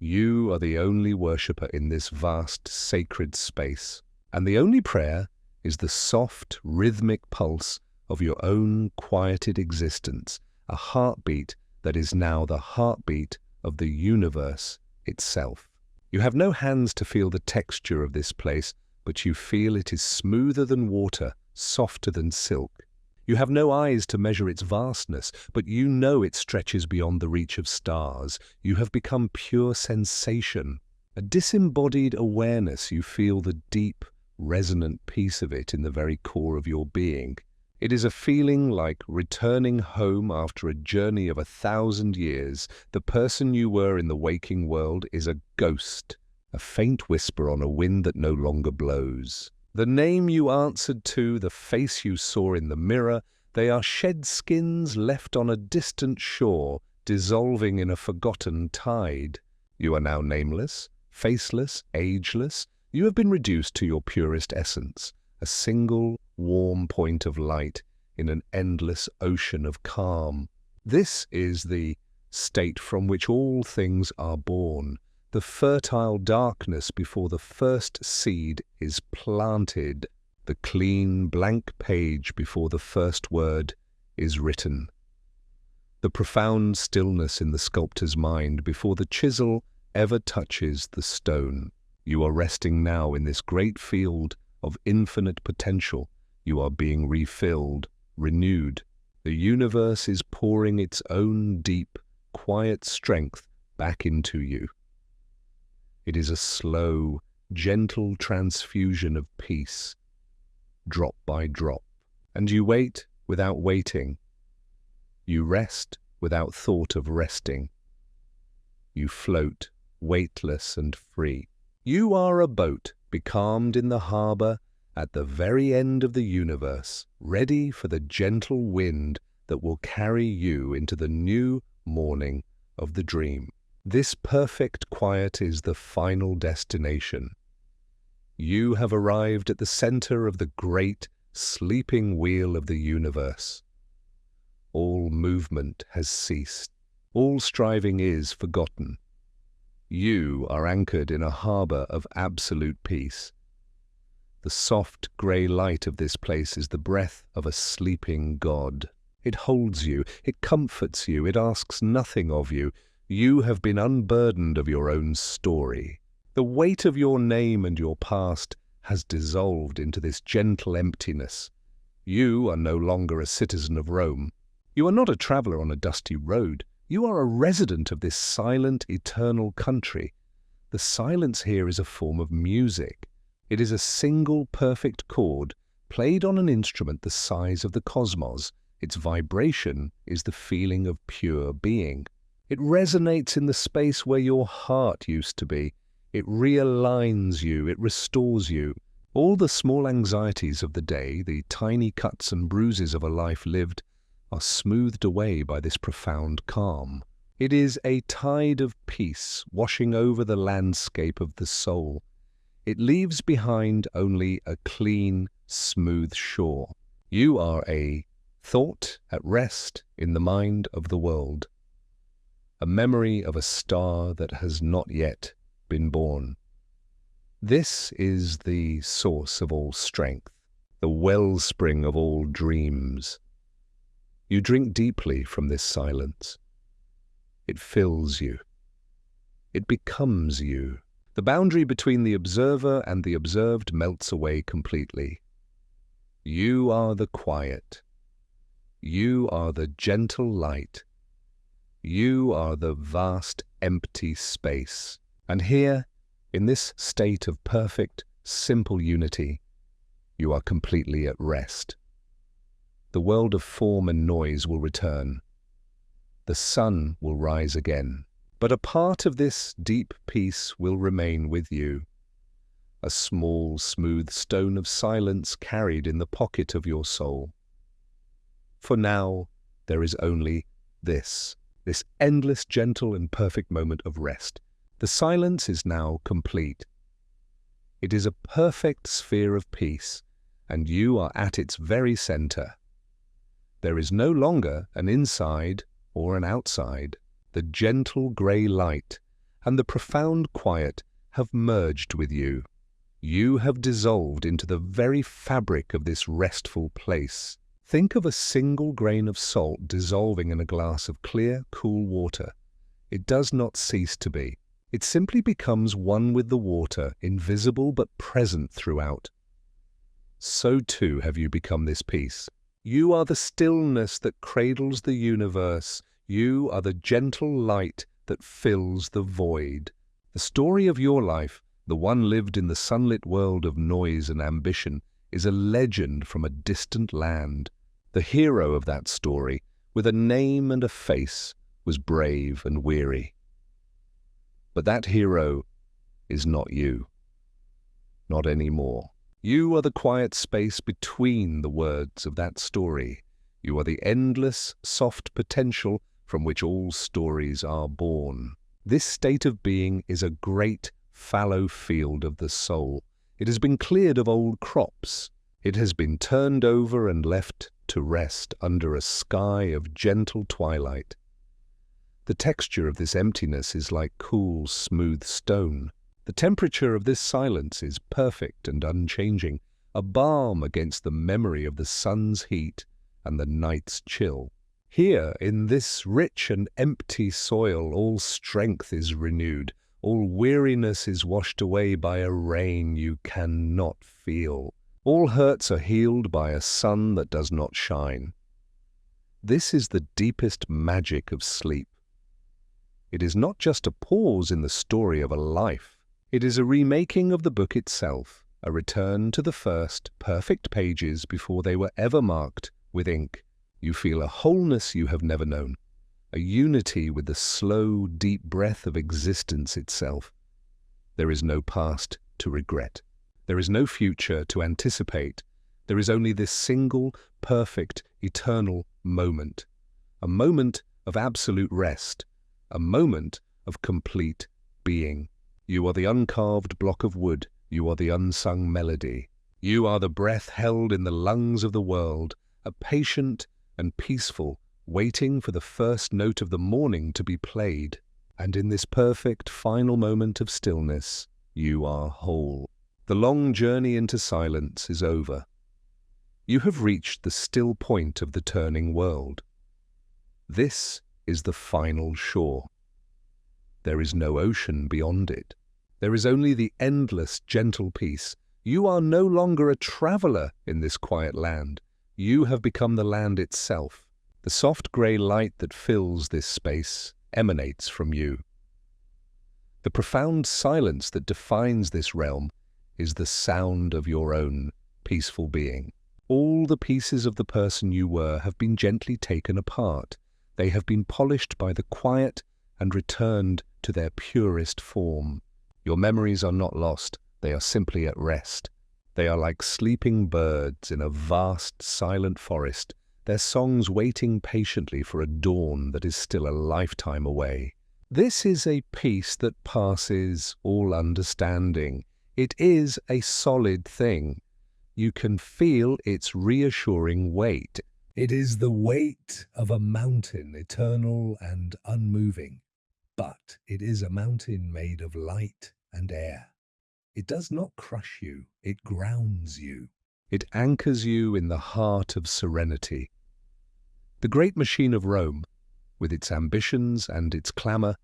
[SPEAKER 1] You are the only worshipper in this vast sacred space, and the only prayer is the soft, rhythmic pulse of your own quieted existence, a heartbeat that is now the heartbeat of the universe itself. You have no hands to feel the texture of this place, but you feel it is smoother than water, softer than silk. You have no eyes to measure its vastness, but you know it stretches beyond the reach of stars. You have become pure sensation, a disembodied awareness. You feel the deep, resonant peace of it in the very core of your being. It is a feeling like returning home after a journey of 1,000 years. The person you were in the waking world is a ghost, a faint whisper on a wind that no longer blows. The name you answered to, the face you saw in the mirror, they are shed skins left on a distant shore, dissolving in a forgotten tide. You are now nameless, faceless, ageless. You have been reduced to your purest essence, a single, warm point of light in an endless ocean of calm. This is the state from which all things are born, the fertile darkness before the first seed is planted, the clean, blank page before the first word is written, the profound stillness in the sculptor's mind before the chisel ever touches the stone. You are resting now in this great field of infinite potential. You are being refilled, renewed. The universe is pouring its own deep, quiet strength back into you. It is a slow, gentle transfusion of peace, drop by drop. And you wait without waiting. You rest without thought of resting. You float, weightless and free. You are a boat becalmed in the harbor at the very end of the universe, ready for the gentle wind that will carry you into the new morning of the dream. This perfect quiet is the final destination. You have arrived at the center of the great, sleeping wheel of the universe. All movement has ceased. All striving is forgotten. You are anchored in a harbor of absolute peace. The soft grey light of this place is the breath of a sleeping God. It holds you, it comforts you, it asks nothing of you. You have been unburdened of your own story. The weight of your name and your past has dissolved into this gentle emptiness. You are no longer a citizen of Rome. You are not a traveller on a dusty road. You are a resident of this silent, eternal country. The silence here is a form of music. It is a single perfect chord played on an instrument the size of the cosmos. Its vibration is the feeling of pure being. It resonates in the space where your heart used to be. It realigns you, it restores you. All the small anxieties of the day, the tiny cuts and bruises of a life lived, are smoothed away by this profound calm. It is a tide of peace washing over the landscape of the soul. It leaves behind only a clean, smooth shore. You are a thought at rest in the mind of the world, a memory of a star that has not yet been born. This is the source of all strength, the wellspring of all dreams. You drink deeply from this silence. It fills you. It becomes you. The boundary between the observer and the observed melts away completely. You are the quiet. You are the gentle light. You are the vast, empty space. And here, in this state of perfect, simple unity, you are completely at rest. The world of form and noise will return. The sun will rise again. But a part of this deep peace will remain with you. A small, smooth stone of silence carried in the pocket of your soul. For now, there is only this endless, gentle and perfect moment of rest. The silence is now complete. It is a perfect sphere of peace, and you are at its very center. There is no longer an inside or an outside. The gentle grey light and the profound quiet have merged with you. You have dissolved into the very fabric of this restful place. Think of a single grain of salt dissolving in a glass of clear, cool water. It does not cease to be. It simply becomes one with the water, invisible but present throughout. So too have you become this peace. You are the stillness that cradles the universe. You are the gentle light that fills the void. The story of your life, the one lived in the sunlit world of noise and ambition, is a legend from a distant land. The hero of that story, with a name and a face, was brave and weary. But that hero is not you. Not anymore. You are the quiet space between the words of that story. You are the endless, soft potential from which all stories are born. This state of being is a great, fallow field of the soul. It has been cleared of old crops. It has been turned over and left to rest under a sky of gentle twilight. The texture of this emptiness is like cool, smooth stone. The temperature of this silence is perfect and unchanging, a balm against the memory of the sun's heat and the night's chill. Here, in this rich and empty soil, all strength is renewed, all weariness is washed away by a rain you cannot feel. All hurts are healed by a sun that does not shine. This is the deepest magic of sleep. It is not just a pause in the story of a life. It is a remaking of the book itself, a return to the first, perfect pages before they were ever marked with ink. You feel a wholeness you have never known, a unity with the slow, deep breath of existence itself. There is no past to regret. There is no future to anticipate. There is only this single, perfect, eternal moment. A moment of absolute rest. A moment of complete being. You are the uncarved block of wood. You are the unsung melody. You are the breath held in the lungs of the world, a patient and peaceful, waiting for the first note of the morning to be played. And in this perfect final moment of stillness, you are whole. The long journey into silence is over. You have reached the still point of the turning world. This is the final shore. There is no ocean beyond it. There is only the endless, gentle peace. You are no longer a traveler in this quiet land. You have become the land itself. The soft grey light that fills this space emanates from you. The profound silence that defines this realm is the sound of your own peaceful being. All the pieces of the person you were have been gently taken apart. They have been polished by the quiet and returned to their purest form. Your memories are not lost, they are simply at rest. They are like sleeping birds in a vast, silent forest, their songs waiting patiently for a dawn that is still a lifetime away. This is a peace that passes all understanding. It is a solid thing. You can feel its reassuring weight. It is the weight of a mountain, eternal and unmoving. But it is a mountain made of light and air. It does not crush you, it grounds you. It anchors you in the heart of serenity. The great machine of Rome, with its ambitions and its clamour,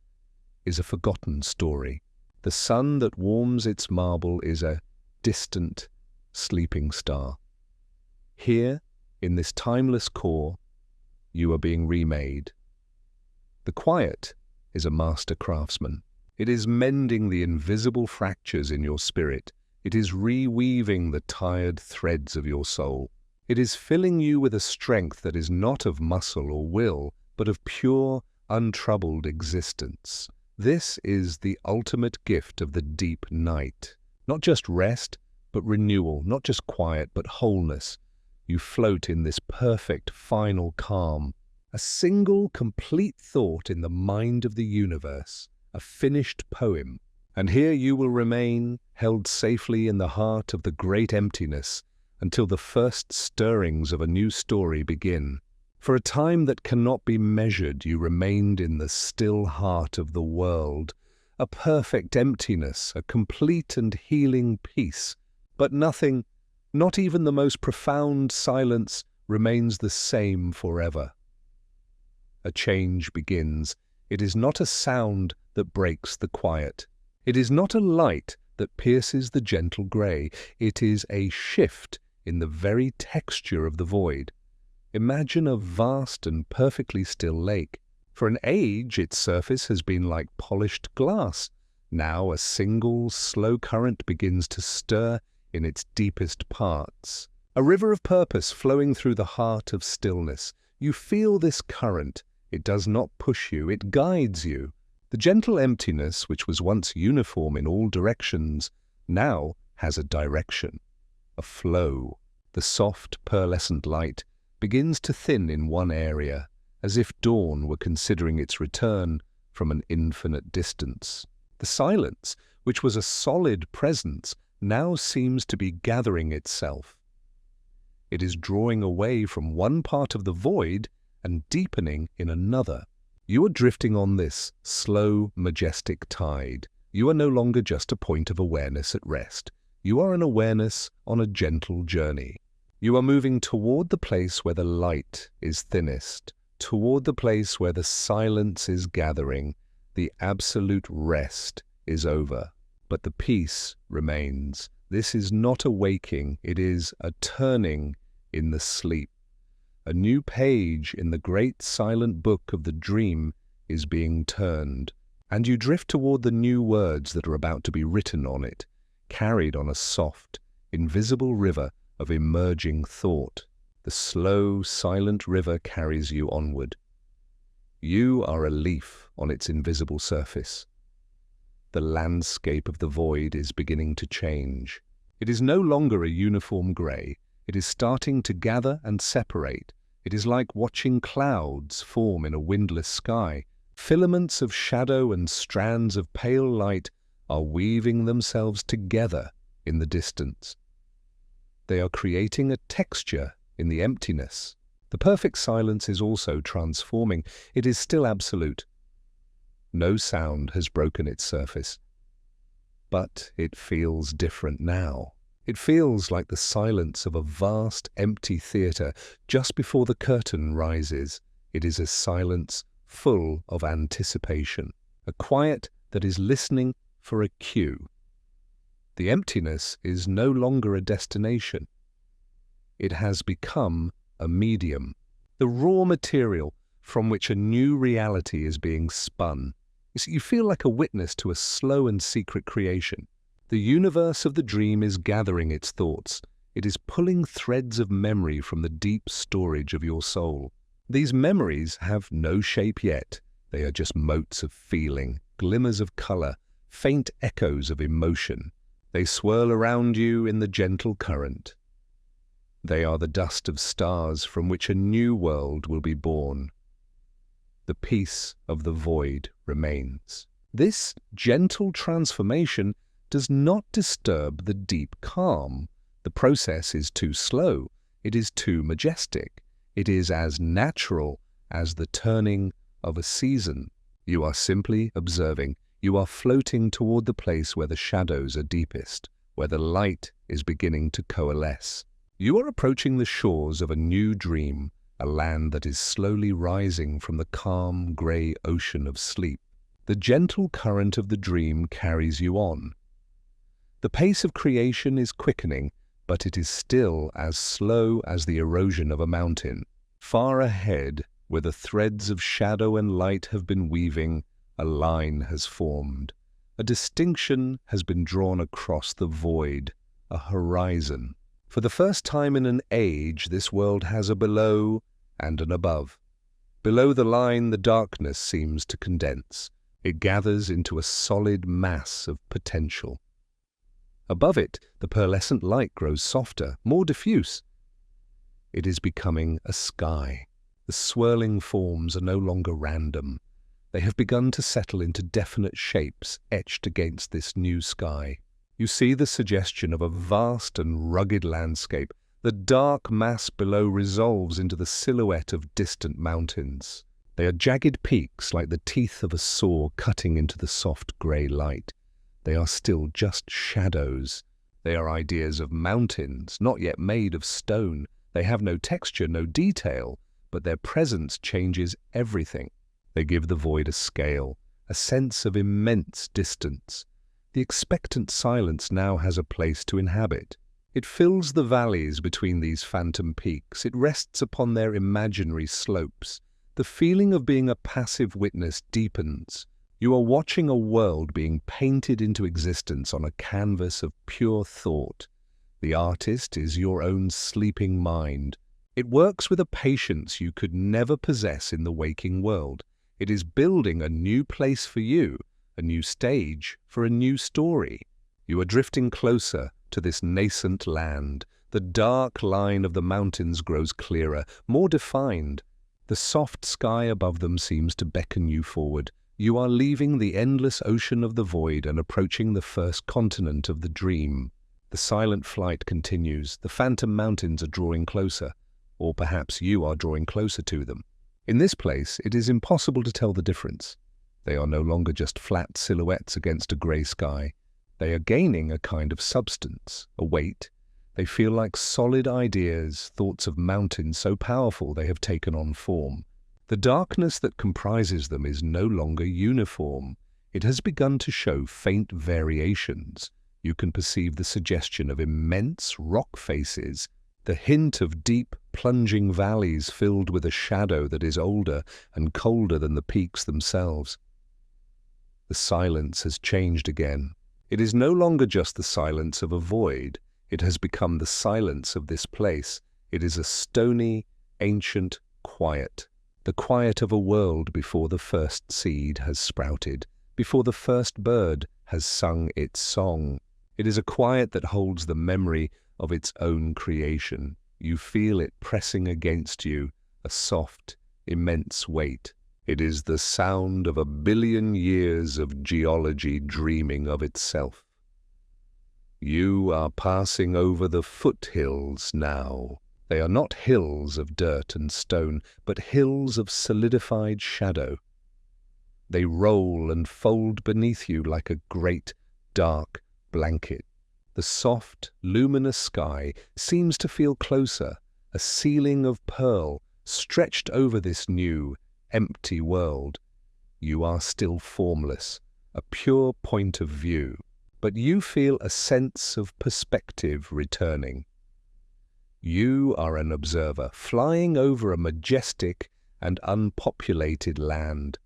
[SPEAKER 1] is a forgotten story. The sun that warms its marble is a distant, sleeping star. Here, in this timeless core, you are being remade. The quiet is a master craftsman. It is mending the invisible fractures in your spirit. It is reweaving the tired threads of your soul. It is filling you with a strength that is not of muscle or will, but of pure, untroubled existence. This is the ultimate gift of the deep night. Not just rest, but renewal. Not just quiet, but wholeness. You float in this perfect, final calm. A single, complete thought in the mind of the universe. A finished poem. And here you will remain, held safely in the heart of the great emptiness, until the first stirrings of a new story begin. For a time that cannot be measured, you remained in the still heart of the world, a perfect emptiness, a complete and healing peace. But nothing, not even the most profound silence, remains the same forever. A change begins. It is not a sound that breaks the quiet. It is not a light that pierces the gentle grey. It is a shift in the very texture of the void. Imagine a vast and perfectly still lake. For an age, its surface has been like polished glass. Now a single, slow current begins to stir in its deepest parts. A river of purpose flowing through the heart of stillness. You feel this current. It does not push you, it guides you. The gentle emptiness, which was once uniform in all directions, now has a direction, a flow. The soft, pearlescent light begins to thin in one area, as if dawn were considering its return from an infinite distance. The silence, which was a solid presence, now seems to be gathering itself. It is drawing away from one part of the void and deepening in another. You are drifting on this slow, majestic tide. You are no longer just a point of awareness at rest. You are an awareness on a gentle journey. You are moving toward the place where the light is thinnest, toward the place where the silence is gathering, the absolute rest is over, but the peace remains. This is not a waking, it is a turning in the sleep. A new page in the great silent book of the dream is being turned, and you drift toward the new words that are about to be written on it, carried on a soft, invisible river of emerging thought. The slow, silent river carries you onward. You are a leaf on its invisible surface. The landscape of the void is beginning to change. It is no longer a uniform grey. It is starting to gather and separate. It is like watching clouds form in a windless sky. Filaments of shadow and strands of pale light are weaving themselves together in the distance. They are creating a texture in the emptiness. The perfect silence is also transforming. It is still absolute. No sound has broken its surface. But it feels different now. It feels like the silence of a vast, empty theatre just before the curtain rises. It is a silence full of anticipation, a quiet that is listening for a cue. The emptiness is no longer a destination. It has become a medium, the raw material from which a new reality is being spun. You feel like a witness to a slow and secret creation. The universe of the dream is gathering its thoughts. It is pulling threads of memory from the deep storage of your soul. These memories have no shape yet. They are just motes of feeling, glimmers of color, faint echoes of emotion. They swirl around you in the gentle current. They are the dust of stars from which a new world will be born. The peace of the void remains. This gentle transformation does not disturb the deep calm. The process is too slow. It is too majestic. It is as natural as the turning of a season. You are simply observing. You are floating toward the place where the shadows are deepest, where the light is beginning to coalesce. You are approaching the shores of a new dream, a land that is slowly rising from the calm, grey ocean of sleep. The gentle current of the dream carries you on. The pace of creation is quickening, but it is still as slow as the erosion of a mountain. Far ahead, where the threads of shadow and light have been weaving, a line has formed. A distinction has been drawn across the void, a horizon. For the first time in an age, this world has a below and an above. Below the line, the darkness seems to condense. It gathers into a solid mass of potential. Above it, the pearlescent light grows softer, more diffuse. It is becoming a sky. The swirling forms are no longer random. They have begun to settle into definite shapes etched against this new sky. You see the suggestion of a vast and rugged landscape. The dark mass below resolves into the silhouette of distant mountains. They are jagged peaks like the teeth of a saw cutting into the soft grey light. They are still just shadows. They are ideas of mountains, not yet made of stone. They have no texture, no detail, but their presence changes everything. They give the void a scale, a sense of immense distance. The expectant silence now has a place to inhabit. It fills the valleys between these phantom peaks. It rests upon their imaginary slopes. The feeling of being a passive witness deepens. You are watching a world being painted into existence on a canvas of pure thought. The artist is your own sleeping mind. It works with a patience you could never possess in the waking world. It is building a new place for you, a new stage for a new story. You are drifting closer to this nascent land. The dark line of the mountains grows clearer, more defined. The soft sky above them seems to beckon you forward. You are leaving the endless ocean of the void and approaching the first continent of the dream. The silent flight continues. The phantom mountains are drawing closer, or perhaps you are drawing closer to them. In this place, it is impossible to tell the difference. They are no longer just flat silhouettes against a grey sky. They are gaining a kind of substance, a weight. They feel like solid ideas, thoughts of mountains so powerful they have taken on form. The darkness that comprises them is no longer uniform. It has begun to show faint variations. You can perceive the suggestion of immense rock faces, the hint of deep, plunging valleys filled with a shadow that is older and colder than the peaks themselves. The silence has changed again. It is no longer just the silence of a void. It has become the silence of this place. It is a stony, ancient quiet. The quiet of a world before the first seed has sprouted, before the first bird has sung its song. It is a quiet that holds the memory of its own creation. You feel it pressing against you, a soft, immense weight. It is the sound of 1 billion years of geology dreaming of itself. You are passing over the foothills now. They are not hills of dirt and stone, but hills of solidified shadow. They roll and fold beneath you like a great, dark blanket. The soft, luminous sky seems to feel closer, a ceiling of pearl stretched over this new, empty world. You are still formless, a pure point of view, but you feel a sense of perspective returning. You are an observer, flying over a majestic and unpopulated land.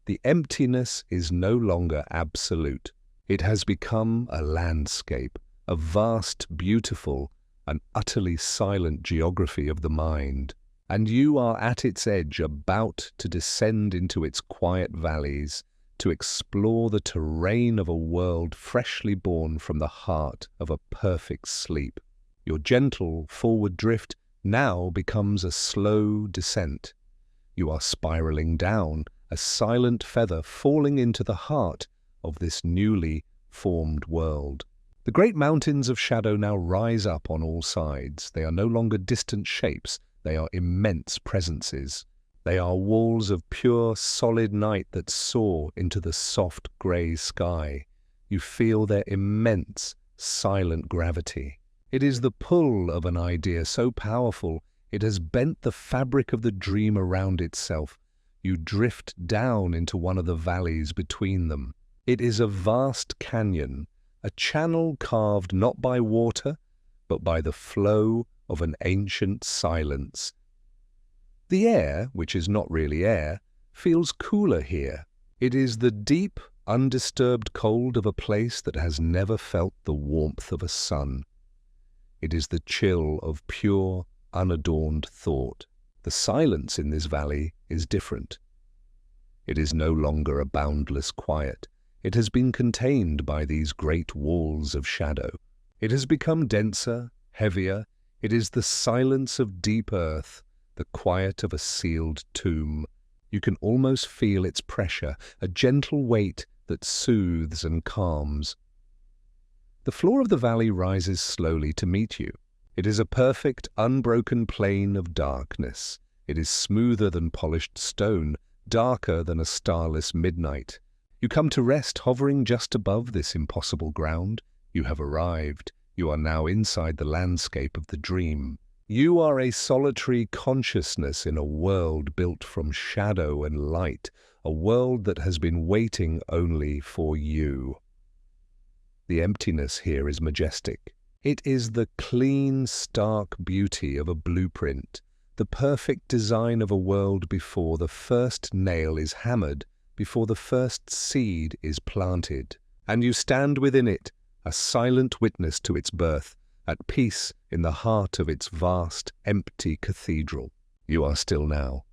[SPEAKER 1] The emptiness is no longer absolute. It has become a landscape, a vast, beautiful, and utterly silent geography of the mind. And you are at its edge, about to descend into its quiet valleys, to explore the terrain of a world freshly born from the heart of a perfect sleep. Your gentle forward drift now becomes a slow descent. You are spiraling down, a silent feather falling into the heart of this newly formed world. The great mountains of shadow now rise up on all sides. They are no longer distant shapes, they are immense presences. They are walls of pure, solid night that soar into the soft grey sky. You feel their immense, silent gravity. It is the pull of an idea so powerful, it has bent the fabric of the dream around itself. You drift down into one of the valleys between them. It is a vast canyon, a channel carved not by water, but by the flow of an ancient silence. The air, which is not really air, feels cooler here. It is the deep, undisturbed cold of a place that has never felt the warmth of a sun. It is the chill of pure, unadorned thought. The silence in this valley is different. It is no longer a boundless quiet. It has been contained by these great walls of shadow. It has become denser, heavier. It is the silence of deep earth, the quiet of a sealed tomb. You can almost feel its pressure, a gentle weight that soothes and calms. The floor of the valley rises slowly to meet you. It is a perfect, unbroken plain of darkness. It is smoother than polished stone, darker than a starless midnight. You come to rest hovering just above this impossible ground. You have arrived. You are now inside the landscape of the dream. You are a solitary consciousness in a world built from shadow and light, a world that has been waiting only for you. The emptiness here is majestic. It is the clean, stark beauty of a blueprint, the perfect design of a world before the first nail is hammered, before the first seed is planted. And you stand within it, a silent witness to its birth, at peace in the heart of its vast, empty cathedral. You are still now.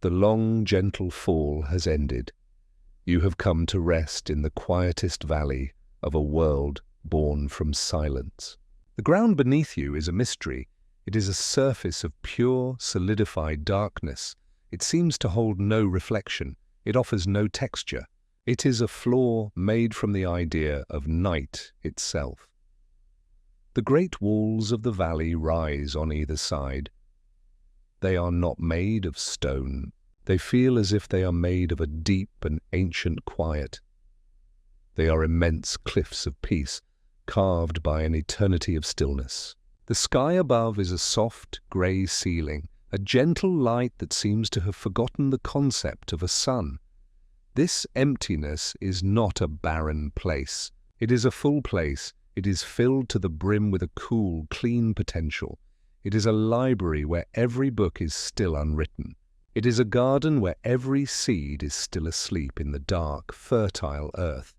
[SPEAKER 1] The long, gentle fall has ended. You have come to rest in the quietest valley of a world born from silence. The ground beneath you is a mystery. It is a surface of pure, solidified darkness. It seems to hold no reflection. It offers no texture. It is a floor made from the idea of night itself. The great walls of the valley rise on either side. They are not made of stone. They feel as if they are made of a deep and ancient quiet. They are immense cliffs of peace, carved by an eternity of stillness. The sky above is a soft, grey ceiling, a gentle light that seems to have forgotten the concept of a sun. This emptiness is not a barren place. It is a full place. It is filled to the brim with a cool, clean potential. It is a library where every book is still unwritten. It is a garden where every seed is still asleep in the dark, fertile earth.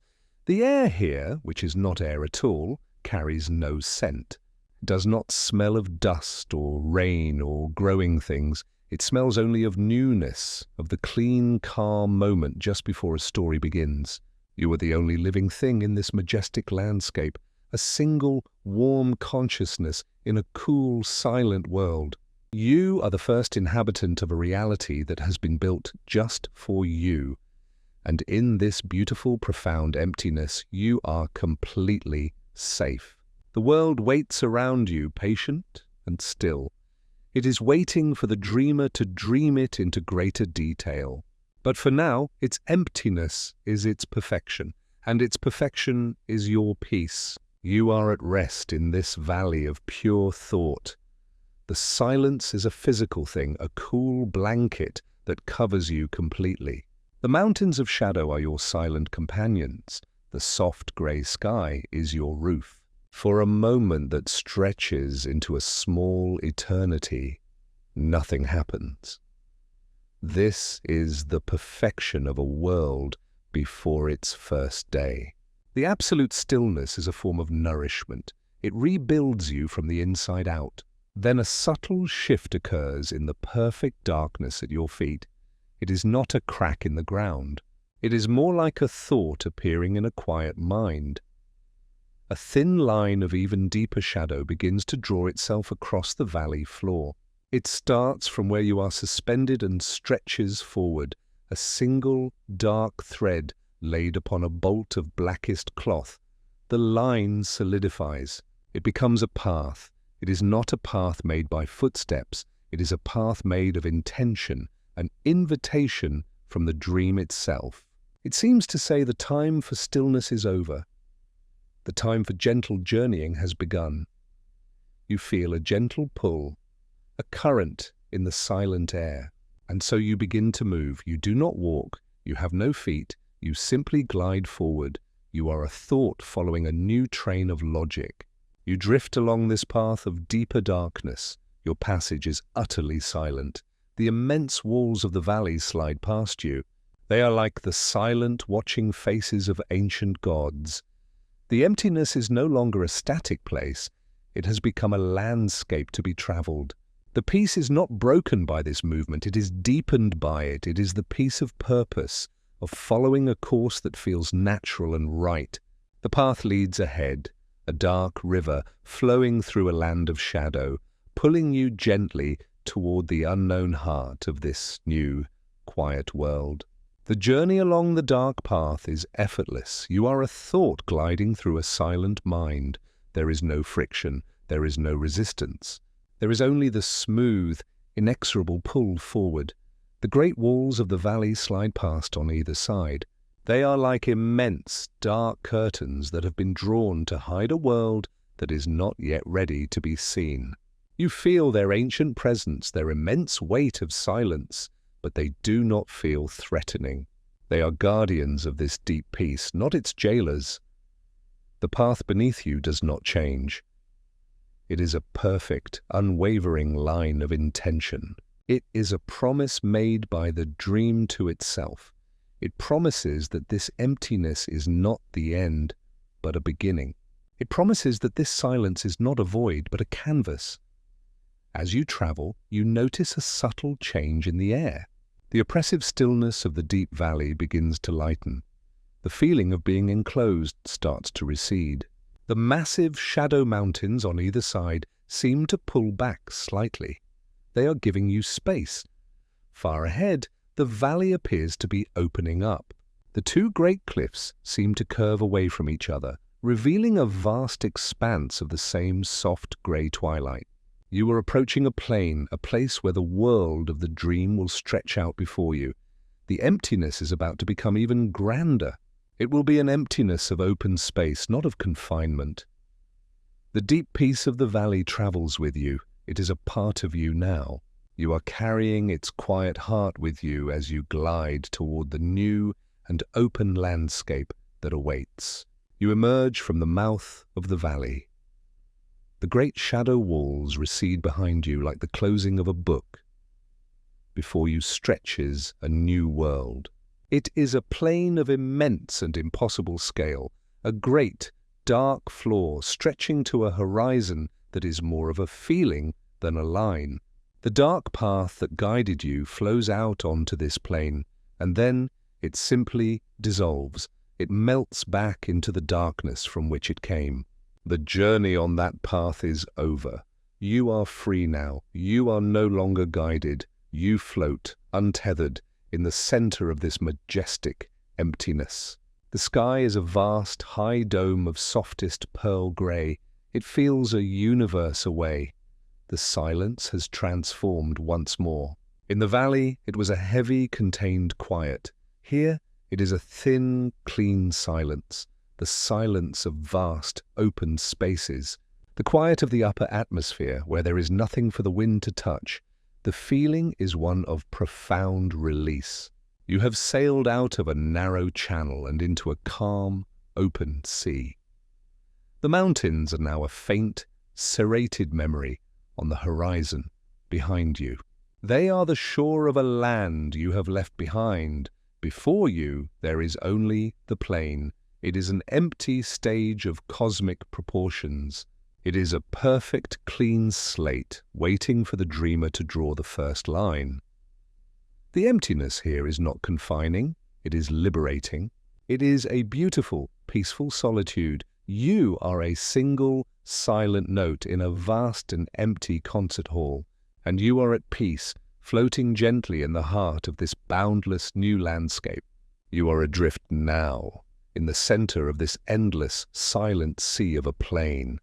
[SPEAKER 1] The air here, which is not air at all, carries no scent. It does not smell of dust or rain or growing things. It smells only of newness, of the clean, calm moment just before a story begins. You are the only living thing in this majestic landscape, a single, warm consciousness in a cool, silent world. You are the first inhabitant of a reality that has been built just for you. And in this beautiful, profound emptiness, you are completely safe. The world waits around you, patient and still. It is waiting for the dreamer to dream it into greater detail. But for now, its emptiness is its perfection, and its perfection is your peace. You are at rest in this valley of pure thought. The silence is a physical thing, a cool blanket that covers you completely. The mountains of shadow are your silent companions. The soft grey sky is your roof. For a moment that stretches into a small eternity, nothing happens. This is the perfection of a world before its first day. The absolute stillness is a form of nourishment. It rebuilds you from the inside out. Then a subtle shift occurs in the perfect darkness at your feet. It is not a crack in the ground. It is more like a thought appearing in a quiet mind. A thin line of even deeper shadow begins to draw itself across the valley floor. It starts from where you are suspended and stretches forward, a single dark thread laid upon a bolt of blackest cloth. The line solidifies. It becomes a path. It is not a path made by footsteps. It is a path made of intention, an invitation from the dream itself. It seems to say the time for stillness is over. The time for gentle journeying has begun. You feel a gentle pull, a current in the silent air, and so you begin to move. You do not walk. You have no feet. You simply glide forward. You are a thought following a new train of logic. You drift along this path of deeper darkness. Your passage is utterly silent. The immense walls of the valley slide past you. They are like the silent, watching faces of ancient gods. The emptiness is no longer a static place. It has become a landscape to be traveled. The peace is not broken by this movement. It is deepened by it. It is the peace of purpose, of following a course that feels natural and right. The path leads ahead, a dark river flowing through a land of shadow, pulling you gently toward the unknown heart of this new, quiet world. The journey along the dark path is effortless. You are a thought gliding through a silent mind. There is no friction. There is no resistance. There is only the smooth, inexorable pull forward. The great walls of the valley slide past on either side. They are like immense, dark curtains that have been drawn to hide a world that is not yet ready to be seen. You feel their ancient presence, their immense weight of silence, but they do not feel threatening. They are guardians of this deep peace, not its jailers. The path beneath you does not change. It is a perfect, unwavering line of intention. It is a promise made by the dream to itself. It promises that this emptiness is not the end, but a beginning. It promises that this silence is not a void, but a canvas. As you travel, you notice a subtle change in the air. The oppressive stillness of the deep valley begins to lighten. The feeling of being enclosed starts to recede. The massive shadow mountains on either side seem to pull back slightly. They are giving you space. Far ahead, the valley appears to be opening up. The two great cliffs seem to curve away from each other, revealing a vast expanse of the same soft grey twilight. You are approaching a plain, a place where the world of the dream will stretch out before you. The emptiness is about to become even grander. It will be an emptiness of open space, not of confinement. The deep peace of the valley travels with you. It is a part of you now. You are carrying its quiet heart with you as you glide toward the new and open landscape that awaits. You emerge from the mouth of the valley. The great shadow walls recede behind you like the closing of a book. Before you stretches a new world. It is a plain of immense and impossible scale, a great, dark floor stretching to a horizon that is more of a feeling than a line. The dark path that guided you flows out onto this plain, and then it simply dissolves. It melts back into the darkness from which it came. The journey on that path is over. You are free now. You are no longer guided. You float, untethered, in the center of this majestic emptiness. The sky is a vast, high dome of softest pearl grey. It feels a universe away. The silence has transformed once more. In the valley, it was a heavy, contained quiet. Here, it is a thin, clean silence, the silence of vast, open spaces, the quiet of the upper atmosphere where there is nothing for the wind to touch. The feeling is one of profound release. You have sailed out of a narrow channel and into a calm, open sea. The mountains are now a faint, serrated memory on the horizon behind you. They are the shore of a land you have left behind. Before you, there is only the plain. It is an empty stage of cosmic proportions. It is a perfect, clean slate, waiting for the dreamer to draw the first line. The emptiness here is not confining, it is liberating. It is a beautiful, peaceful solitude. You are a single, silent note in a vast and empty concert hall, and you are at peace, floating gently in the heart of this boundless new landscape. You are adrift now, in the center of this endless, silent sea of a plain.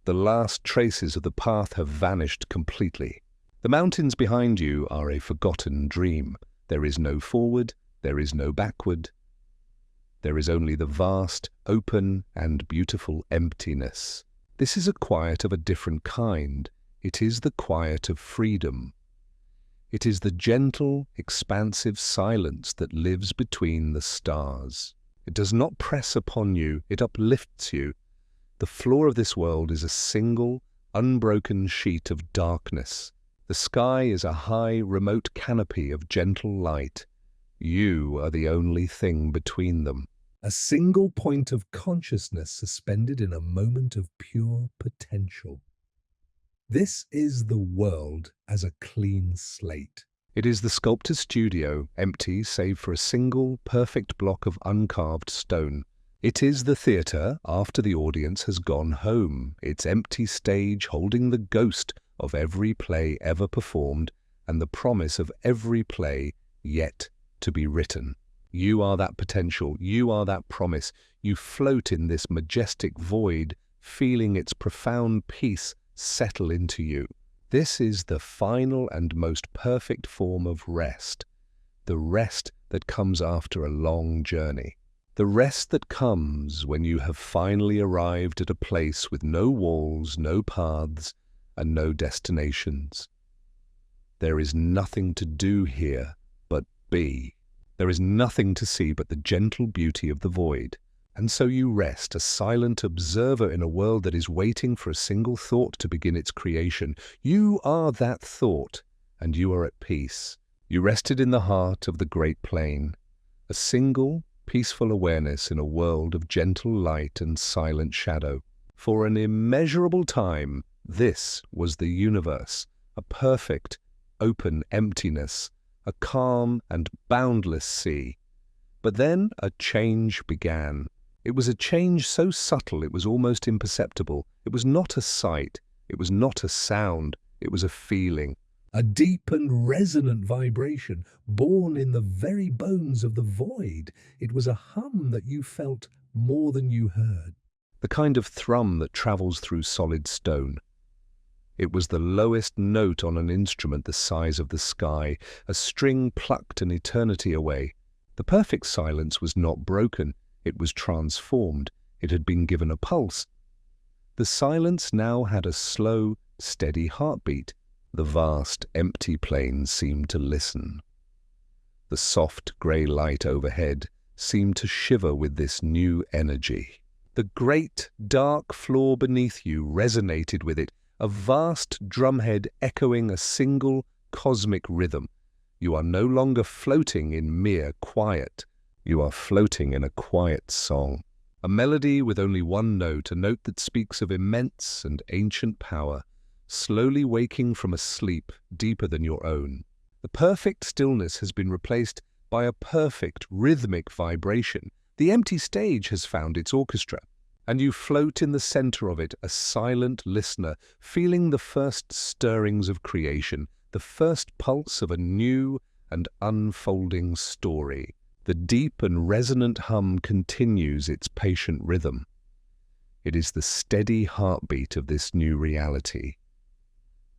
[SPEAKER 1] The last traces of the path have vanished completely. The mountains behind you are a forgotten dream. There is no forward, there is no backward. There is only the vast, open, and beautiful emptiness. This is a quiet of a different kind. It is the quiet of freedom. It is the gentle, expansive silence that lives between the stars. It does not press upon you, it uplifts you. The floor of this world is a single, unbroken sheet of darkness. The sky is a high, remote canopy of gentle light. You are the only thing between them. A single point of consciousness suspended in a moment of pure potential. This is the world as a clean slate. It is the sculptor's studio, empty save for a single, perfect block of uncarved stone. It is the theatre after the audience has gone home, its empty stage holding the ghost of every play ever performed and the promise of every play yet to be written. You are that potential, you are that promise. You float in this majestic void, feeling its profound peace settle into you. This is the final and most perfect form of rest, the rest that comes after a long journey. The rest that comes when you have finally arrived at a place with no walls, no paths, and no destinations. There is nothing to do here but be. There is nothing to see but the gentle beauty of the void. And so you rest, a silent observer in a world that is waiting for a single thought to begin its creation. You are that thought, and you are at peace. You rested in the heart of the great plain, a single, peaceful awareness in a world of gentle light and silent shadow. For an immeasurable time, this was the universe, a perfect, open emptiness, a calm and boundless sea. But then a change began. It was a change so subtle it was almost imperceptible. It was not a sight, it was not a sound, it was a feeling. A deep and resonant vibration, born in the very bones of the void. It was a hum that you felt more than you heard. The kind of thrum that travels through solid stone. It was the lowest note on an instrument the size of the sky, a string plucked an eternity away. The perfect silence was not broken. It was transformed. It had been given a pulse. The silence now had a slow, steady heartbeat. The vast, empty plain seemed to listen. The soft, grey light overhead seemed to shiver with this new energy. The great, dark floor beneath you resonated with it, a vast drumhead echoing a single, cosmic rhythm. You are no longer floating in mere quiet. You are floating in a quiet song, a melody with only one note, a note that speaks of immense and ancient power, slowly waking from a sleep deeper than your own. The perfect stillness has been replaced by a perfect rhythmic vibration. The empty stage has found its orchestra, and you float in the center of it, a silent listener, feeling the first stirrings of creation, the first pulse of a new and unfolding story. The deep and resonant hum continues its patient rhythm. It is the steady heartbeat of this new reality.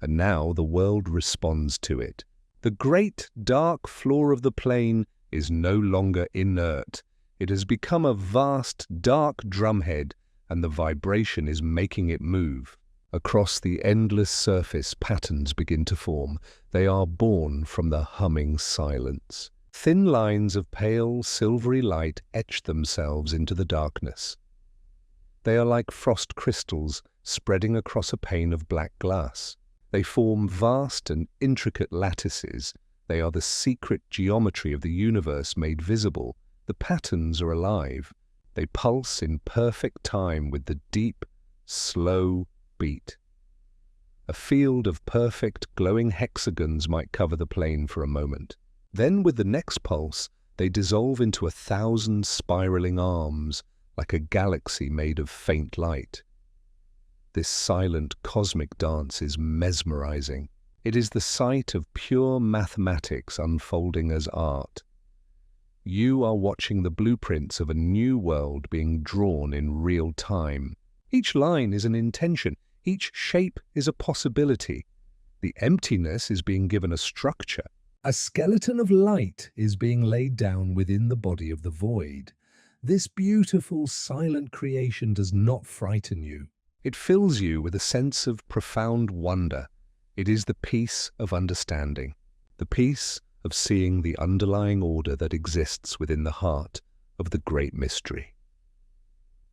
[SPEAKER 1] And now the world responds to it. The great, dark floor of the plain is no longer inert. It has become a vast, dark drumhead, and the vibration is making it move. Across the endless surface, patterns begin to form. They are born from the humming silence. Thin lines of pale, silvery light etch themselves into the darkness. They are like frost crystals spreading across a pane of black glass. They form vast and intricate lattices. They are the secret geometry of the universe made visible. The patterns are alive. They pulse in perfect time with the deep, slow beat. A field of perfect, glowing hexagons might cover the plain for a moment. Then, with the next pulse, they dissolve into 1,000 spiraling arms, like a galaxy made of faint light. This silent cosmic dance is mesmerizing. It is the sight of pure mathematics unfolding as art. You are watching the blueprints of a new world being drawn in real time. Each line is an intention. Each shape is a possibility. The emptiness is being given a structure. A skeleton of light is being laid down within the body of the void. This beautiful, silent creation does not frighten you. It fills you with a sense of profound wonder. It is the peace of understanding, the peace of seeing the underlying order that exists within the heart of the great mystery.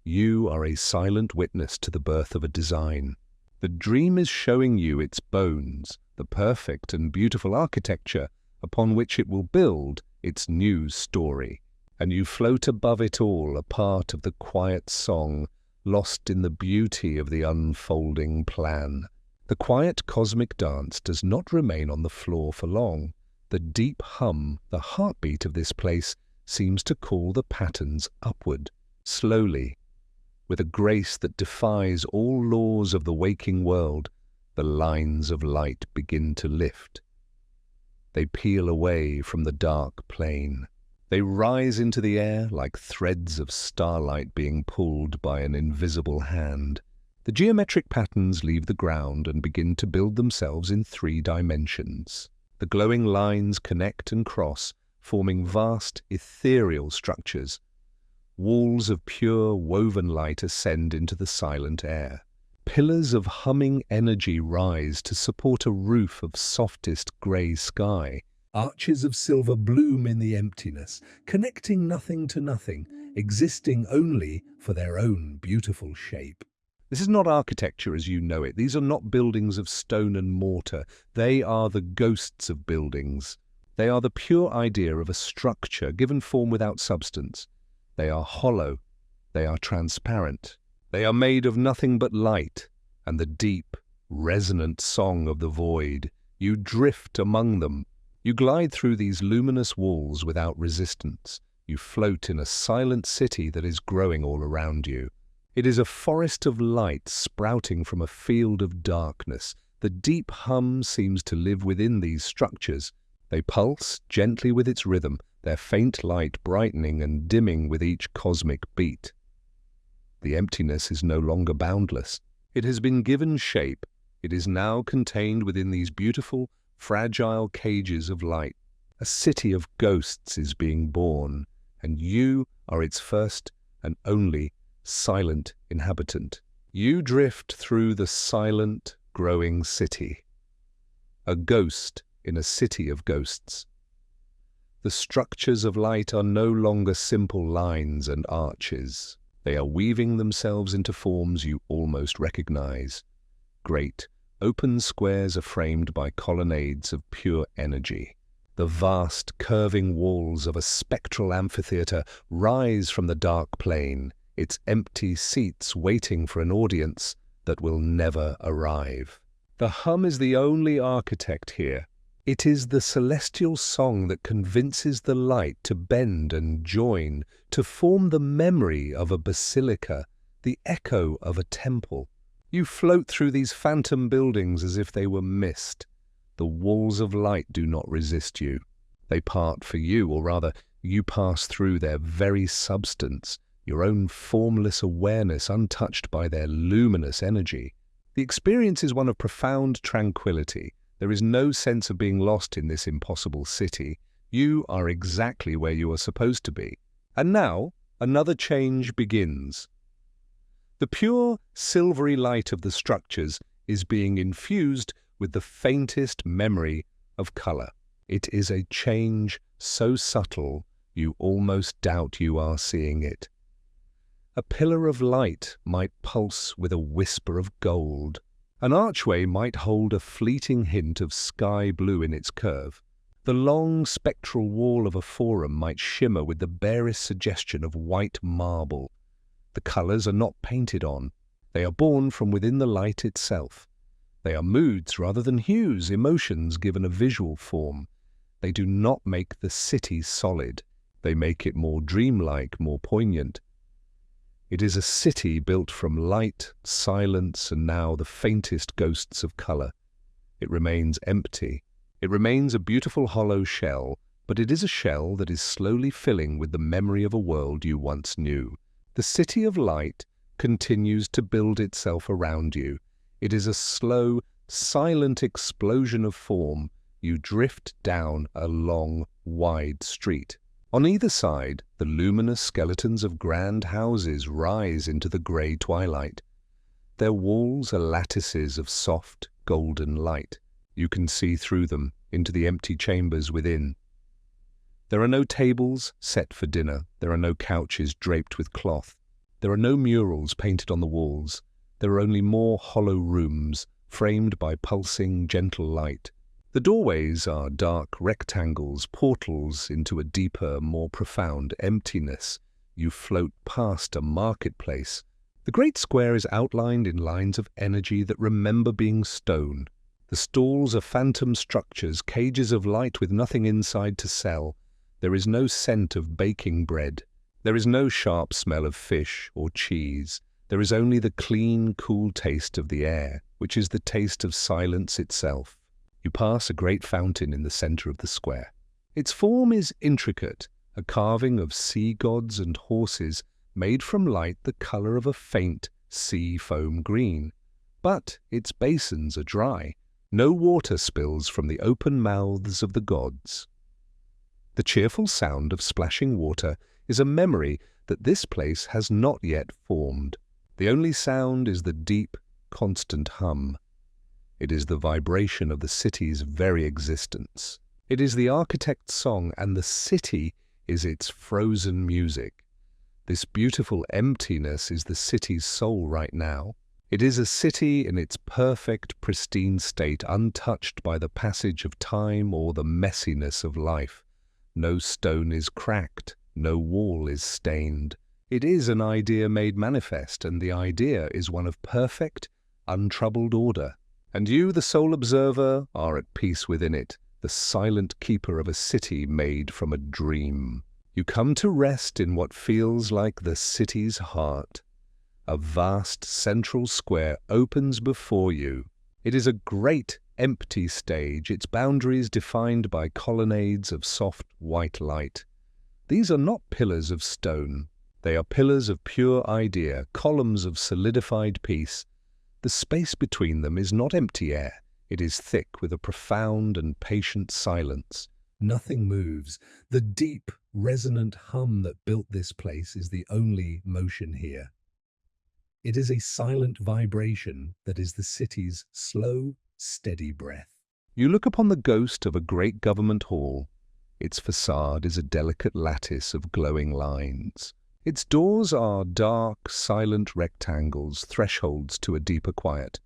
[SPEAKER 1] You are a silent witness to the birth of a design. The dream is showing you its bones, the perfect and beautiful architecture upon which it will build its new story, and you float above it all, a part of the quiet song, lost in the beauty of the unfolding plan. The quiet cosmic dance does not remain on the floor for long. The deep hum, the heartbeat of this place, seems to call the patterns upward, slowly. With a grace that defies all laws of the waking world, the lines of light begin to lift. They peel away from the dark plain. They rise into the air like threads of starlight being pulled by an invisible hand. The geometric patterns leave the ground and begin to build themselves in 3 dimensions. The glowing lines connect and cross, forming vast, ethereal structures. Walls of pure, woven light ascend into the silent air. Pillars of humming energy rise to support a roof of softest grey sky. Arches of silver bloom in the emptiness, connecting nothing to nothing, existing only for their own beautiful shape. This is not architecture as you know it. These are not buildings of stone and mortar. They are the ghosts of buildings. They are the pure idea of a structure given form without substance. They are hollow. They are transparent. They are made of nothing but light and the deep, resonant song of the void. You drift among them. You glide through these luminous walls without resistance. You float in a silent city that is growing all around you. It is a forest of light sprouting from a field of darkness. The deep hum seems to live within these structures. They pulse gently with its rhythm, their faint light brightening and dimming with each cosmic beat. The emptiness is no longer boundless. It has been given shape. It is now contained within these beautiful, fragile cages of light. A city of ghosts is being born, and you are its first and only silent inhabitant. You drift through the silent, growing city. A ghost in a city of ghosts. The structures of light are no longer simple lines and arches. They are weaving themselves into forms you almost recognize. Great, open squares are framed by colonnades of pure energy. The vast, curving walls of a spectral amphitheater rise from the dark plain, its empty seats waiting for an audience that will never arrive. The hum is the only architect here. It is the celestial song that convinces the light to bend and join, to form the memory of a basilica, the echo of a temple. You float through these phantom buildings as if they were mist. The walls of light do not resist you. They part for you, or rather, you pass through their very substance, your own formless awareness untouched by their luminous energy. The experience is one of profound tranquility. There is no sense of being lost in this impossible city. You are exactly where you are supposed to be. And now, another change begins. The pure, silvery light of the structures is being infused with the faintest memory of color. It is a change so subtle you almost doubt you are seeing it. A pillar of light might pulse with a whisper of gold. An archway might hold a fleeting hint of sky blue in its curve. The long spectral wall of a forum might shimmer with the barest suggestion of white marble. The colors are not painted on. They are born from within the light itself. They are moods rather than hues, emotions given a visual form. They do not make the city solid. They make it more dreamlike, more poignant. It is a city built from light, silence, and now the faintest ghosts of color. It remains empty. It remains a beautiful hollow shell, but it is a shell that is slowly filling with the memory of a world you once knew. The city of light continues to build itself around you. It is a slow, silent explosion of form. You drift down a long, wide street. On either side, the luminous skeletons of grand houses rise into the grey twilight. Their walls are lattices of soft, golden light. You can see through them into the empty chambers within. There are no tables set for dinner. There are no couches draped with cloth. There are no murals painted on the walls. There are only more hollow rooms, framed by pulsing, gentle light. The doorways are dark rectangles, portals into a deeper, more profound emptiness. You float past a marketplace. The great square is outlined in lines of energy that remember being stone. The stalls are phantom structures, cages of light with nothing inside to sell. There is no scent of baking bread. There is no sharp smell of fish or cheese. There is only the clean, cool taste of the air, which is the taste of silence itself. You pass a great fountain in the center of the square. Its form is intricate, a carving of sea gods and horses made from light the color of a faint, sea foam green. But its basins are dry. No water spills from the open mouths of the gods. The cheerful sound of splashing water is a memory that this place has not yet formed. The only sound is the deep, constant hum. It is the vibration of the city's very existence. It is the architect's song, and the city is its frozen music. This beautiful emptiness is the city's soul right now. It is a city in its perfect, pristine state, untouched by the passage of time or the messiness of life. No stone is cracked, no wall is stained. It is an idea made manifest, and the idea is one of perfect, untroubled order. And you, the sole observer, are at peace within it, the silent keeper of a city made from a dream. You come to rest in what feels like the city's heart. A vast central square opens before you. It is a great empty stage, its boundaries defined by colonnades of soft white light. These are not pillars of stone. They are pillars of pure idea, columns of solidified peace. The space between them is not empty air. It is thick with a profound and patient silence. Nothing moves. The deep, resonant hum that built this place is the only motion here. It is a silent vibration that is the city's slow, steady breath. You look upon the ghost of a great government hall. Its facade is a delicate lattice of glowing lines. Its doors are dark, silent rectangles, thresholds to a deeper quiet.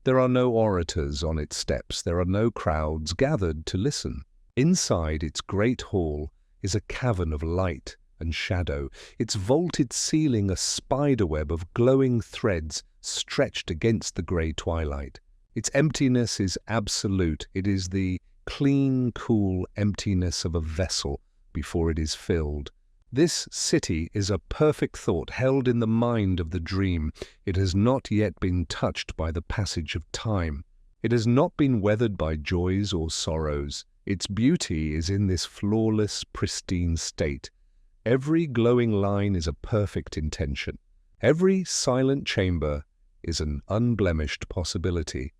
[SPEAKER 1] There are no orators on its steps. There are no crowds gathered to listen. Inside its great hall is a cavern of light and shadow, its vaulted ceiling a spiderweb of glowing threads stretched against the grey twilight. Its emptiness is absolute. It is the clean, cool emptiness of a vessel before it is filled. This city is a perfect thought held in the mind of the dream. It has not yet been touched by the passage of time. It has not been weathered by joys or sorrows. Its beauty is in this flawless, pristine state. Every glowing line is a perfect intention. Every silent chamber is an unblemished possibility.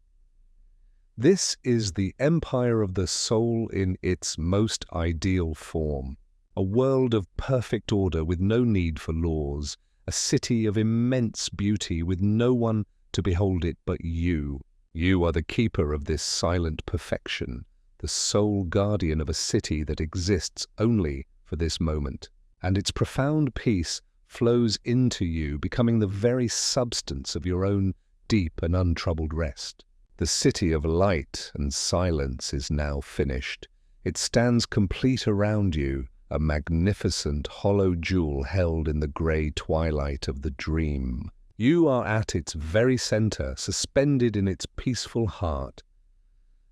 [SPEAKER 1] This is the empire of the soul in its most ideal form. A world of perfect order with no need for laws. A city of immense beauty with no one to behold it but you. You are the keeper of this silent perfection, the sole guardian of a city that exists only for this moment. And its profound peace flows into you, becoming the very substance of your own deep and untroubled rest. The city of light and silence is now finished. It stands complete around you, a magnificent hollow jewel held in the grey twilight of the dream. You are at its very centre, suspended in its peaceful heart.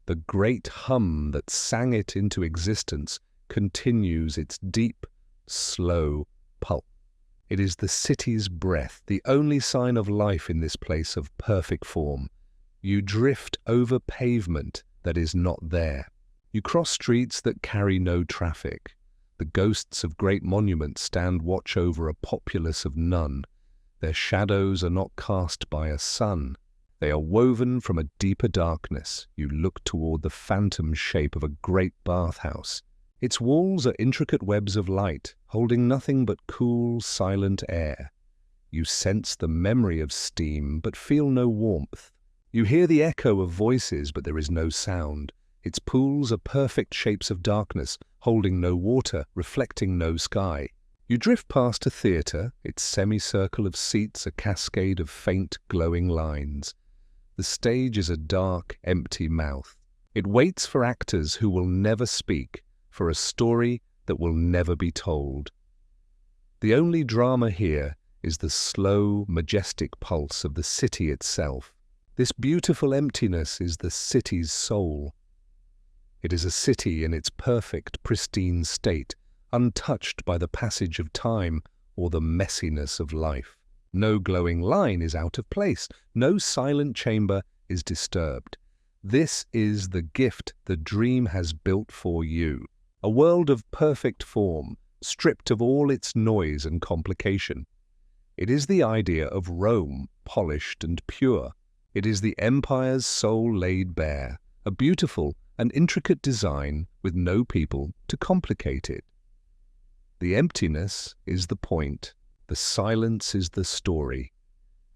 [SPEAKER 1] The great hum that sang it into existence continues its deep, slow pulse. It is the city's breath, the only sign of life in this place of perfect form. You drift over pavement that is not there. You cross streets that carry no traffic. The ghosts of great monuments stand watch over a populace of none. Their shadows are not cast by a sun. They are woven from a deeper darkness. You look toward the phantom shape of a great bathhouse. Its walls are intricate webs of light, holding nothing but cool, silent air. You sense the memory of steam, but feel no warmth. You hear the echo of voices, but there is no sound. Its pools are perfect shapes of darkness, holding no water, reflecting no sky. You drift past a theatre, its semicircle of seats a cascade of faint, glowing lines. The stage is a dark, empty mouth. It waits for actors who will never speak, for a story that will never be told. The only drama here is the slow, majestic pulse of the city itself. This beautiful emptiness is the city's soul. It is a city in its perfect, pristine state, untouched by the passage of time or the messiness of life. No glowing line is out of place. No silent chamber is disturbed. This is the gift the dream has built for you. A world of perfect form, stripped of all its noise and complication. It is the idea of Rome, polished and pure. It is the empire's soul laid bare, a beautiful and intricate design with no people to complicate it. The emptiness is the point, the silence is the story.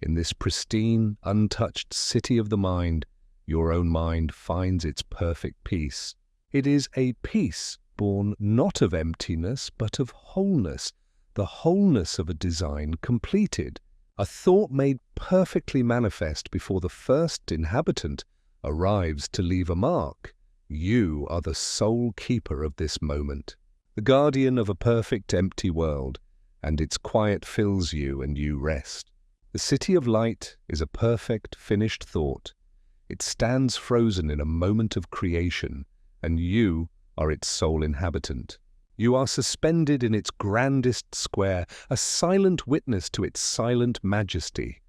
[SPEAKER 1] In this pristine, untouched city of the mind, your own mind finds its perfect peace. It is a peace born not of emptiness but of wholeness, the wholeness of a design completed, a thought made perfectly manifest before the first inhabitant arrives to leave a mark. You are the sole keeper of this moment, the guardian of a perfect empty world, and its quiet fills you and you rest. The city of light is a perfect, finished thought. It stands frozen in a moment of creation, and you are its sole inhabitant. You are suspended in its grandest square, a silent witness to its silent majesty.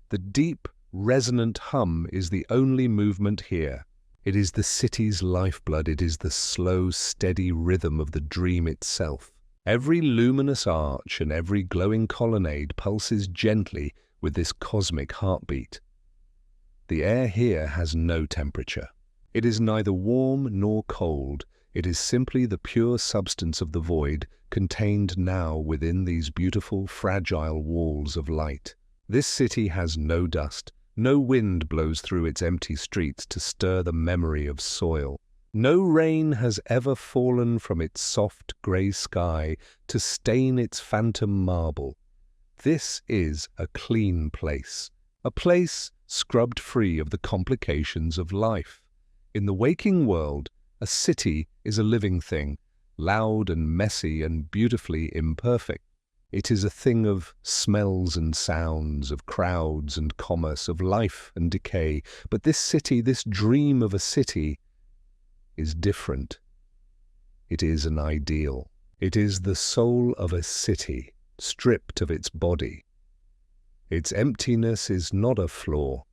[SPEAKER 1] The deep, resonant hum is the only movement here. It is the city's lifeblood. It is the slow, steady rhythm of the dream itself. Every luminous arch and every glowing colonnade pulses gently with this cosmic heartbeat. The air here has no temperature. It is neither warm nor cold. It is simply the pure substance of the void contained now within these beautiful, fragile walls of light. This city has no dust. No wind blows through its empty streets to stir the memory of soil. No rain has ever fallen from its soft grey sky to stain its phantom marble. This is a clean place, a place scrubbed free of the complications of life. In the waking world, a city is a living thing, loud and messy and beautifully imperfect. It is a thing of smells and sounds, of crowds and commerce, of life and decay. But this city, this dream of a city, is different. It is an ideal. It is the soul of a city, stripped of its body. Its emptiness is not a flaw.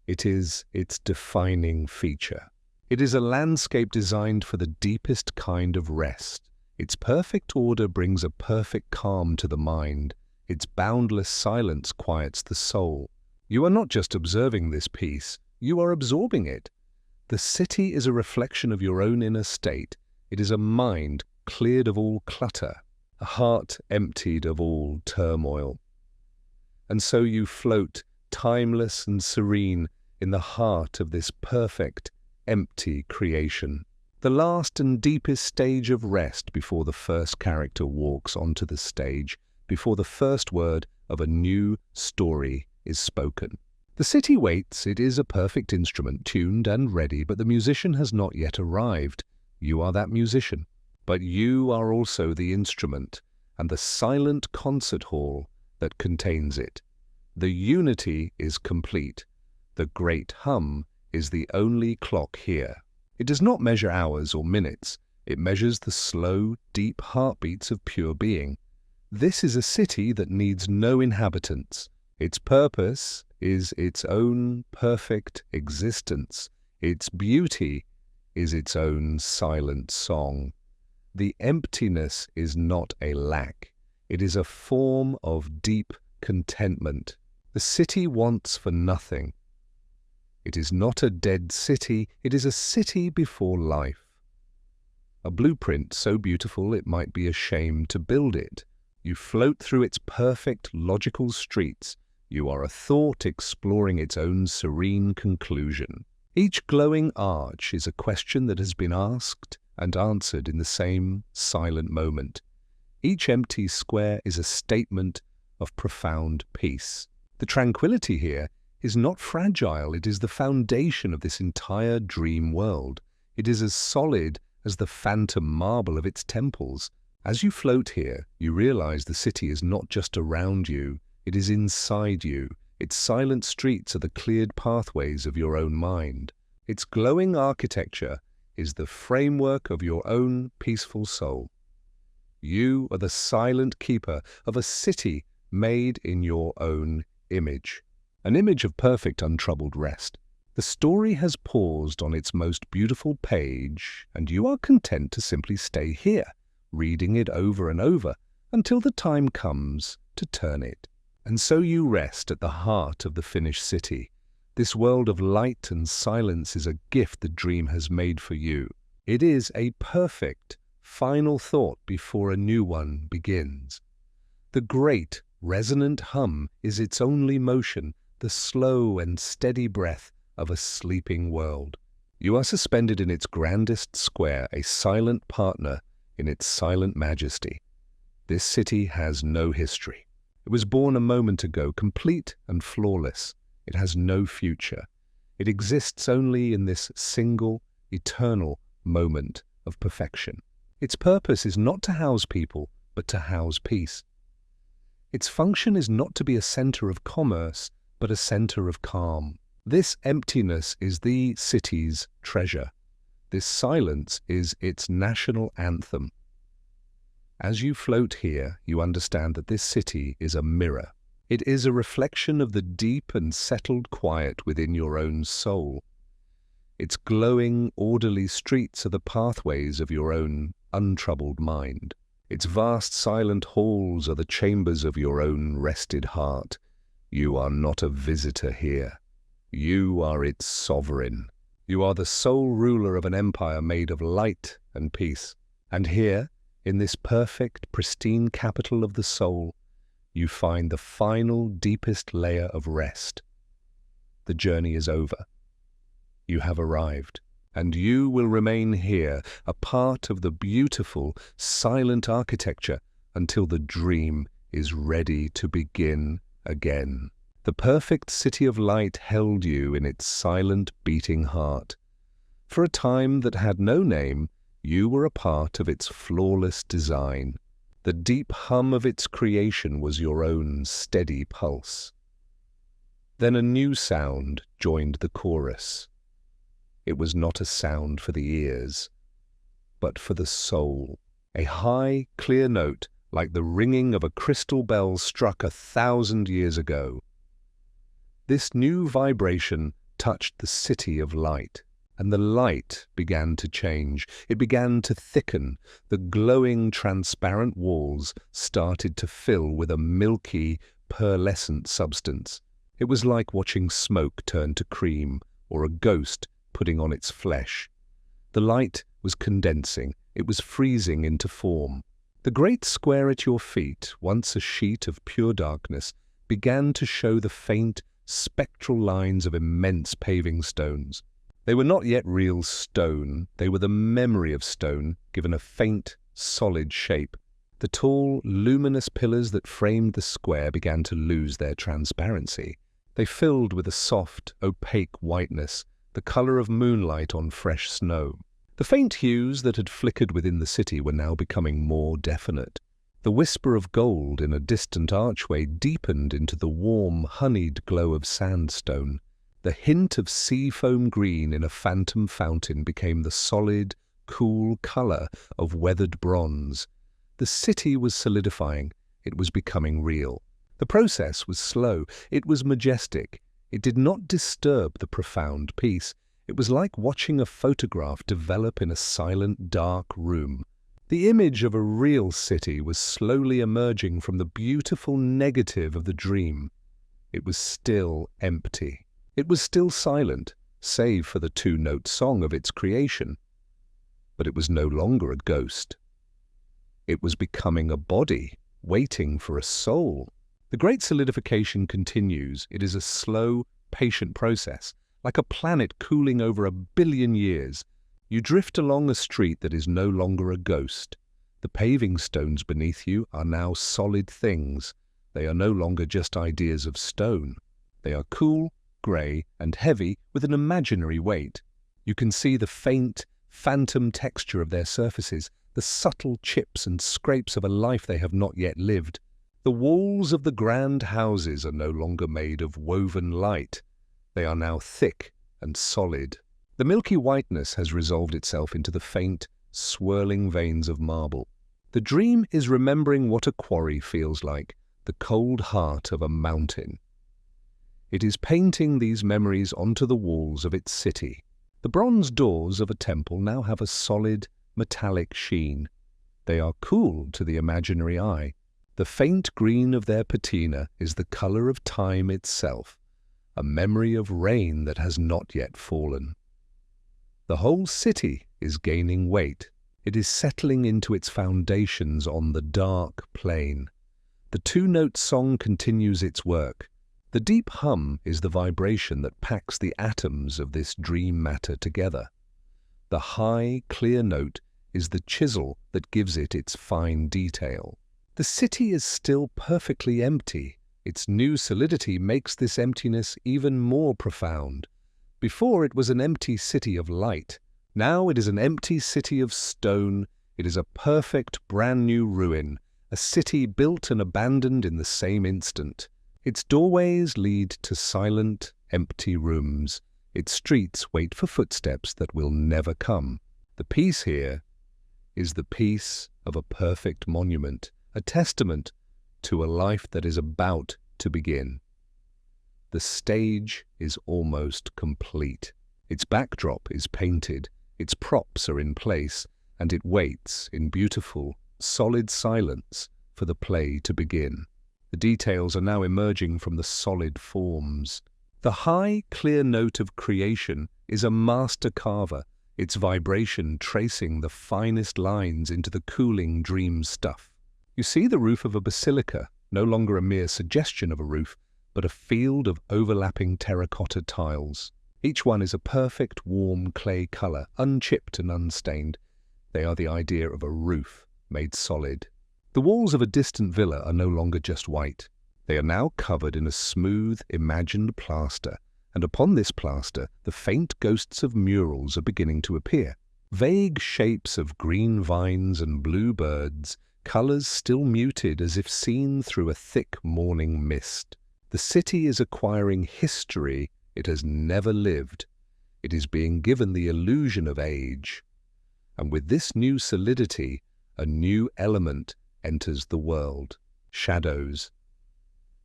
[SPEAKER 1] It is its defining feature. It is a landscape designed for the deepest kind of rest. Its perfect order brings a perfect calm to the mind. Its boundless silence quiets the soul. You are not just observing this peace, you are absorbing it. The city is a reflection of your own inner state. It is a mind cleared of all clutter, a heart emptied of all turmoil. And so you float, timeless and serene, in the heart of this perfect, empty creation. The last and deepest stage of rest before the first character walks onto the stage, before the first word of a new story is spoken. The city waits. It is a perfect instrument, tuned and ready, but the musician has not yet arrived. You are that musician, but you are also the instrument and the silent concert hall that contains it. The unity is complete. The great hum is the only clock here. It does not measure hours or minutes. It measures the slow, deep heartbeats of pure being. This is a city that needs no inhabitants. Its purpose is its own perfect existence. Its beauty is its own silent song. The emptiness is not a lack. It is a form of deep contentment. The city wants for nothing. It is not a dead city, it is a city before life. A blueprint so beautiful it might be a shame to build it. You float through its perfect, logical streets. You are a thought exploring its own serene conclusion. Each glowing arch is a question that has been asked and answered in the same silent moment. Each empty square is a statement of profound peace. The tranquility here is not fragile. It is the foundation of this entire dream world. It is as solid as the phantom marble of its temples. As you float here, you realize the city is not just around you, it is inside you. Its silent streets are the cleared pathways of your own mind. Its glowing architecture is the framework of your own peaceful soul. You are the silent keeper of a city made in your own image. An image of perfect, untroubled rest. The story has paused on its most beautiful page, and you are content to simply stay here, reading it over and over, until the time comes to turn it. And so you rest at the heart of the finished city. This world of light and silence is a gift the dream has made for you. It is a perfect, final thought before a new one begins. The great, resonant hum is its only motion, the slow and steady breath of a sleeping world. You are suspended in its grandest square, a silent partner in its silent majesty. This city has no history. It was born a moment ago, complete and flawless. It has no future. It exists only in this single, eternal moment of perfection. Its purpose is not to house people, but to house peace. Its function is not to be a center of commerce, but a center of calm. This emptiness is the city's treasure. This silence is its national anthem. As you float here, you understand that this city is a mirror. It is a reflection of the deep and settled quiet within your own soul. Its glowing, orderly streets are the pathways of your own untroubled mind. Its vast, silent halls are the chambers of your own rested heart. You are not a visitor here. You are its sovereign. You are the sole ruler of an empire made of light and peace. And here, in this perfect, pristine capital of the soul, you find the final, deepest layer of rest. The journey is over. You have arrived, and you will remain here, a part of the beautiful, silent architecture until the dream is ready to begin again. The perfect city of light held you in its silent, beating heart. For a time that had no name, you were a part of its flawless design. The deep hum of its creation was your own steady pulse. Then a new sound joined the chorus. It was not a sound for the ears, but for the soul. A high, clear note, like the ringing of a crystal bell struck 1,000 years ago. This new vibration touched the city of light, and the light began to change. It began to thicken. The glowing, transparent walls started to fill with a milky, pearlescent substance. It was like watching smoke turn to cream, or a ghost putting on its flesh. The light was condensing. It was freezing into form. The great square at your feet, once a sheet of pure darkness, began to show the faint, spectral lines of immense paving stones. They were not yet real stone. They were the memory of stone, given a faint, solid shape. The tall, luminous pillars that framed the square began to lose their transparency. They filled with a soft, opaque whiteness, the color of moonlight on fresh snow. The faint hues that had flickered within the city were now becoming more definite. The whisper of gold in a distant archway deepened into the warm, honeyed glow of sandstone. The hint of sea foam green in a phantom fountain became the solid, cool color of weathered bronze. The city was solidifying. It was becoming real. The process was slow. It was majestic. It did not disturb the profound peace. It was like watching a photograph develop in a silent, dark room. The image of a real city was slowly emerging from the beautiful negative of the dream. It was still empty. It was still silent, save for the two-note song of its creation. But it was no longer a ghost. It was becoming a body, waiting for a soul. The great solidification continues. It is a slow, patient process, like a planet cooling over 1 billion years. You drift along a street that is no longer a ghost. The paving stones beneath you are now solid things. They are no longer just ideas of stone. They are cool, grey, and heavy with an imaginary weight. You can see the faint, phantom texture of their surfaces, the subtle chips and scrapes of a life they have not yet lived. The walls of the grand houses are no longer made of woven light. They are now thick and solid. The milky whiteness has resolved itself into the faint, swirling veins of marble. The dream is remembering what a quarry feels like, the cold heart of a mountain. It is painting these memories onto the walls of its city. The bronze doors of a temple now have a solid, metallic sheen. They are cool to the imaginary eye. The faint green of their patina is the color of time itself, a memory of rain that has not yet fallen. The whole city is gaining weight. It is settling into its foundations on the dark plain. The two-note song continues its work. The deep hum is the vibration that packs the atoms of this dream matter together. The high, clear note is the chisel that gives it its fine detail. The city is still perfectly empty. Its new solidity makes this emptiness even more profound. Before it was an empty city of light. Now it is an empty city of stone. It is a perfect, brand-new ruin, a city built and abandoned in the same instant. Its doorways lead to silent, empty rooms. Its streets wait for footsteps that will never come. The peace here is the peace of a perfect monument, a testament to a life that is about to begin. The stage is almost complete. Its backdrop is painted, its props are in place, and it waits in beautiful, solid silence for the play to begin. The details are now emerging from the solid forms. The high, clear note of creation is a master carver, its vibration tracing the finest lines into the cooling dream stuff. You see the roof of a basilica, no longer a mere suggestion of a roof, but a field of overlapping terracotta tiles. Each one is a perfect, warm clay color, unchipped and unstained. They are the idea of a roof made solid. The walls of a distant villa are no longer just white. They are now covered in a smooth, imagined plaster, and upon this plaster the faint ghosts of murals are beginning to appear. Vague shapes of green vines and blue birds, colors still muted as if seen through a thick morning mist. The city is acquiring history it has never lived. It is being given the illusion of age. And with this new solidity, a new element enters the world: shadows.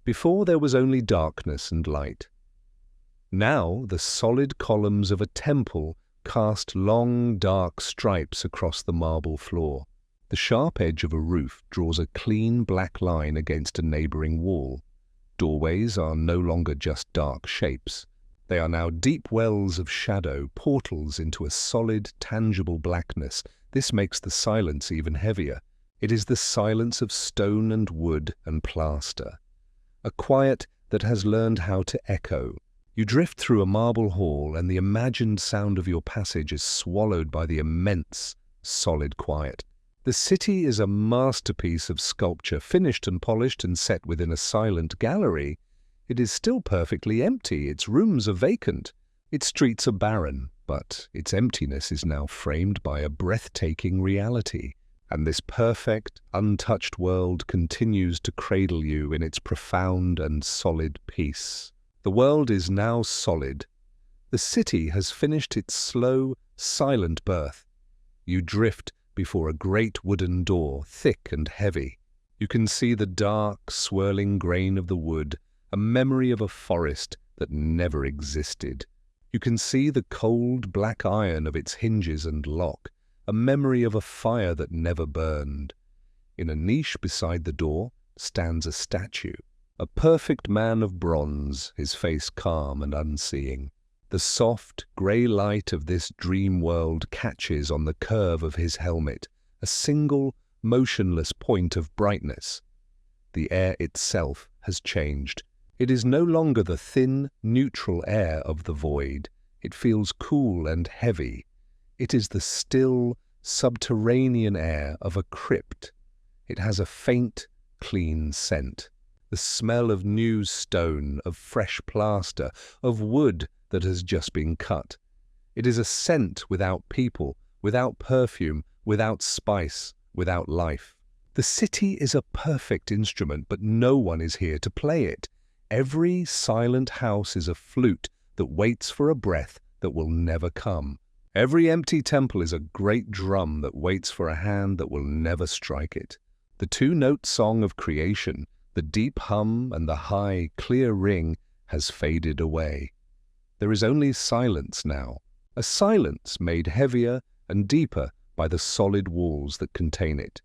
[SPEAKER 1] Before there was only darkness and light. Now the solid columns of a temple cast long, dark stripes across the marble floor. The sharp edge of a roof draws a clean black line against a neighboring wall. Doorways are no longer just dark shapes. They are now deep wells of shadow, portals into a solid, tangible blackness. This makes the silence even heavier. It is the silence of stone and wood and plaster. A quiet that has learned how to echo. You drift through a marble hall and the imagined sound of your passage is swallowed by the immense, solid quiet. The city is a masterpiece of sculpture, finished and polished and set within a silent gallery. It is still perfectly empty, its rooms are vacant, its streets are barren, but its emptiness is now framed by a breathtaking reality. And this perfect, untouched world continues to cradle you in its profound and solid peace. The world is now solid. The city has finished its slow, silent birth. You drift before a great wooden door, thick and heavy. You can see the dark, swirling grain of the wood, a memory of a forest that never existed. You can see the cold, black iron of its hinges and lock, a memory of a fire that never burned. In a niche beside the door stands a statue, a perfect man of bronze, his face calm and unseeing. The soft, grey light of this dream world catches on the curve of his helmet, a single, motionless point of brightness. The air itself has changed. It is no longer the thin, neutral air of the void. It feels cool and heavy. It is the still, subterranean air of a crypt. It has a faint, clean scent. The smell of new stone, of fresh plaster, of wood that has just been cut. It is a scent without people, without perfume, without spice, without life. The city is a perfect instrument, but no one is here to play it. Every silent house is a flute that waits for a breath that will never come. Every empty temple is a great drum that waits for a hand that will never strike it. The two-note song of creation, the deep hum and the high, clear ring, has faded away. There is only silence now, a silence made heavier and deeper by the solid walls that contain it.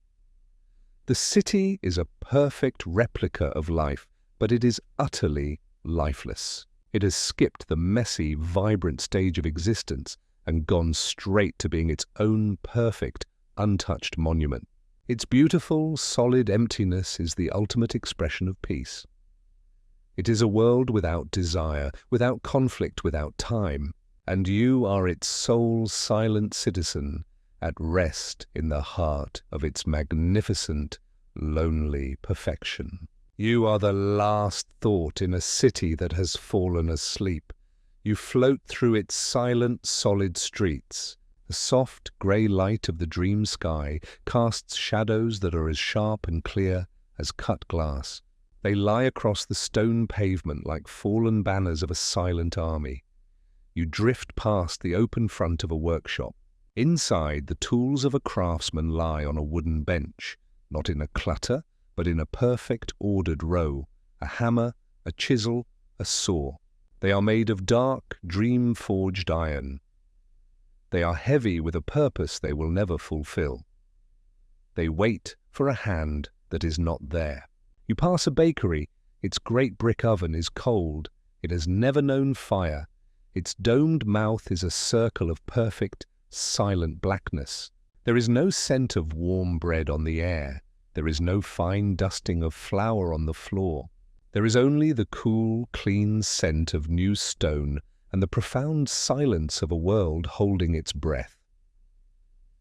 [SPEAKER 1] The city is a perfect replica of life, but it is utterly lifeless. It has skipped the messy, vibrant stage of existence and gone straight to being its own perfect, untouched monument. Its beautiful, solid emptiness is the ultimate expression of peace. It is a world without desire, without conflict, without time, and you are its sole silent citizen at rest in the heart of its magnificent, lonely perfection. You are the last thought in a city that has fallen asleep. You float through its silent, solid streets. The soft, grey light of the dream sky casts shadows that are as sharp and clear as cut glass. They lie across the stone pavement like fallen banners of a silent army. You drift past the open front of a workshop. Inside, the tools of a craftsman lie on a wooden bench, not in a clutter, but in a perfect ordered row, a hammer, a chisel, a saw. They are made of dark, dream-forged iron. They are heavy with a purpose they will never fulfill. They wait for a hand that is not there. You pass a bakery. Its great brick oven is cold. It has never known fire. Its domed mouth is a circle of perfect, silent blackness. There is no scent of warm bread on the air. There is no fine dusting of flour on the floor. There is only the cool, clean scent of new stone and the profound silence of a world holding its breath.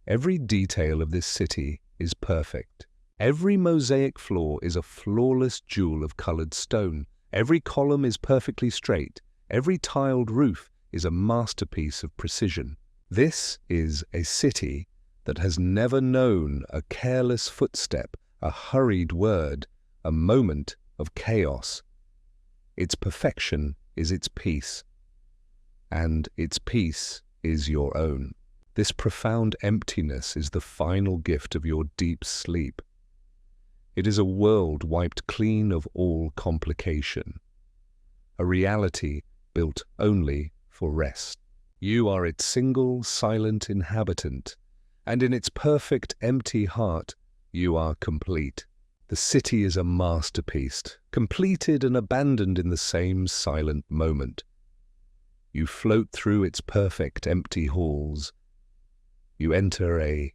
[SPEAKER 1] Every detail of this city is perfect. Every mosaic floor is a flawless jewel of colored stone. Every column is perfectly straight. Every tiled roof is a masterpiece of precision. This is a city that has never known a careless footstep, a hurried word, a moment of chaos. Its perfection is its peace, and its peace is your own. This profound emptiness is the final gift of your deep sleep. It is a world wiped clean of all complication, a reality built only for rest. You are its single, silent inhabitant, and in its perfect, empty heart, you are complete. The city is a masterpiece, completed and abandoned in the same silent moment. You float through its perfect, empty halls. You enter a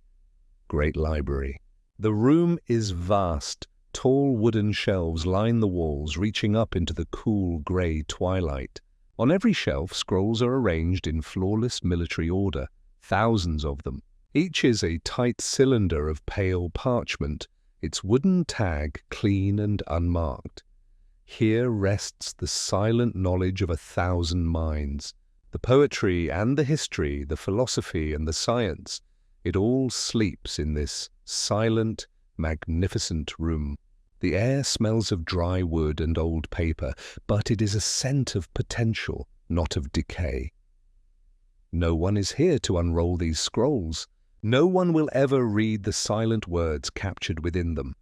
[SPEAKER 1] great library. The room is vast. Tall wooden shelves line the walls, reaching up into the cool, grey twilight. On every shelf, scrolls are arranged in flawless military order, thousands of them. Each is a tight cylinder of pale parchment, its wooden tag clean and unmarked. Here rests the silent knowledge of 1,000 minds. The poetry and the history, the philosophy and the science, it all sleeps in this silent, magnificent room. The air smells of dry wood and old paper, but it is a scent of potential, not of decay. No one is here to unroll these scrolls. No one will ever read the silent words captured within them.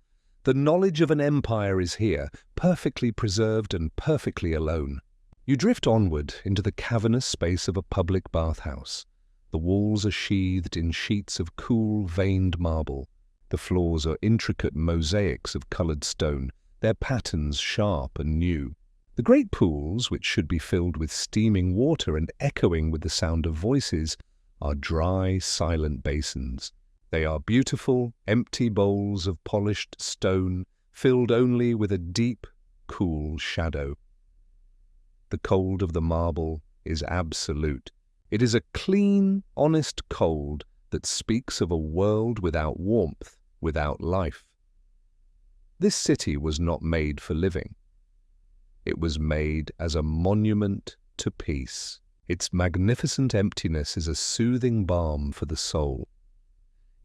[SPEAKER 1] The knowledge of an empire is here, perfectly preserved and perfectly alone. You drift onward into the cavernous space of a public bathhouse. The walls are sheathed in sheets of cool, veined marble. The floors are intricate mosaics of coloured stone, their patterns sharp and new. The great pools, which should be filled with steaming water and echoing with the sound of voices, are dry, silent basins. They are beautiful, empty bowls of polished stone, filled only with a deep, cool shadow. The cold of the marble is absolute. It is a clean, honest cold that speaks of a world without warmth, without life. This city was not made for living. It was made as a monument to peace. Its magnificent emptiness is a soothing balm for the soul.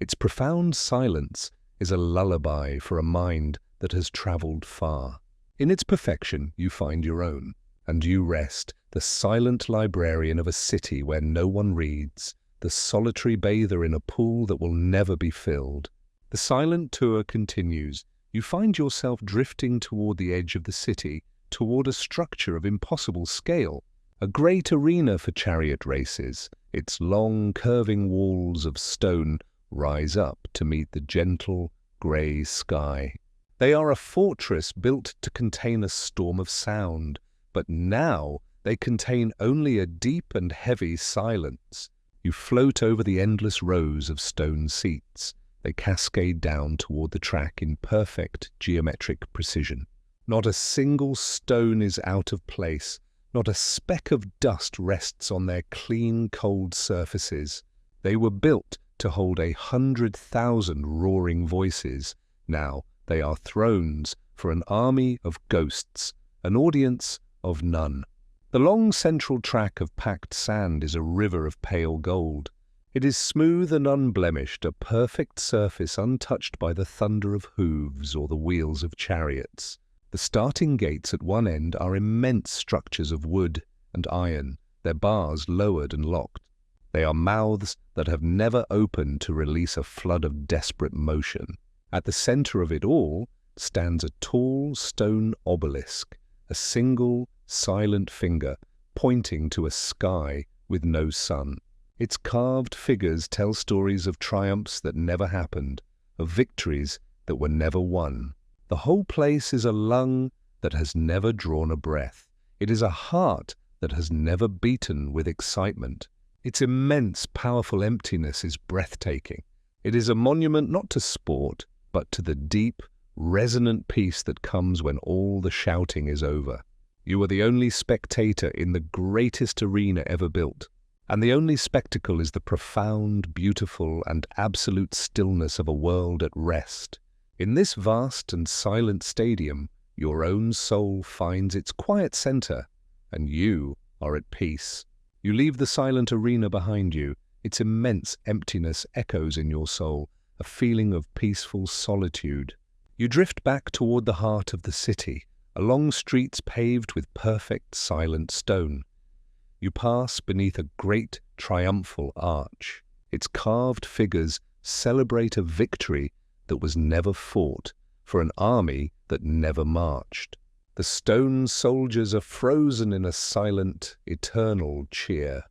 [SPEAKER 1] Its profound silence is a lullaby for a mind that has travelled far. In its perfection, you find your own, and you rest, the silent librarian of a city where no one reads, the solitary bather in a pool that will never be filled. The silent tour continues. You find yourself drifting toward the edge of the city, toward a structure of impossible scale. A great arena for chariot races, its long, curving walls of stone rise up to meet the gentle, grey sky. They are a fortress built to contain a storm of sound, but now they contain only a deep and heavy silence. You float over the endless rows of stone seats. They cascade down toward the track in perfect geometric precision. Not a single stone is out of place. Not a speck of dust rests on their clean, cold surfaces. They were built to hold 100,000 roaring voices. Now they are thrones for an army of ghosts, an audience of none. The long central track of packed sand is a river of pale gold. It is smooth and unblemished, a perfect surface untouched by the thunder of hooves or the wheels of chariots. The starting gates at one end are immense structures of wood and iron, their bars lowered and locked. They are mouths that have never opened to release a flood of desperate motion. At the center of it all stands a tall stone obelisk, a single, silent finger pointing to a sky with no sun. Its carved figures tell stories of triumphs that never happened, of victories that were never won. The whole place is a lung that has never drawn a breath. It is a heart that has never beaten with excitement. Its immense, powerful emptiness is breathtaking. It is a monument not to sport, but to the deep, resonant peace that comes when all the shouting is over. You are the only spectator in the greatest arena ever built, and the only spectacle is the profound, beautiful, and absolute stillness of a world at rest. In this vast and silent stadium, your own soul finds its quiet center, and you are at peace. You leave the silent arena behind you. Its immense emptiness echoes in your soul, a feeling of peaceful solitude. You drift back toward the heart of the city, along streets paved with perfect silent stone. You pass beneath a great triumphal arch. Its carved figures celebrate a victory that was never fought, for an army that never marched. The stone soldiers are frozen in a silent, eternal cheer.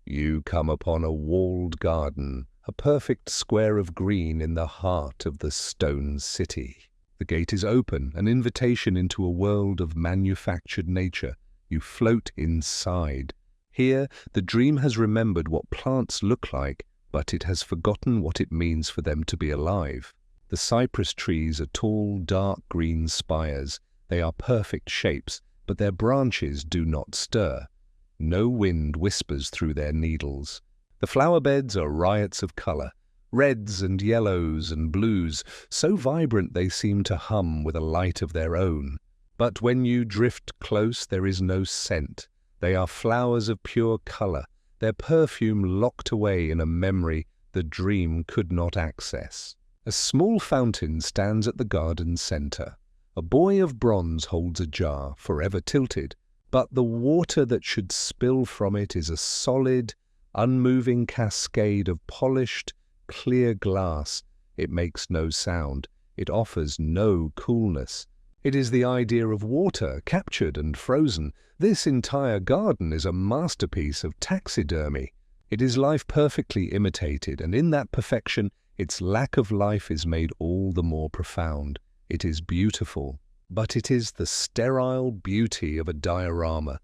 [SPEAKER 1] You come upon a walled garden, a perfect square of green in the heart of the stone city. The gate is open, an invitation into a world of manufactured nature. You float inside. Here, the dream has remembered what plants look like, but it has forgotten what it means for them to be alive. The cypress trees are tall, dark green spires. They are perfect shapes, but their branches do not stir. No wind whispers through their needles. The flower beds are riots of color, reds and yellows and blues, so vibrant they seem to hum with a light of their own. But when you drift close, there is no scent. They are flowers of pure color, their perfume locked away in a memory the dream could not access. A small fountain stands at the garden center. A boy of bronze holds a jar, forever tilted, but the water that should spill from it is a solid, unmoving cascade of polished, clear glass. It makes no sound. It offers no coolness. It is the idea of water, captured and frozen. This entire garden is a masterpiece of taxidermy. It is life perfectly imitated, and in that perfection, its lack of life is made all the more profound. It is beautiful, but it is the sterile beauty of a diorama.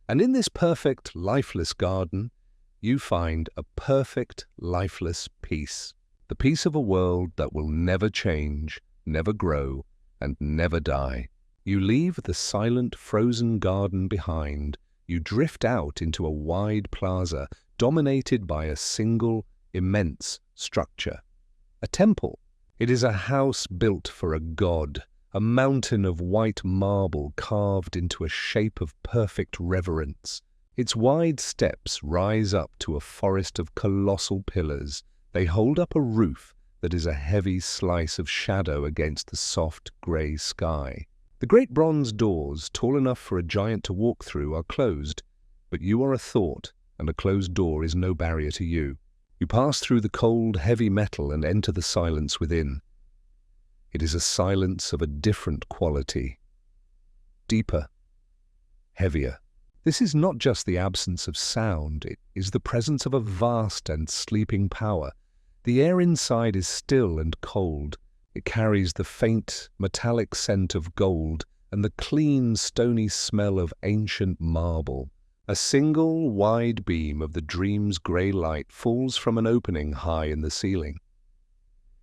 [SPEAKER 1] And in this perfect, lifeless garden, you find a perfect, lifeless peace. The peace of a world that will never change, never grow, and never die. You leave the silent, frozen garden behind. You drift out into a wide plaza dominated by a single, immense structure. A temple. It is a house built for a god, a mountain of white marble carved into a shape of perfect reverence. Its wide steps rise up to a forest of colossal pillars. They hold up a roof that is a heavy slice of shadow against the soft grey sky. The great bronze doors, tall enough for a giant to walk through, are closed, but you are a thought, and a closed door is no barrier to you. You pass through the cold, heavy metal and enter the silence within. It is a silence of a different quality. Deeper, heavier. This is not just the absence of sound, it is the presence of a vast and sleeping power. The air inside is still and cold. It carries the faint, metallic scent of gold and the clean, stony smell of ancient marble. A single, wide beam of the dream's grey light falls from an opening high in the ceiling.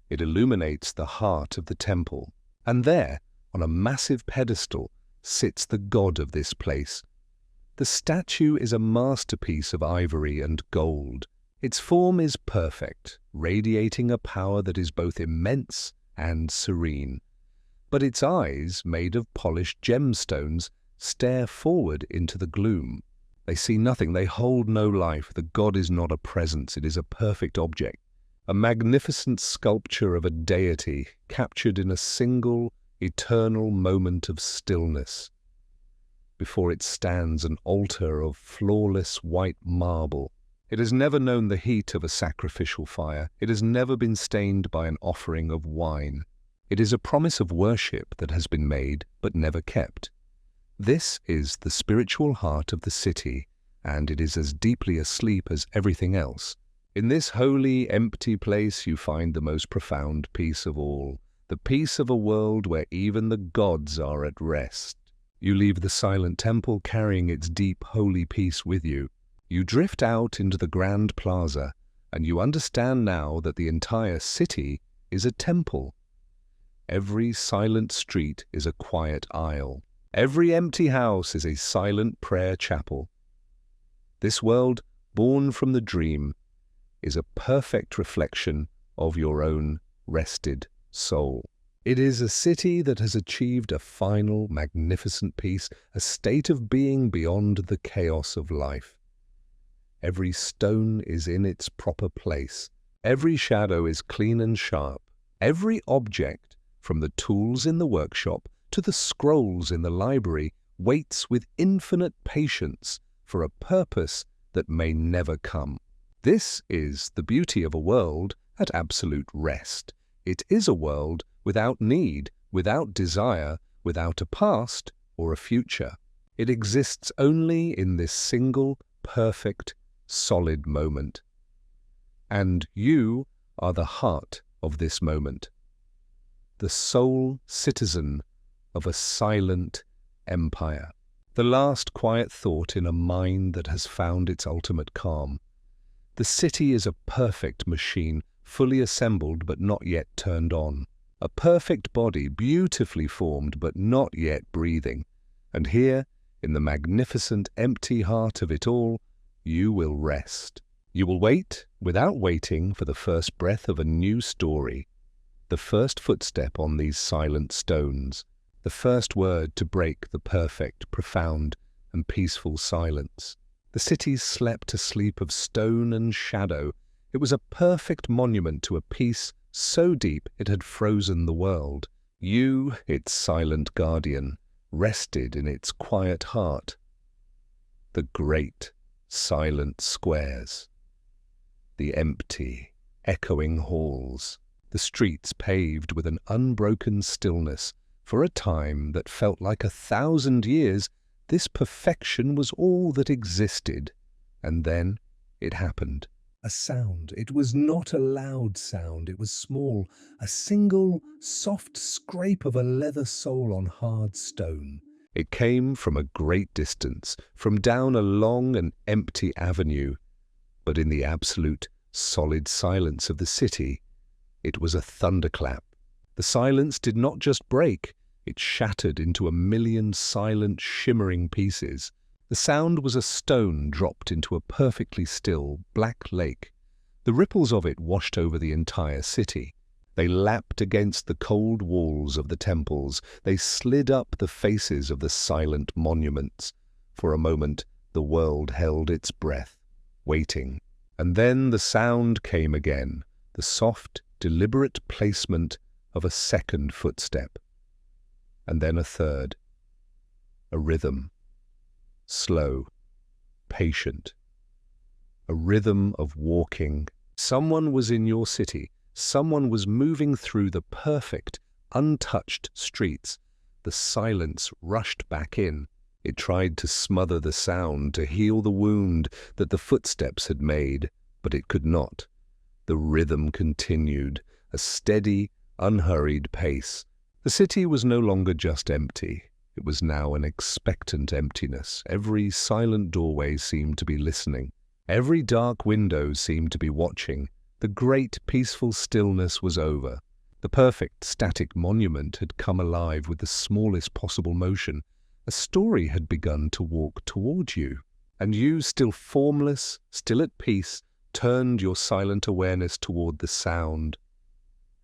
[SPEAKER 1] It illuminates the heart of the temple, and there, on a massive pedestal, sits the god of this place. The statue is a masterpiece of ivory and gold. Its form is perfect, radiating a power that is both immense and serene. But its eyes, made of polished gemstones, stare forward into the gloom. They see nothing, they hold no life. The god is not a presence, it is a perfect object, a magnificent sculpture of a deity captured in a single, eternal moment of stillness. Before it stands an altar of flawless white marble. It has never known the heat of a sacrificial fire. It has never been stained by an offering of wine. It is a promise of worship that has been made but never kept. This is the spiritual heart of the city, and it is as deeply asleep as everything else. In this holy, empty place you find the most profound peace of all, the peace of a world where even the gods are at rest. You leave the silent temple carrying its deep, holy peace with you. You drift out into the grand plaza, and you understand now that the entire city is a temple. Every silent street is a quiet aisle. Every empty house is a silent prayer chapel. This world, born from the dream, is a perfect reflection of your own rested soul. It is a city that has achieved a final, magnificent peace, a state of being beyond the chaos of life. Every stone is in its proper place. Every shadow is clean and sharp. Every object, from the tools in the workshop to the scrolls in the library, waits with infinite patience for a purpose that may never come. This is the beauty of a world at absolute rest. It is a world without need, without desire, without a past or a future. It exists only in this single, perfect, solid moment. And you are the heart of this moment, the sole citizen of a silent empire. The last quiet thought in a mind that has found its ultimate calm. The city is a perfect machine, fully assembled but not yet turned on. A perfect body, beautifully formed but not yet breathing. And here, in the magnificent empty heart of it all, you will rest. You will wait, without waiting, for the first breath of a new story. The first footstep on these silent stones. The first word to break the perfect, profound, and peaceful silence. The city slept a sleep of stone and shadow. It was a perfect monument to a peace so deep it had frozen the world. You, its silent guardian, rested in its quiet heart. The great, silent squares. The empty, echoing halls. The streets paved with an unbroken stillness. For a time that felt like 1,000 years, this perfection was all that existed. And then it happened. A sound. It was not a loud sound. It was small, a single, soft scrape of a leather sole on hard stone. It came from a great distance, from down a long and empty avenue. But in the absolute, solid silence of the city, it was a thunderclap. The silence did not just break, it shattered into a million silent, shimmering pieces. The sound was a stone dropped into a perfectly still, black lake. The ripples of it washed over the entire city. They lapped against the cold walls of the temples. They slid up the faces of the silent monuments. For a moment, the world held its breath, waiting. And then the sound came again, the soft, deliberate placement of a second footstep. And then a third. A rhythm. Slow, patient. A rhythm of walking. Someone was in your city. Someone was moving through the perfect, untouched streets. The silence rushed back in. It tried to smother the sound, to heal the wound that the footsteps had made, but it could not. The rhythm continued, a steady, unhurried pace. The city was no longer just empty. It was now an expectant emptiness. Every silent doorway seemed to be listening. Every dark window seemed to be watching. The great, peaceful stillness was over. The perfect, static monument had come alive with the smallest possible motion. A story had begun to walk toward you. And you, still formless, still at peace, turned your silent awareness toward the sound.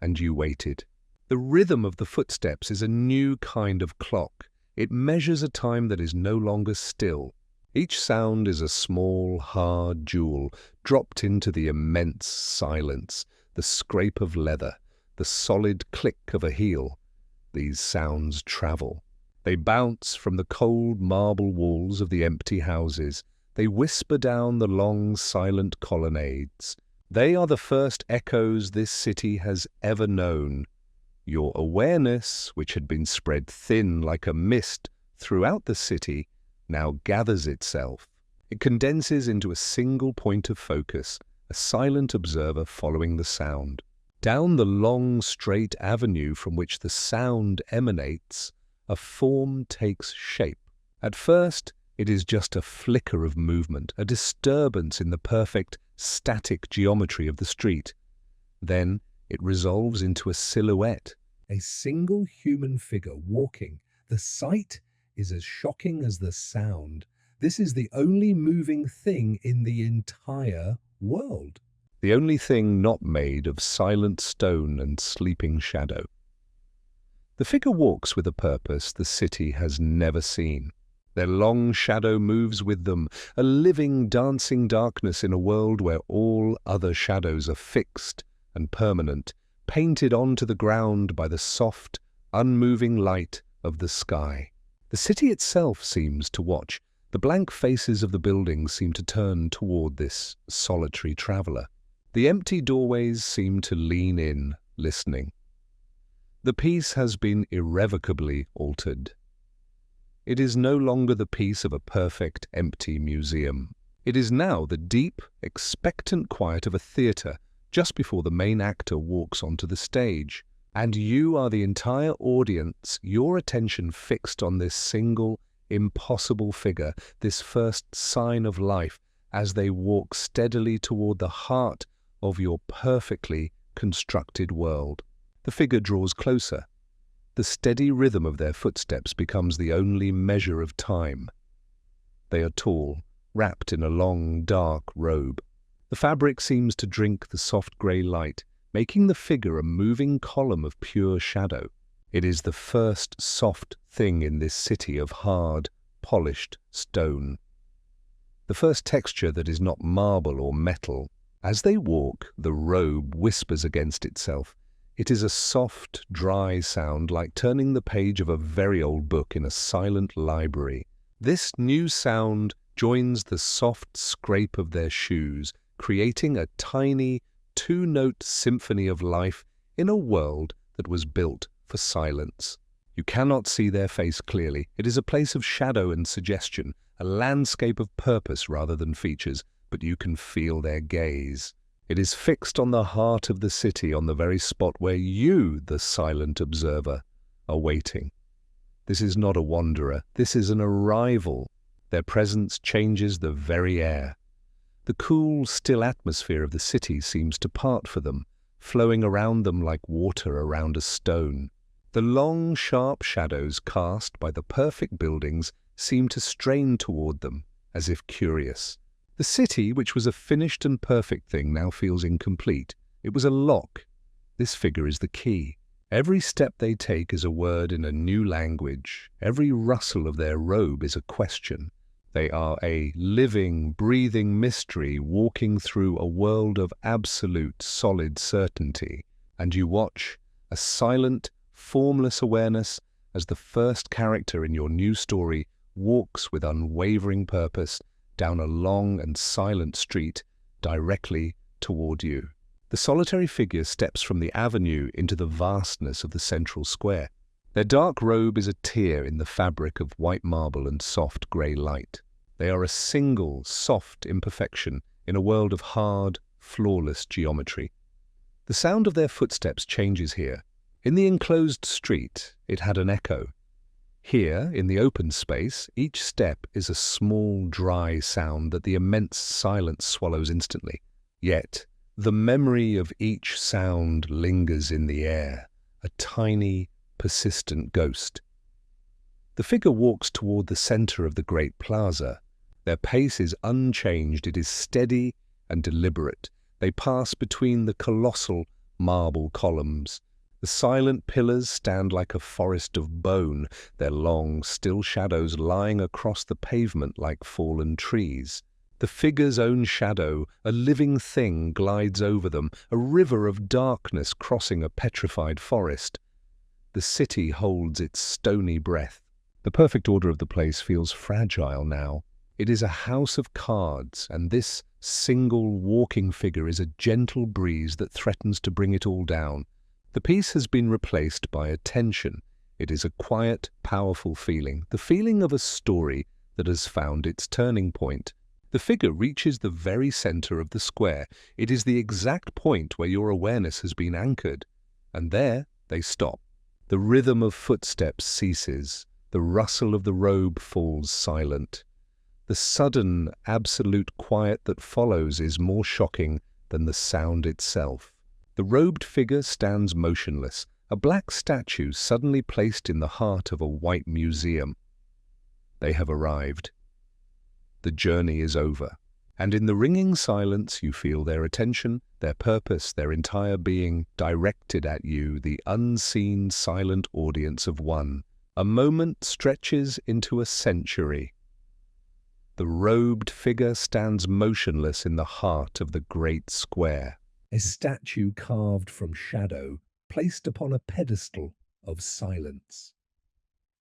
[SPEAKER 1] And you waited. The rhythm of the footsteps is a new kind of clock. It measures a time that is no longer still. Each sound is a small, hard jewel dropped into the immense silence, the scrape of leather, the solid click of a heel. These sounds travel. They bounce from the cold marble walls of the empty houses. They whisper down the long, silent colonnades. They are the first echoes this city has ever known. Your awareness, which had been spread thin like a mist throughout the city, now gathers itself. It condenses into a single point of focus, a silent observer following the sound. Down the long, straight avenue from which the sound emanates, a form takes shape. At first, it is just a flicker of movement, a disturbance in the perfect, static geometry of the street. Then it resolves into a silhouette, a single human figure walking. The sight is as shocking as the sound. This is the only moving thing in the entire world. The only thing not made of silent stone and sleeping shadow. The figure walks with a purpose the city has never seen. Their long shadow moves with them, a living, dancing darkness in a world where all other shadows are fixed and permanent, painted onto the ground by the soft, unmoving light of the sky. The city itself seems to watch. The blank faces of the buildings seem to turn toward this solitary traveler. The empty doorways seem to lean in, listening. The peace has been irrevocably altered. It is no longer the peace of a perfect, empty museum. It is now the deep, expectant quiet of a theatre just before the main actor walks onto the stage. And you are the entire audience, your attention fixed on this single, impossible figure, this first sign of life, as they walk steadily toward the heart of your perfectly constructed world. The figure draws closer. The steady rhythm of their footsteps becomes the only measure of time. They are tall, wrapped in a long, dark robe. The fabric seems to drink the soft grey light, making the figure a moving column of pure shadow. It is the first soft thing in this city of hard, polished stone. The first texture that is not marble or metal. As they walk, the robe whispers against itself. It is a soft, dry sound like turning the page of a very old book in a silent library. This new sound joins the soft scrape of their shoes, creating a tiny, two-note symphony of life in a world that was built for silence. You cannot see their face clearly. It is a place of shadow and suggestion, a landscape of purpose rather than features, but you can feel their gaze. It is fixed on the heart of the city, on the very spot where you, the silent observer, are waiting. This is not a wanderer. This is an arrival. Their presence changes the very air. The cool, still atmosphere of the city seems to part for them, flowing around them like water around a stone. The long, sharp shadows cast by the perfect buildings seem to strain toward them, as if curious. The city, which was a finished and perfect thing, now feels incomplete. It was a lock. This figure is the key. Every step they take is a word in a new language. Every rustle of their robe is a question. They are a living, breathing mystery walking through a world of absolute, solid certainty. And you watch, a silent, formless awareness, as the first character in your new story walks with unwavering purpose down a long and silent street directly toward you. The solitary figure steps from the avenue into the vastness of the central square. Their dark robe is a tear in the fabric of white marble and soft grey light. They are a single, soft imperfection in a world of hard, flawless geometry. The sound of their footsteps changes here. In the enclosed street, it had an echo. Here, in the open space, each step is a small, dry sound that the immense silence swallows instantly. Yet, the memory of each sound lingers in the air, a tiny, persistent ghost. The figure walks toward the center of the great plaza. Their pace is unchanged, it is steady and deliberate. They pass between the colossal marble columns. The silent pillars stand like a forest of bone, their long, still shadows lying across the pavement like fallen trees. The figure's own shadow, a living thing, glides over them, a river of darkness crossing a petrified forest. The city holds its stony breath. The perfect order of the place feels fragile now. It is a house of cards, and this single walking figure is a gentle breeze that threatens to bring it all down. The peace has been replaced by a tension. It is a quiet, powerful feeling, the feeling of a story that has found its turning point. The figure reaches the very center of the square. It is the exact point where your awareness has been anchored. And there they stop. The rhythm of footsteps ceases. The rustle of the robe falls silent. The sudden, absolute quiet that follows is more shocking than the sound itself. The robed figure stands motionless, a black statue suddenly placed in the heart of a white museum. They have arrived. The journey is over, and in the ringing silence you feel their attention, their purpose, their entire being directed at you, the unseen, silent audience of one. A moment stretches into a century. The robed figure stands motionless in the heart of the great square. A statue carved from shadow, placed upon a pedestal of silence.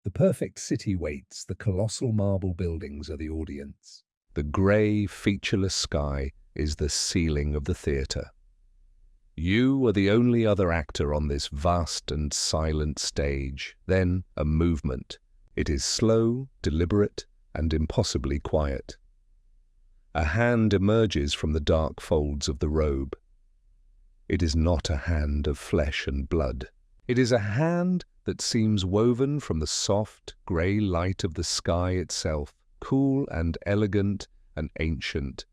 [SPEAKER 1] The perfect city waits, the colossal marble buildings are the audience. The grey, featureless sky is the ceiling of the theatre. You are the only other actor on this vast and silent stage. Then a movement. It is slow, deliberate, and impossibly quiet. A hand emerges from the dark folds of the robe. It is not a hand of flesh and blood. It is a hand that seems woven from the soft, grey light of the sky itself, cool and elegant and ancient.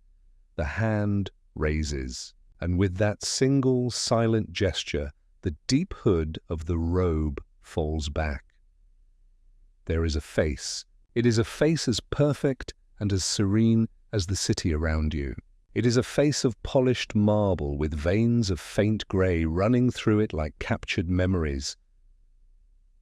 [SPEAKER 1] The hand raises, and with that single silent gesture, the deep hood of the robe falls back. There is a face. It is a face as perfect and as serene as the city around you. It is a face of polished marble with veins of faint grey running through it like captured memories.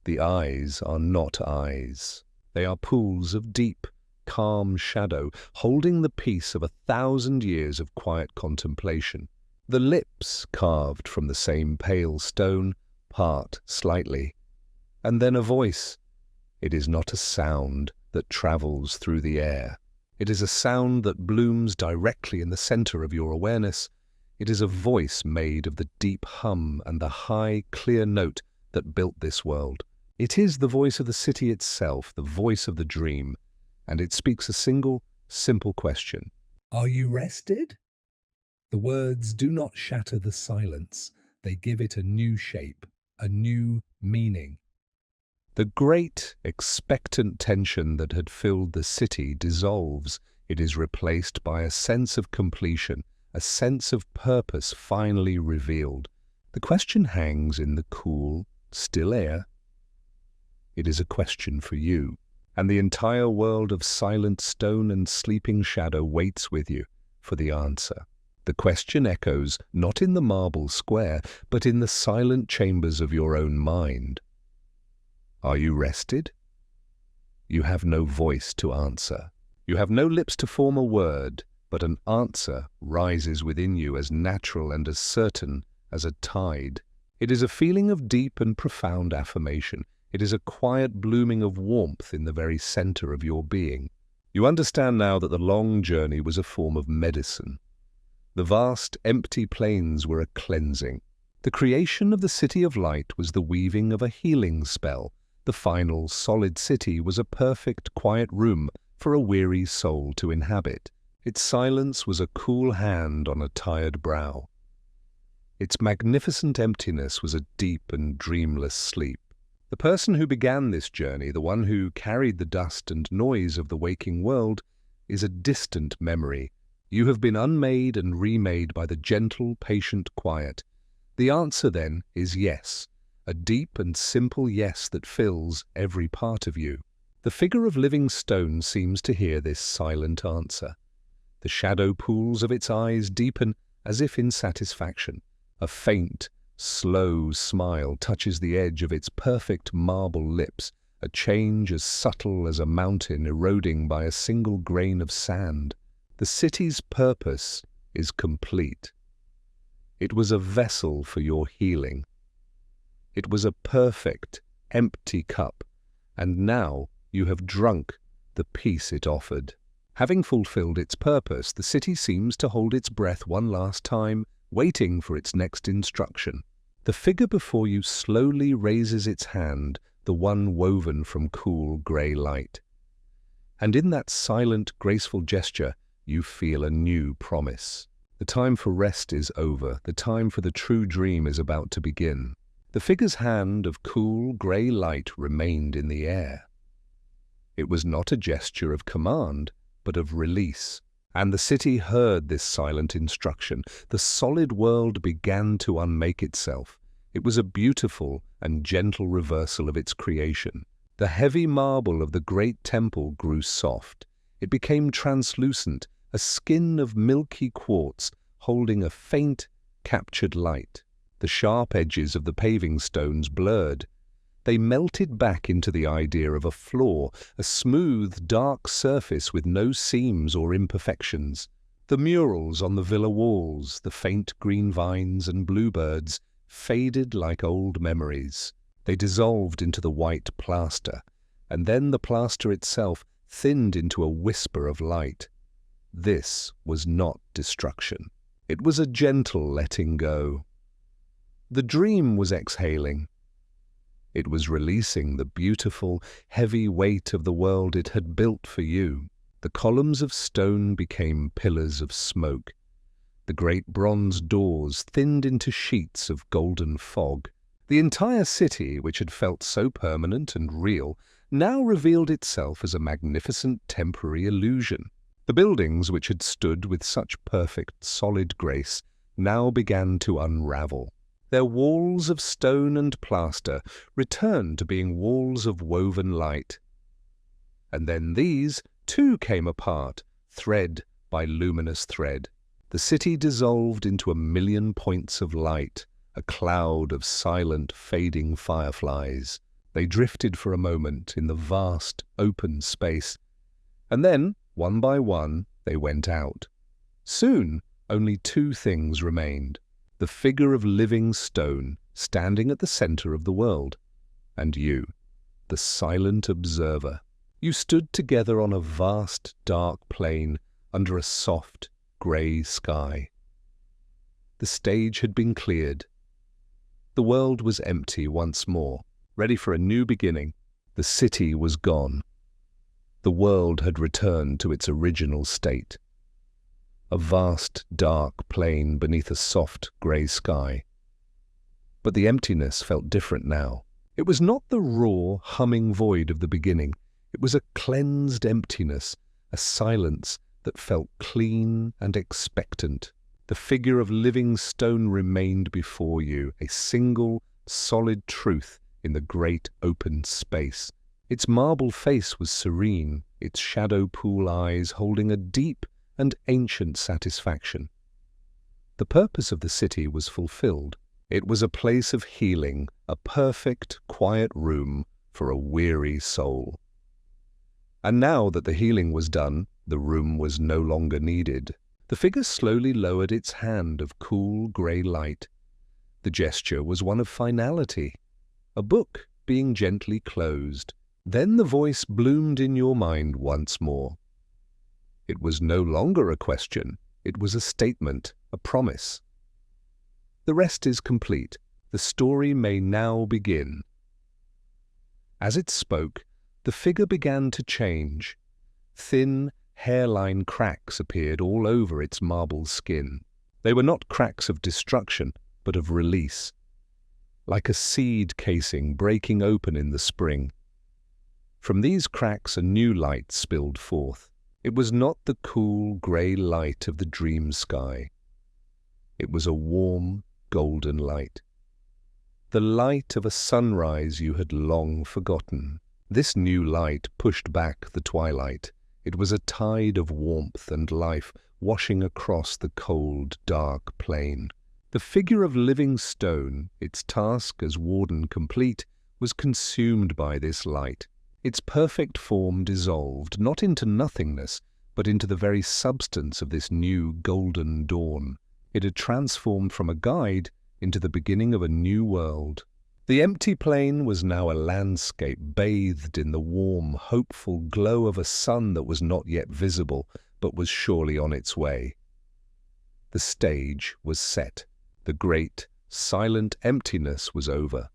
[SPEAKER 1] The eyes are not eyes. They are pools of deep, calm shadow, holding the peace of 1,000 years of quiet contemplation. The lips, carved from the same pale stone, part slightly. And then a voice. It is not a sound that travels through the air. It is a sound that blooms directly in the center of your awareness. It is a voice made of the deep hum and the high, clear note that built this world. It is the voice of the city itself, the voice of the dream, and it speaks a single, simple question. Are you rested? The words do not shatter the silence. They give it a new shape, a new meaning. The great, expectant tension that had filled the city dissolves. It is replaced by a sense of completion, a sense of purpose finally revealed. The question hangs in the cool, still air. It is a question for you, and the entire world of silent stone and sleeping shadow waits with you for the answer. The question echoes not in the marble square, but in the silent chambers of your own mind. Are you rested? You have no voice to answer. You have no lips to form a word, but an answer rises within you as natural and as certain as a tide. It is a feeling of deep and profound affirmation. It is a quiet blooming of warmth in the very center of your being. You understand now that the long journey was a form of medicine. The vast, empty plains were a cleansing. The creation of the city of light was the weaving of a healing spell. The final, solid city was a perfect, quiet room for a weary soul to inhabit. Its silence was a cool hand on a tired brow. Its magnificent emptiness was a deep and dreamless sleep. The person who began this journey, the one who carried the dust and noise of the waking world, is a distant memory. You have been unmade and remade by the gentle, patient quiet. The answer, then, is yes, a deep and simple yes that fills every part of you. The figure of living stone seems to hear this silent answer. The shadow pools of its eyes deepen as if in satisfaction. A faint, slow smile touches the edge of its perfect marble lips, a change as subtle as a mountain eroding by a single grain of sand. The city's purpose is complete. It was a vessel for your healing. It was a perfect, empty cup, and now you have drunk the peace it offered. Having fulfilled its purpose, the city seems to hold its breath one last time, waiting for its next instruction. The figure before you slowly raises its hand, the one woven from cool grey light. And in that silent, graceful gesture, you feel a new promise. The time for rest is over. The time for the true dream is about to begin. The figure's hand of cool, grey light remained in the air. It was not a gesture of command, but of release. And the city heard this silent instruction. The solid world began to unmake itself. It was a beautiful and gentle reversal of its creation. The heavy marble of the great temple grew soft. It became translucent, a skin of milky quartz holding a faint, captured light. The sharp edges of the paving stones blurred. They melted back into the idea of a floor, a smooth, dark surface with no seams or imperfections. The murals on the villa walls, the faint green vines and bluebirds, faded like old memories. They dissolved into the white plaster, and then the plaster itself thinned into a whisper of light. This was not destruction. It was a gentle letting go. The dream was exhaling. It was releasing the beautiful, heavy weight of the world it had built for you. The columns of stone became pillars of smoke. The great bronze doors thinned into sheets of golden fog. The entire city, which had felt so permanent and real, now revealed itself as a magnificent temporary illusion. The buildings, which had stood with such perfect, solid grace, now began to unravel. Their walls of stone and plaster returned to being walls of woven light. And then these, too, came apart, thread by luminous thread. The city dissolved into a million points of light, a cloud of silent, fading fireflies. They drifted for a moment in the vast, open space, and then, one by one, they went out. Soon, only two things remained: the figure of living stone standing at the center of the world, and you, the silent observer. You stood together on a vast, dark plain under a soft, grey sky. The stage had been cleared. The world was empty once more, ready for a new beginning. The city was gone. The world had returned to its original state. A vast, dark plain beneath a soft, grey sky. But the emptiness felt different now. It was not the raw, humming void of the beginning. It was a cleansed emptiness, a silence that felt clean and expectant. The figure of living stone remained before you, a single, solid truth in the great open space. Its marble face was serene, its shadow pool eyes holding a deep and ancient satisfaction. The purpose of the city was fulfilled. It was a place of healing, a perfect, quiet room for a weary soul. And now that the healing was done, the room was no longer needed. The figure slowly lowered its hand of cool, grey light. The gesture was one of finality, a book being gently closed. Then the voice bloomed in your mind once more. It was no longer a question. It was a statement, a promise. The rest is complete. The story may now begin. As it spoke, the figure began to change. Thin, hairline cracks appeared all over its marble skin. They were not cracks of destruction, but of release, like a seed casing breaking open in the spring. From these cracks a new light spilled forth. It was not the cool, grey light of the dream sky. It was a warm, golden light. The light of a sunrise you had long forgotten. This new light pushed back the twilight. It was a tide of warmth and life washing across the cold, dark plain. The figure of living stone, its task as warden complete, was consumed by this light. Its perfect form dissolved, not into nothingness, but into the very substance of this new golden dawn. It had transformed from a guide into the beginning of a new world. The empty plain was now a landscape bathed in the warm, hopeful glow of a sun that was not yet visible, but was surely on its way. The stage was set. The great, silent emptiness was over.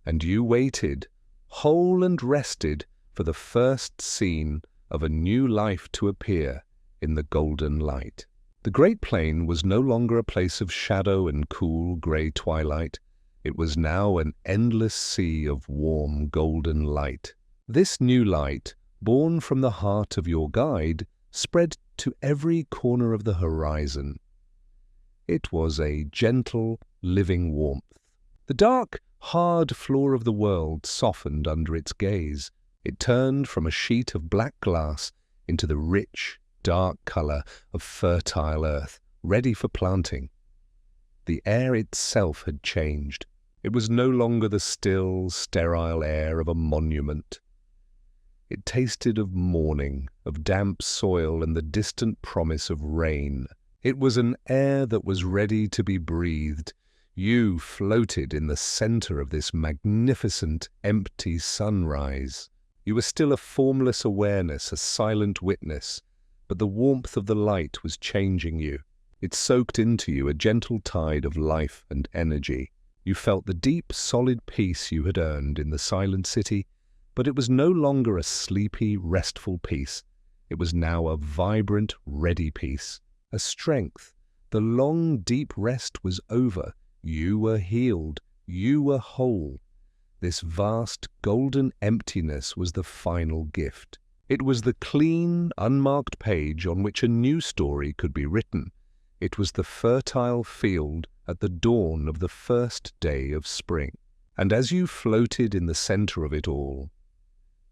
[SPEAKER 1] And you waited, whole and rested, for the first scene of a new life to appear in the golden light. The great plain was no longer a place of shadow and cool grey twilight. It was now an endless sea of warm golden light. This new light, born from the heart of your guide, spread to every corner of the horizon. It was a gentle, living warmth. The dark, hard floor of the world softened under its gaze. It turned from a sheet of black glass into the rich, dark color of fertile earth, ready for planting. The air itself had changed. It was no longer the still, sterile air of a monument. It tasted of morning, of damp soil and the distant promise of rain. It was an air that was ready to be breathed. You floated in the center of this magnificent, empty sunrise. You were still a formless awareness, a silent witness, but the warmth of the light was changing you. It soaked into you a gentle tide of life and energy. You felt the deep, solid peace you had earned in the silent city, but it was no longer a sleepy, restful peace. It was now a vibrant, ready peace, a strength. The long, deep rest was over. You were healed. You were whole. This vast, golden emptiness was the final gift. It was the clean, unmarked page on which a new story could be written. It was the fertile field at the dawn of the first day of spring. And as you floated in the center of it all,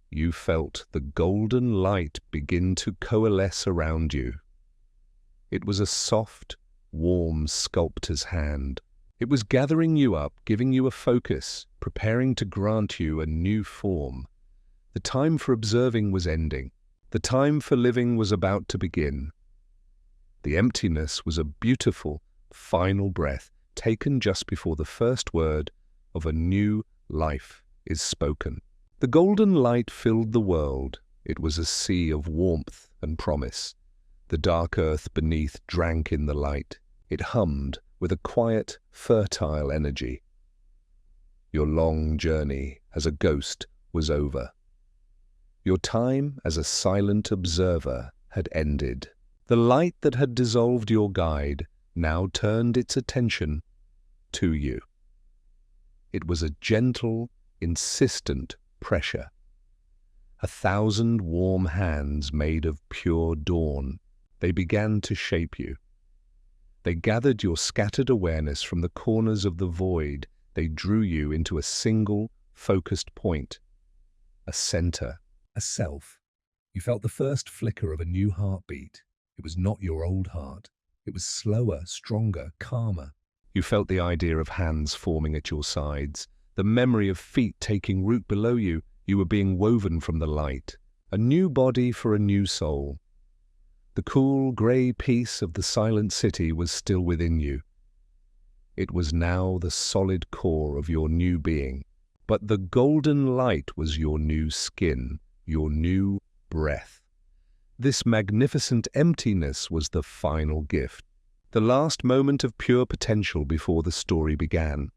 [SPEAKER 1] you felt the golden light begin to coalesce around you. It was a soft, warm sculptor's hand. It was gathering you up, giving you a focus, preparing to grant you a new form. The time for observing was ending. The time for living was about to begin. The emptiness was a beautiful, final breath taken just before the first word of a new life is spoken. The golden light filled the world. It was a sea of warmth and promise. The dark earth beneath drank in the light. It hummed with a quiet, fertile energy. Your long journey as a ghost was over. Your time as a silent observer had ended. The light that had dissolved your guide now turned its attention to you. It was a gentle, insistent pressure. 1,000 warm hands made of pure dawn. They began to shape you. They gathered your scattered awareness from the corners of the void. They drew you into a single, focused point, a center, a self. You felt the first flicker of a new heartbeat. It was not your old heart. It was slower, stronger, calmer. You felt the idea of hands forming at your sides, the memory of feet taking root below you. You were being woven from the light. A new body for a new soul. The cool, grey peace of the silent city was still within you. It was now the solid core of your new being. But the golden light was your new skin, your new breath. This magnificent emptiness was the final gift, the last moment of pure potential before the story began.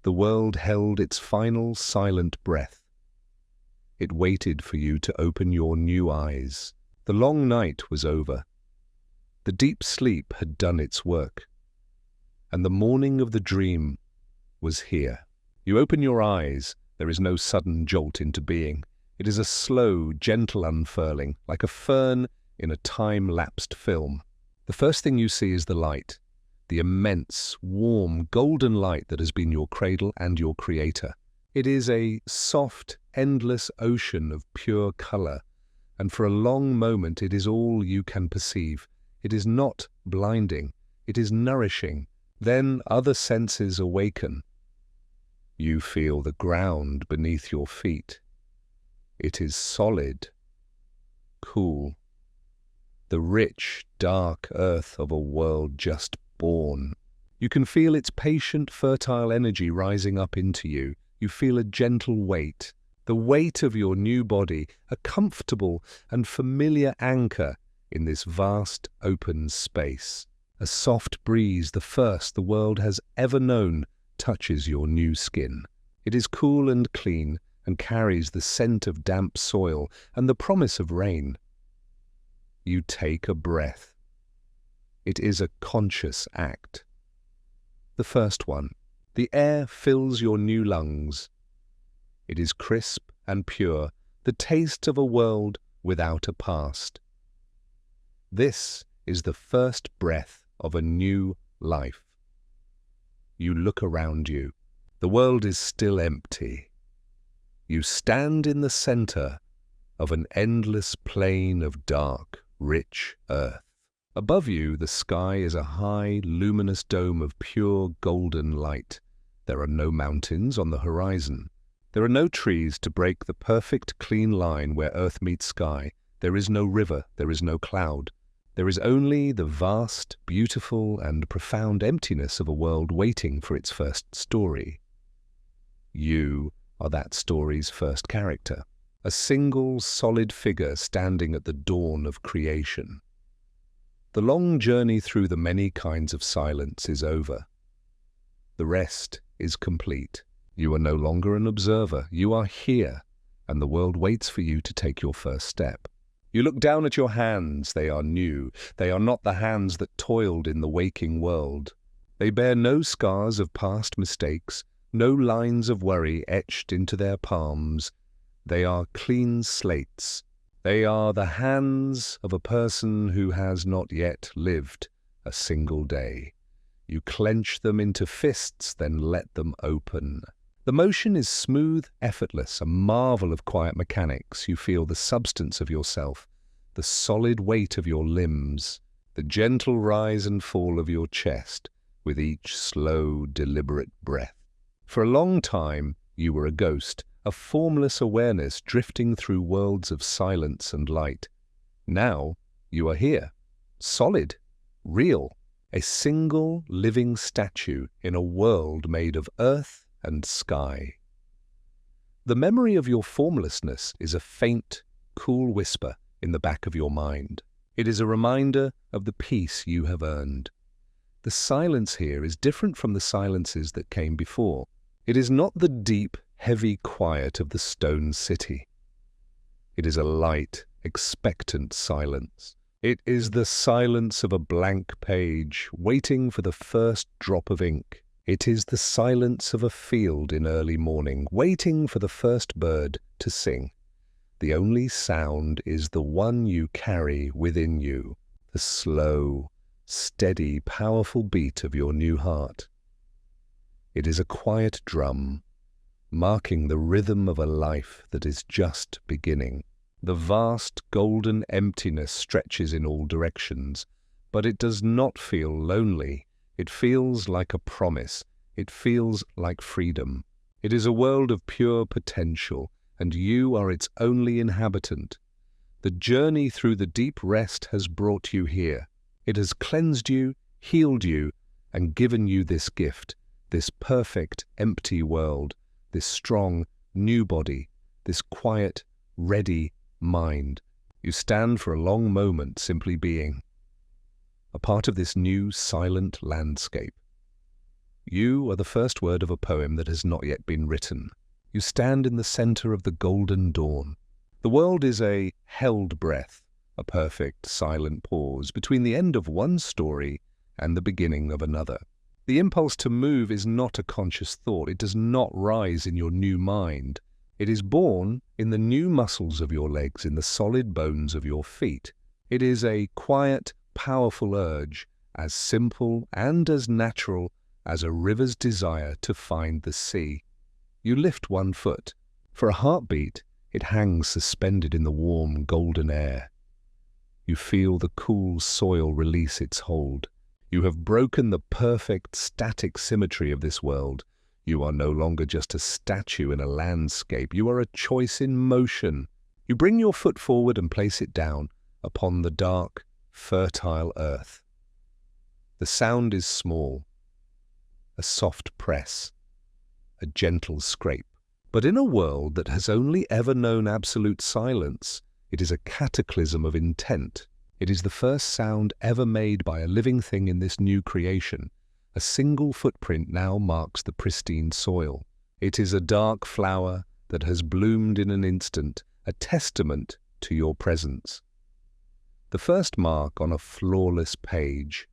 [SPEAKER 1] The world held its final silent breath. It waited for you to open your new eyes. The long night was over. The deep sleep had done its work, and the morning of the dream was here. You open your eyes. There is no sudden jolt into being. It is a slow, gentle unfurling, like a fern in a time-lapsed film. The first thing you see is the light, the immense, warm, golden light that has been your cradle and your creator. It is a soft, endless ocean of pure color, and for a long moment it is all you can perceive. It is not blinding, it is nourishing. Then other senses awaken. You feel the ground beneath your feet. It is solid, cool. The rich, dark earth of a world just born. You can feel its patient, fertile energy rising up into you. You feel a gentle weight, the weight of your new body, a comfortable and familiar anchor in this vast, open space. A soft breeze, the first the world has ever known, touches your new skin. It is cool and clean and carries the scent of damp soil and the promise of rain. You take a breath. It is a conscious act. The first one. The air fills your new lungs. It is crisp and pure, the taste of a world without a past. This is the first breath of a new life. You look around you. The world is still empty. You stand in the center of an endless plain of dark, rich earth. Above you, the sky is a high, luminous dome of pure golden light. There are no mountains on the horizon. There are no trees to break the perfect, clean line where earth meets sky. There is no river, there is no cloud. There is only the vast, beautiful, and profound emptiness of a world waiting for its first story. You are that story's first character, a single, solid figure standing at the dawn of creation. The long journey through the many kinds of silence is over. The rest is complete. You are no longer an observer. You are here, and the world waits for you to take your first step. You look down at your hands. They are new. They are not the hands that toiled in the waking world. They bear no scars of past mistakes, no lines of worry etched into their palms. They are clean slates. They are the hands of a person who has not yet lived a single day. You clench them into fists, then let them open. The motion is smooth, effortless, a marvel of quiet mechanics. You feel the substance of yourself, the solid weight of your limbs, the gentle rise and fall of your chest with each slow, deliberate breath. For a long time, you were a ghost, a formless awareness drifting through worlds of silence and light. Now, you are here, solid, real, a single living statue in a world made of earth and sky. The memory of your formlessness is a faint, cool whisper in the back of your mind. It is a reminder of the peace you have earned. The silence here is different from the silences that came before. It is not the deep, heavy quiet of the stone city. It is a light, expectant silence. It is the silence of a blank page, waiting for the first drop of ink. It is the silence of a field in early morning, waiting for the first bird to sing. The only sound is the one you carry within you, the slow, steady, powerful beat of your new heart. It is a quiet drum, marking the rhythm of a life that is just beginning. The vast golden emptiness stretches in all directions, but it does not feel lonely. It feels like a promise. It feels like freedom. It is a world of pure potential, and you are its only inhabitant. The journey through the deep rest has brought you here. It has cleansed you, healed you, and given you this gift, this perfect, empty world, this strong, new body, this quiet, ready mind. You stand for a long moment simply being, a part of this new, silent landscape. You are the first word of a poem that has not yet been written. You stand in the center of the golden dawn. The world is a held breath, a perfect silent pause between the end of one story and the beginning of another. The impulse to move is not a conscious thought. It does not rise in your new mind. It is born in the new muscles of your legs, in the solid bones of your feet. It is a quiet, powerful urge, as simple and as natural as a river's desire to find the sea. You lift one foot. For a heartbeat, it hangs suspended in the warm, golden air. You feel the cool soil release its hold. You have broken the perfect, static symmetry of this world. You are no longer just a statue in a landscape. You are a choice in motion. You bring your foot forward and place it down upon the dark, fertile earth. The sound is small, a soft press, a gentle scrape. But in a world that has only ever known absolute silence, it is a cataclysm of intent. It is the first sound ever made by a living thing in this new creation. A single footprint now marks the pristine soil. It is a dark flower that has bloomed in an instant, a testament to your presence. The first mark on a flawless page.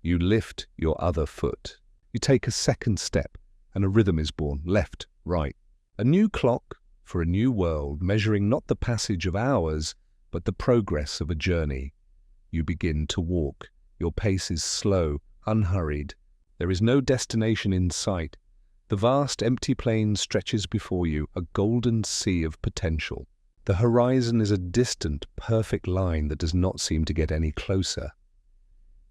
[SPEAKER 1] You lift your other foot. You take a second step, and a rhythm is born, left, right. A new clock for a new world, measuring not the passage of hours, but the progress of a journey. You begin to walk. Your pace is slow, unhurried. There is no destination in sight. The vast empty plain stretches before you, a golden sea of potential. The horizon is a distant, perfect line that does not seem to get any closer.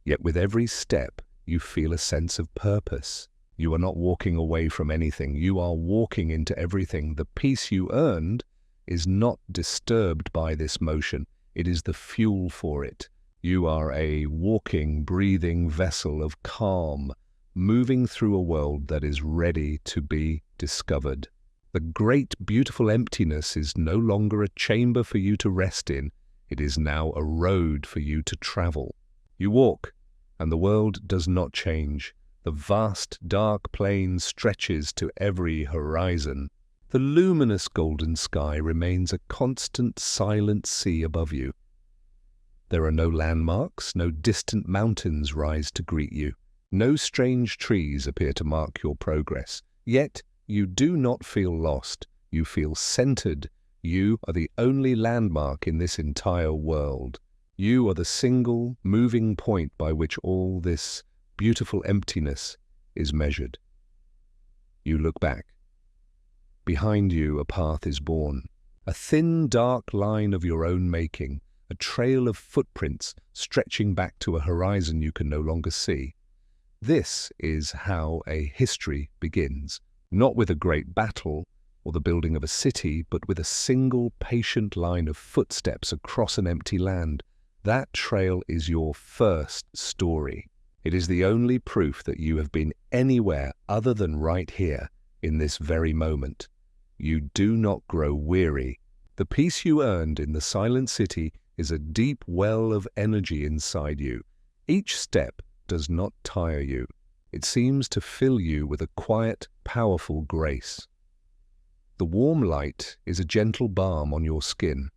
[SPEAKER 1] Yet with every step, you feel a sense of purpose. You are not walking away from anything. You are walking into everything. The peace you earned is not disturbed by this motion. It is the fuel for it. You are a walking, breathing vessel of calm, moving through a world that is ready to be discovered. The great, beautiful emptiness is no longer a chamber for you to rest in. It is now a road for you to travel. You walk, and the world does not change. The vast, dark plain stretches to every horizon. The luminous golden sky remains a constant, silent sea above you. There are no landmarks, no distant mountains rise to greet you. No strange trees appear to mark your progress. Yet, you do not feel lost. You feel centered. You are the only landmark in this entire world. You are the single, moving point by which all this beautiful emptiness is measured. You look back. Behind you, a path is born, a thin, dark line of your own making, a trail of footprints stretching back to a horizon you can no longer see. This is how a history begins, not with a great battle or the building of a city, but with a single, patient line of footsteps across an empty land. That trail is your first story. It is the only proof that you have been anywhere other than right here, in this very moment. You do not grow weary. The peace you earned in the silent city is a deep well of energy inside you. Each step does not tire you. It seems to fill you with a quiet, powerful grace. The warm light is a gentle balm on your skin.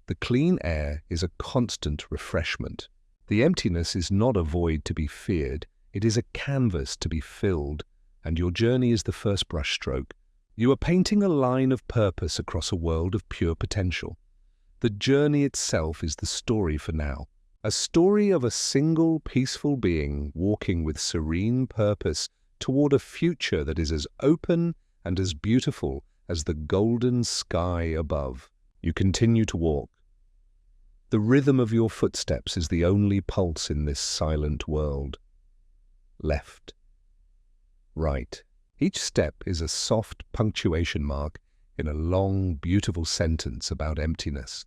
[SPEAKER 1] The clean air is a constant refreshment. The emptiness is not a void to be feared. It is a canvas to be filled, and your journey is the first brushstroke. You are painting a line of purpose across a world of pure potential. The journey itself is the story for now. A story of a single, peaceful being walking with serene purpose toward a future that is as open and as beautiful as the golden sky above. You continue to walk. The rhythm of your footsteps is the only pulse in this silent world. Left. Right. Each step is a soft punctuation mark in a long, beautiful sentence about emptiness.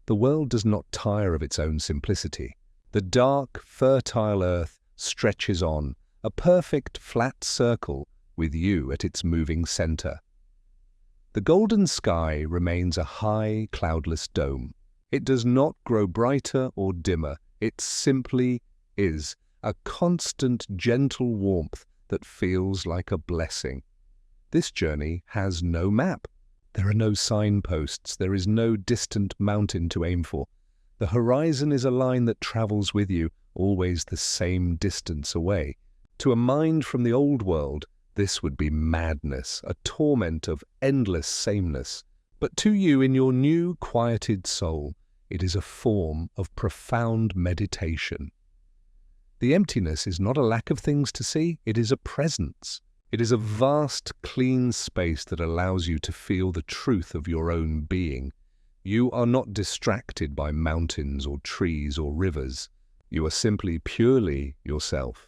[SPEAKER 1] The world does not tire of its own simplicity. The dark, fertile earth stretches on, a perfect flat circle with you at its moving center. The golden sky remains a high, cloudless dome. It does not grow brighter or dimmer. It simply is, a constant, gentle warmth that feels like a blessing. This journey has no map. There are no signposts, there is no distant mountain to aim for. The horizon is a line that travels with you, always the same distance away. To a mind from the old world, this would be madness, a torment of endless sameness. But to you, in your new, quieted soul, it is a form of profound meditation. The emptiness is not a lack of things to see, it is a presence. It is a vast, clean space that allows you to feel the truth of your own being. You are not distracted by mountains or trees or rivers. You are simply purely yourself.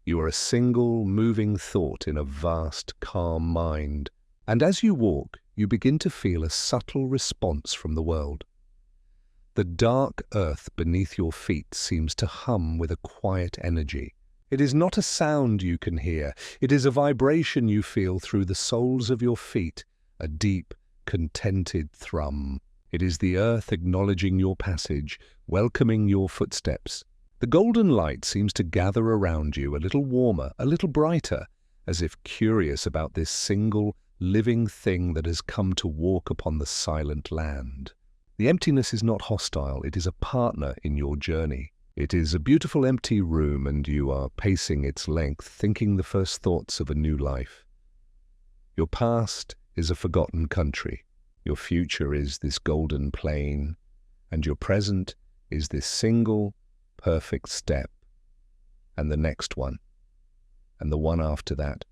[SPEAKER 1] You are a single, moving thought in a vast, calm mind. And as you walk, you begin to feel a subtle response from the world. The dark earth beneath your feet seems to hum with a quiet energy. It is not a sound you can hear. It is a vibration you feel through the soles of your feet, a deep, contented thrum. It is the earth acknowledging your passage, welcoming your footsteps. The golden light seems to gather around you a little warmer, a little brighter, as if curious about this single, living thing that has come to walk upon the silent land. The emptiness is not hostile, it is a partner in your journey. It is a beautiful empty room, and you are pacing its length, thinking the first thoughts of a new life. Your past is a forgotten country. Your future is this golden plain, and your present is this single, perfect step, and the next one, and the one after that.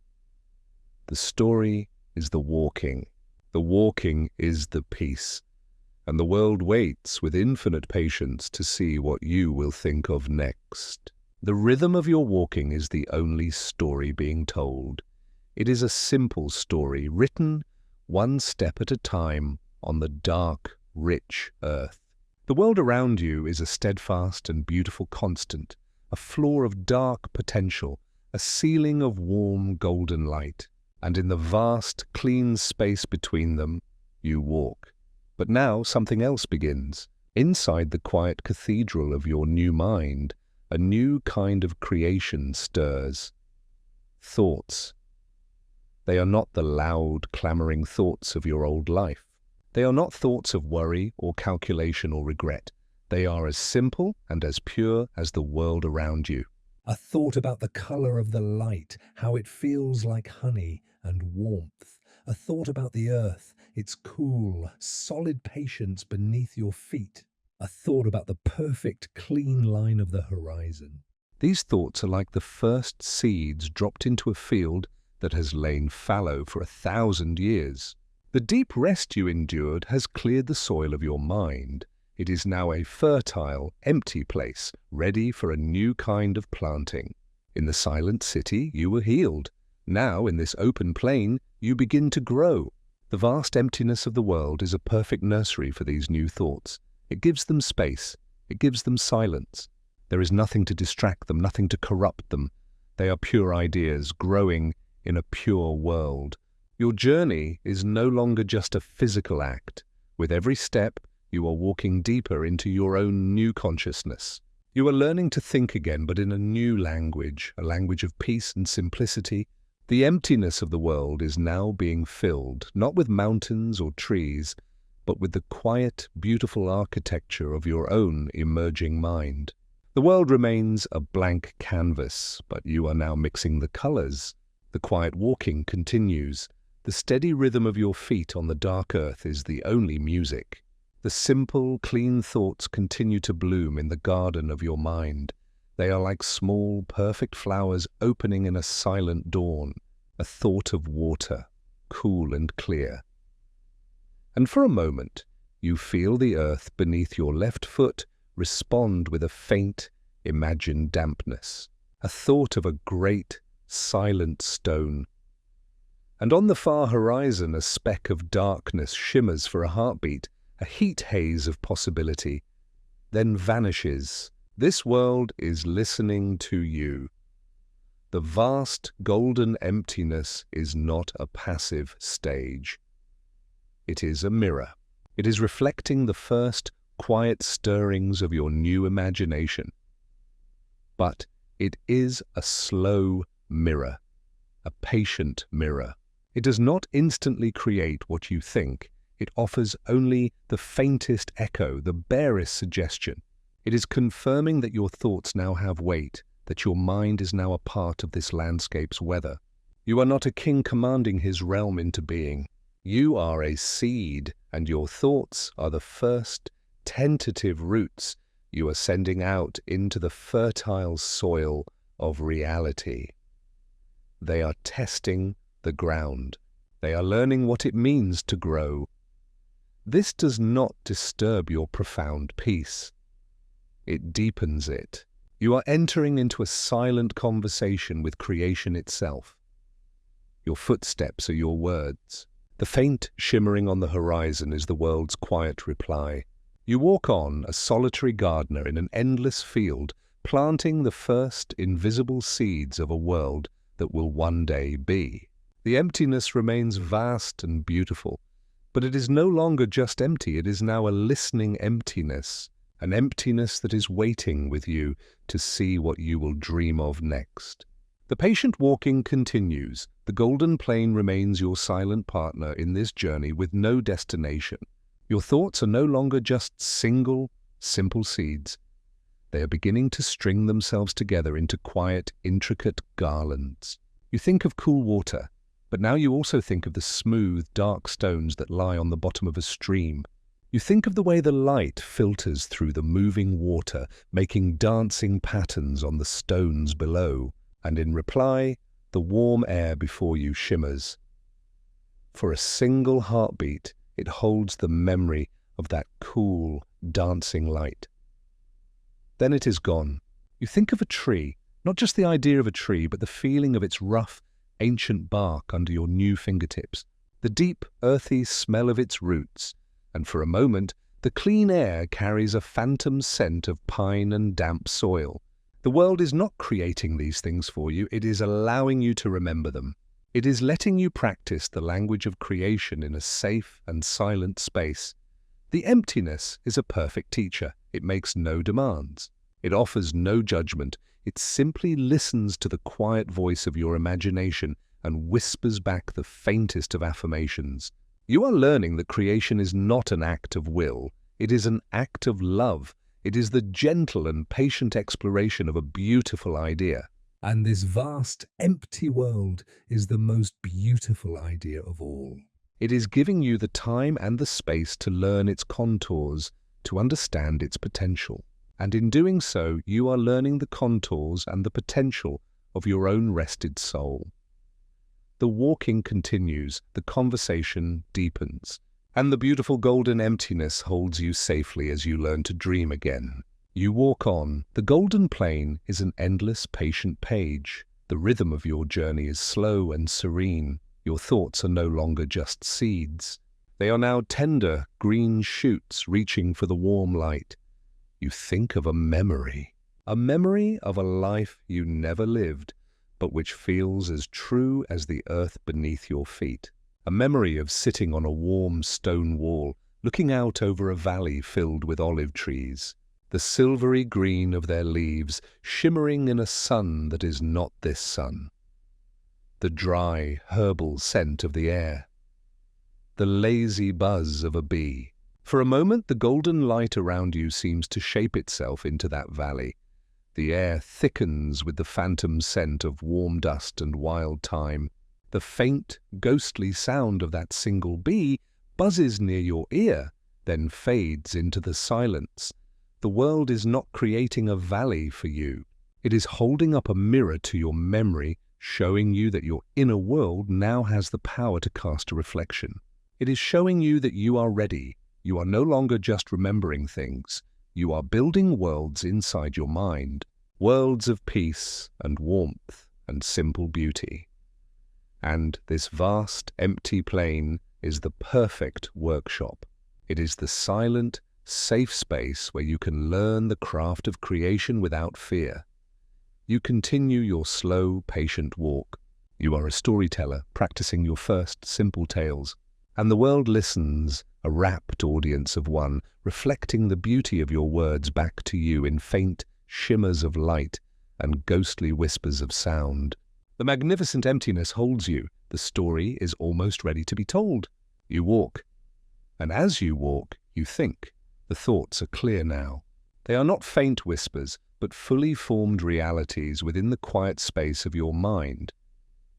[SPEAKER 1] The story is the walking. The walking is the peace. And the world waits with infinite patience to see what you will think of next. The rhythm of your walking is the only story being told. It is a simple story, written one step at a time on the dark, rich earth. The world around you is a steadfast and beautiful constant, a floor of dark potential, a ceiling of warm golden light. And in the vast, clean space between them, you walk. But now something else begins. Inside the quiet cathedral of your new mind, a new kind of creation stirs. Thoughts. They are not the loud, clamoring thoughts of your old life. They are not thoughts of worry or calculation or regret. They are as simple and as pure as the world around you. A thought about the color of the light, how it feels like honey and warmth. A thought about the earth, its cool, solid patience beneath your feet. A thought about the perfect, clean line of the horizon. These thoughts are like the first seeds dropped into a field that has lain fallow for 1,000 years. The deep rest you endured has cleared the soil of your mind. It is now a fertile, empty place, ready for a new kind of planting. In the silent city, you were healed. Now, in this open plain, you begin to grow. The vast emptiness of the world is a perfect nursery for these new thoughts. It gives them space. It gives them silence. There is nothing to distract them, nothing to corrupt them. They are pure ideas, growing in a pure world. Your journey is no longer just a physical act. With every step, you are walking deeper into your own new consciousness. You are learning to think again, but in a new language, a language of peace and simplicity. The emptiness of the world is now being filled, not with mountains or trees, but with the quiet, beautiful architecture of your own emerging mind. The world remains a blank canvas, but you are now mixing the colors. The quiet walking continues. The steady rhythm of your feet on the dark earth is the only music. The simple, clean thoughts continue to bloom in the garden of your mind. They are like small, perfect flowers opening in a silent dawn, a thought of water, cool and clear. And for a moment, you feel the earth beneath your left foot respond with a faint, imagined dampness, a thought of a great, silent stone. And on the far horizon, a speck of darkness shimmers for a heartbeat, a heat haze of possibility, then vanishes. This world is listening to you. The vast golden emptiness is not a passive stage. It is a mirror. It is reflecting the first quiet stirrings of your new imagination. But it is a slow mirror, a patient mirror. It does not instantly create what you think. It offers only the faintest echo, the barest suggestion. It is confirming that your thoughts now have weight, that your mind is now a part of this landscape's weather. You are not a king commanding his realm into being. You are a seed, and your thoughts are the first tentative roots you are sending out into the fertile soil of reality. They are testing the ground. They are learning what it means to grow. This does not disturb your profound peace. It deepens it. You are entering into a silent conversation with creation itself. Your footsteps are your words. The faint shimmering on the horizon is the world's quiet reply. You walk on, a solitary gardener in an endless field, planting the first invisible seeds of a world that will one day be. The emptiness remains vast and beautiful, but it is no longer just empty. It is now a listening emptiness, an emptiness that is waiting with you to see what you will dream of next. The patient walking continues. The golden plain remains your silent partner in this journey with no destination. Your thoughts are no longer just single, simple seeds. They are beginning to string themselves together into quiet, intricate garlands. You think of cool water, but now you also think of the smooth, dark stones that lie on the bottom of a stream. You think of the way the light filters through the moving water, making dancing patterns on the stones below, and in reply, the warm air before you shimmers. For a single heartbeat, it holds the memory of that cool, dancing light. Then it is gone. You think of a tree, not just the idea of a tree, but the feeling of its rough, ancient bark under your new fingertips, the deep, earthy smell of its roots, and for a moment, the clean air carries a phantom scent of pine and damp soil. The world is not creating these things for you, it is allowing you to remember them. It is letting you practice the language of creation in a safe and silent space. The emptiness is a perfect teacher. It makes no demands. It offers no judgment. It simply listens to the quiet voice of your imagination and whispers back the faintest of affirmations. You are learning that creation is not an act of will. It is an act of love. It is the gentle and patient exploration of a beautiful idea. And this vast, empty world is the most beautiful idea of all. It is giving you the time and the space to learn its contours, to understand its potential. And in doing so, you are learning the contours and the potential of your own rested soul. The walking continues, the conversation deepens, and the beautiful golden emptiness holds you safely as you learn to dream again. You walk on. The golden plain is an endless, patient page. The rhythm of your journey is slow and serene. Your thoughts are no longer just seeds. They are now tender, green shoots reaching for the warm light. You think of a memory of a life you never lived, but which feels as true as the earth beneath your feet. A memory of sitting on a warm stone wall, looking out over a valley filled with olive trees, the silvery green of their leaves shimmering in a sun that is not this sun, the dry, herbal scent of the air, the lazy buzz of a bee. For a moment, the golden light around you seems to shape itself into that valley. The air thickens with the phantom scent of warm dust and wild thyme. The faint, ghostly sound of that single bee buzzes near your ear, then fades into the silence. The world is not creating a valley for you. It is holding up a mirror to your memory, showing you that your inner world now has the power to cast a reflection. It is showing you that you are ready. You are no longer just remembering things. You are building worlds inside your mind, worlds of peace and warmth and simple beauty. And this vast, empty plain is the perfect workshop. It is the silent, safe space where you can learn the craft of creation without fear. You continue your slow, patient walk. You are a storyteller practicing your first simple tales, and the world listens, a rapt audience of one, reflecting the beauty of your words back to you in faint shimmers of light and ghostly whispers of sound. The magnificent emptiness holds you. The story is almost ready to be told. You walk. And as you walk, you think. The thoughts are clear now. They are not faint whispers, but fully formed realities within the quiet space of your mind.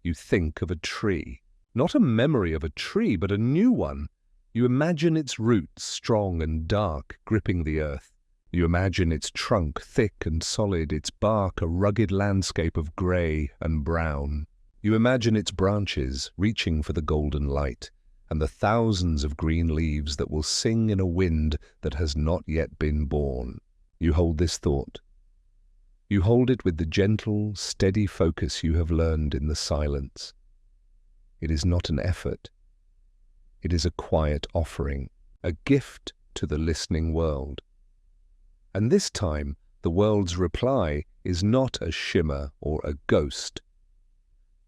[SPEAKER 1] You think of a tree. Not a memory of a tree, but a new one. You imagine its roots strong and dark, gripping the earth. You imagine its trunk thick and solid, its bark a rugged landscape of grey and brown. You imagine its branches reaching for the golden light, and the thousands of green leaves that will sing in a wind that has not yet been born. You hold this thought. You hold it with the gentle, steady focus you have learned in the silence. It is not an effort. It is a quiet offering, a gift to the listening world. And this time, the world's reply is not a shimmer or a ghost.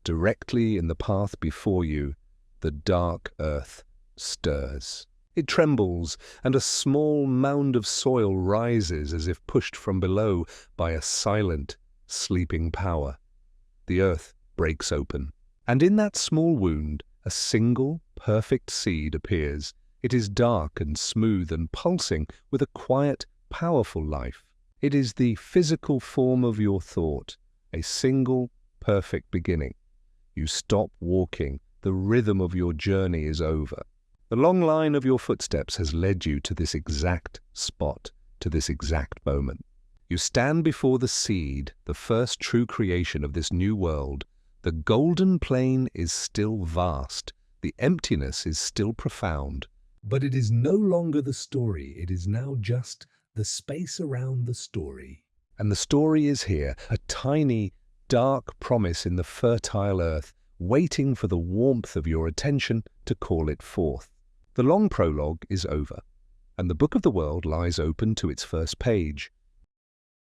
[SPEAKER 1] Directly in the path before you, the dark earth stirs. It trembles, and a small mound of soil rises as if pushed from below by a silent, sleeping power. The earth breaks open, and in that small wound, a single, perfect seed appears. It is dark and smooth and pulsing with a quiet, powerful life. It is the physical form of your thought, a single, perfect beginning. You stop walking. The rhythm of your journey is over. The long line of your footsteps has led you to this exact spot, to this exact moment. You stand before the seed, the first true creation of this new world. The golden plain is still vast. The emptiness is still profound. But it is no longer the story. It is now just the space around the story. And the story is here, a tiny, dark promise in the fertile earth, waiting for the warmth of your attention to call it forth. The long prologue is over, and the book of the world lies open to its first page.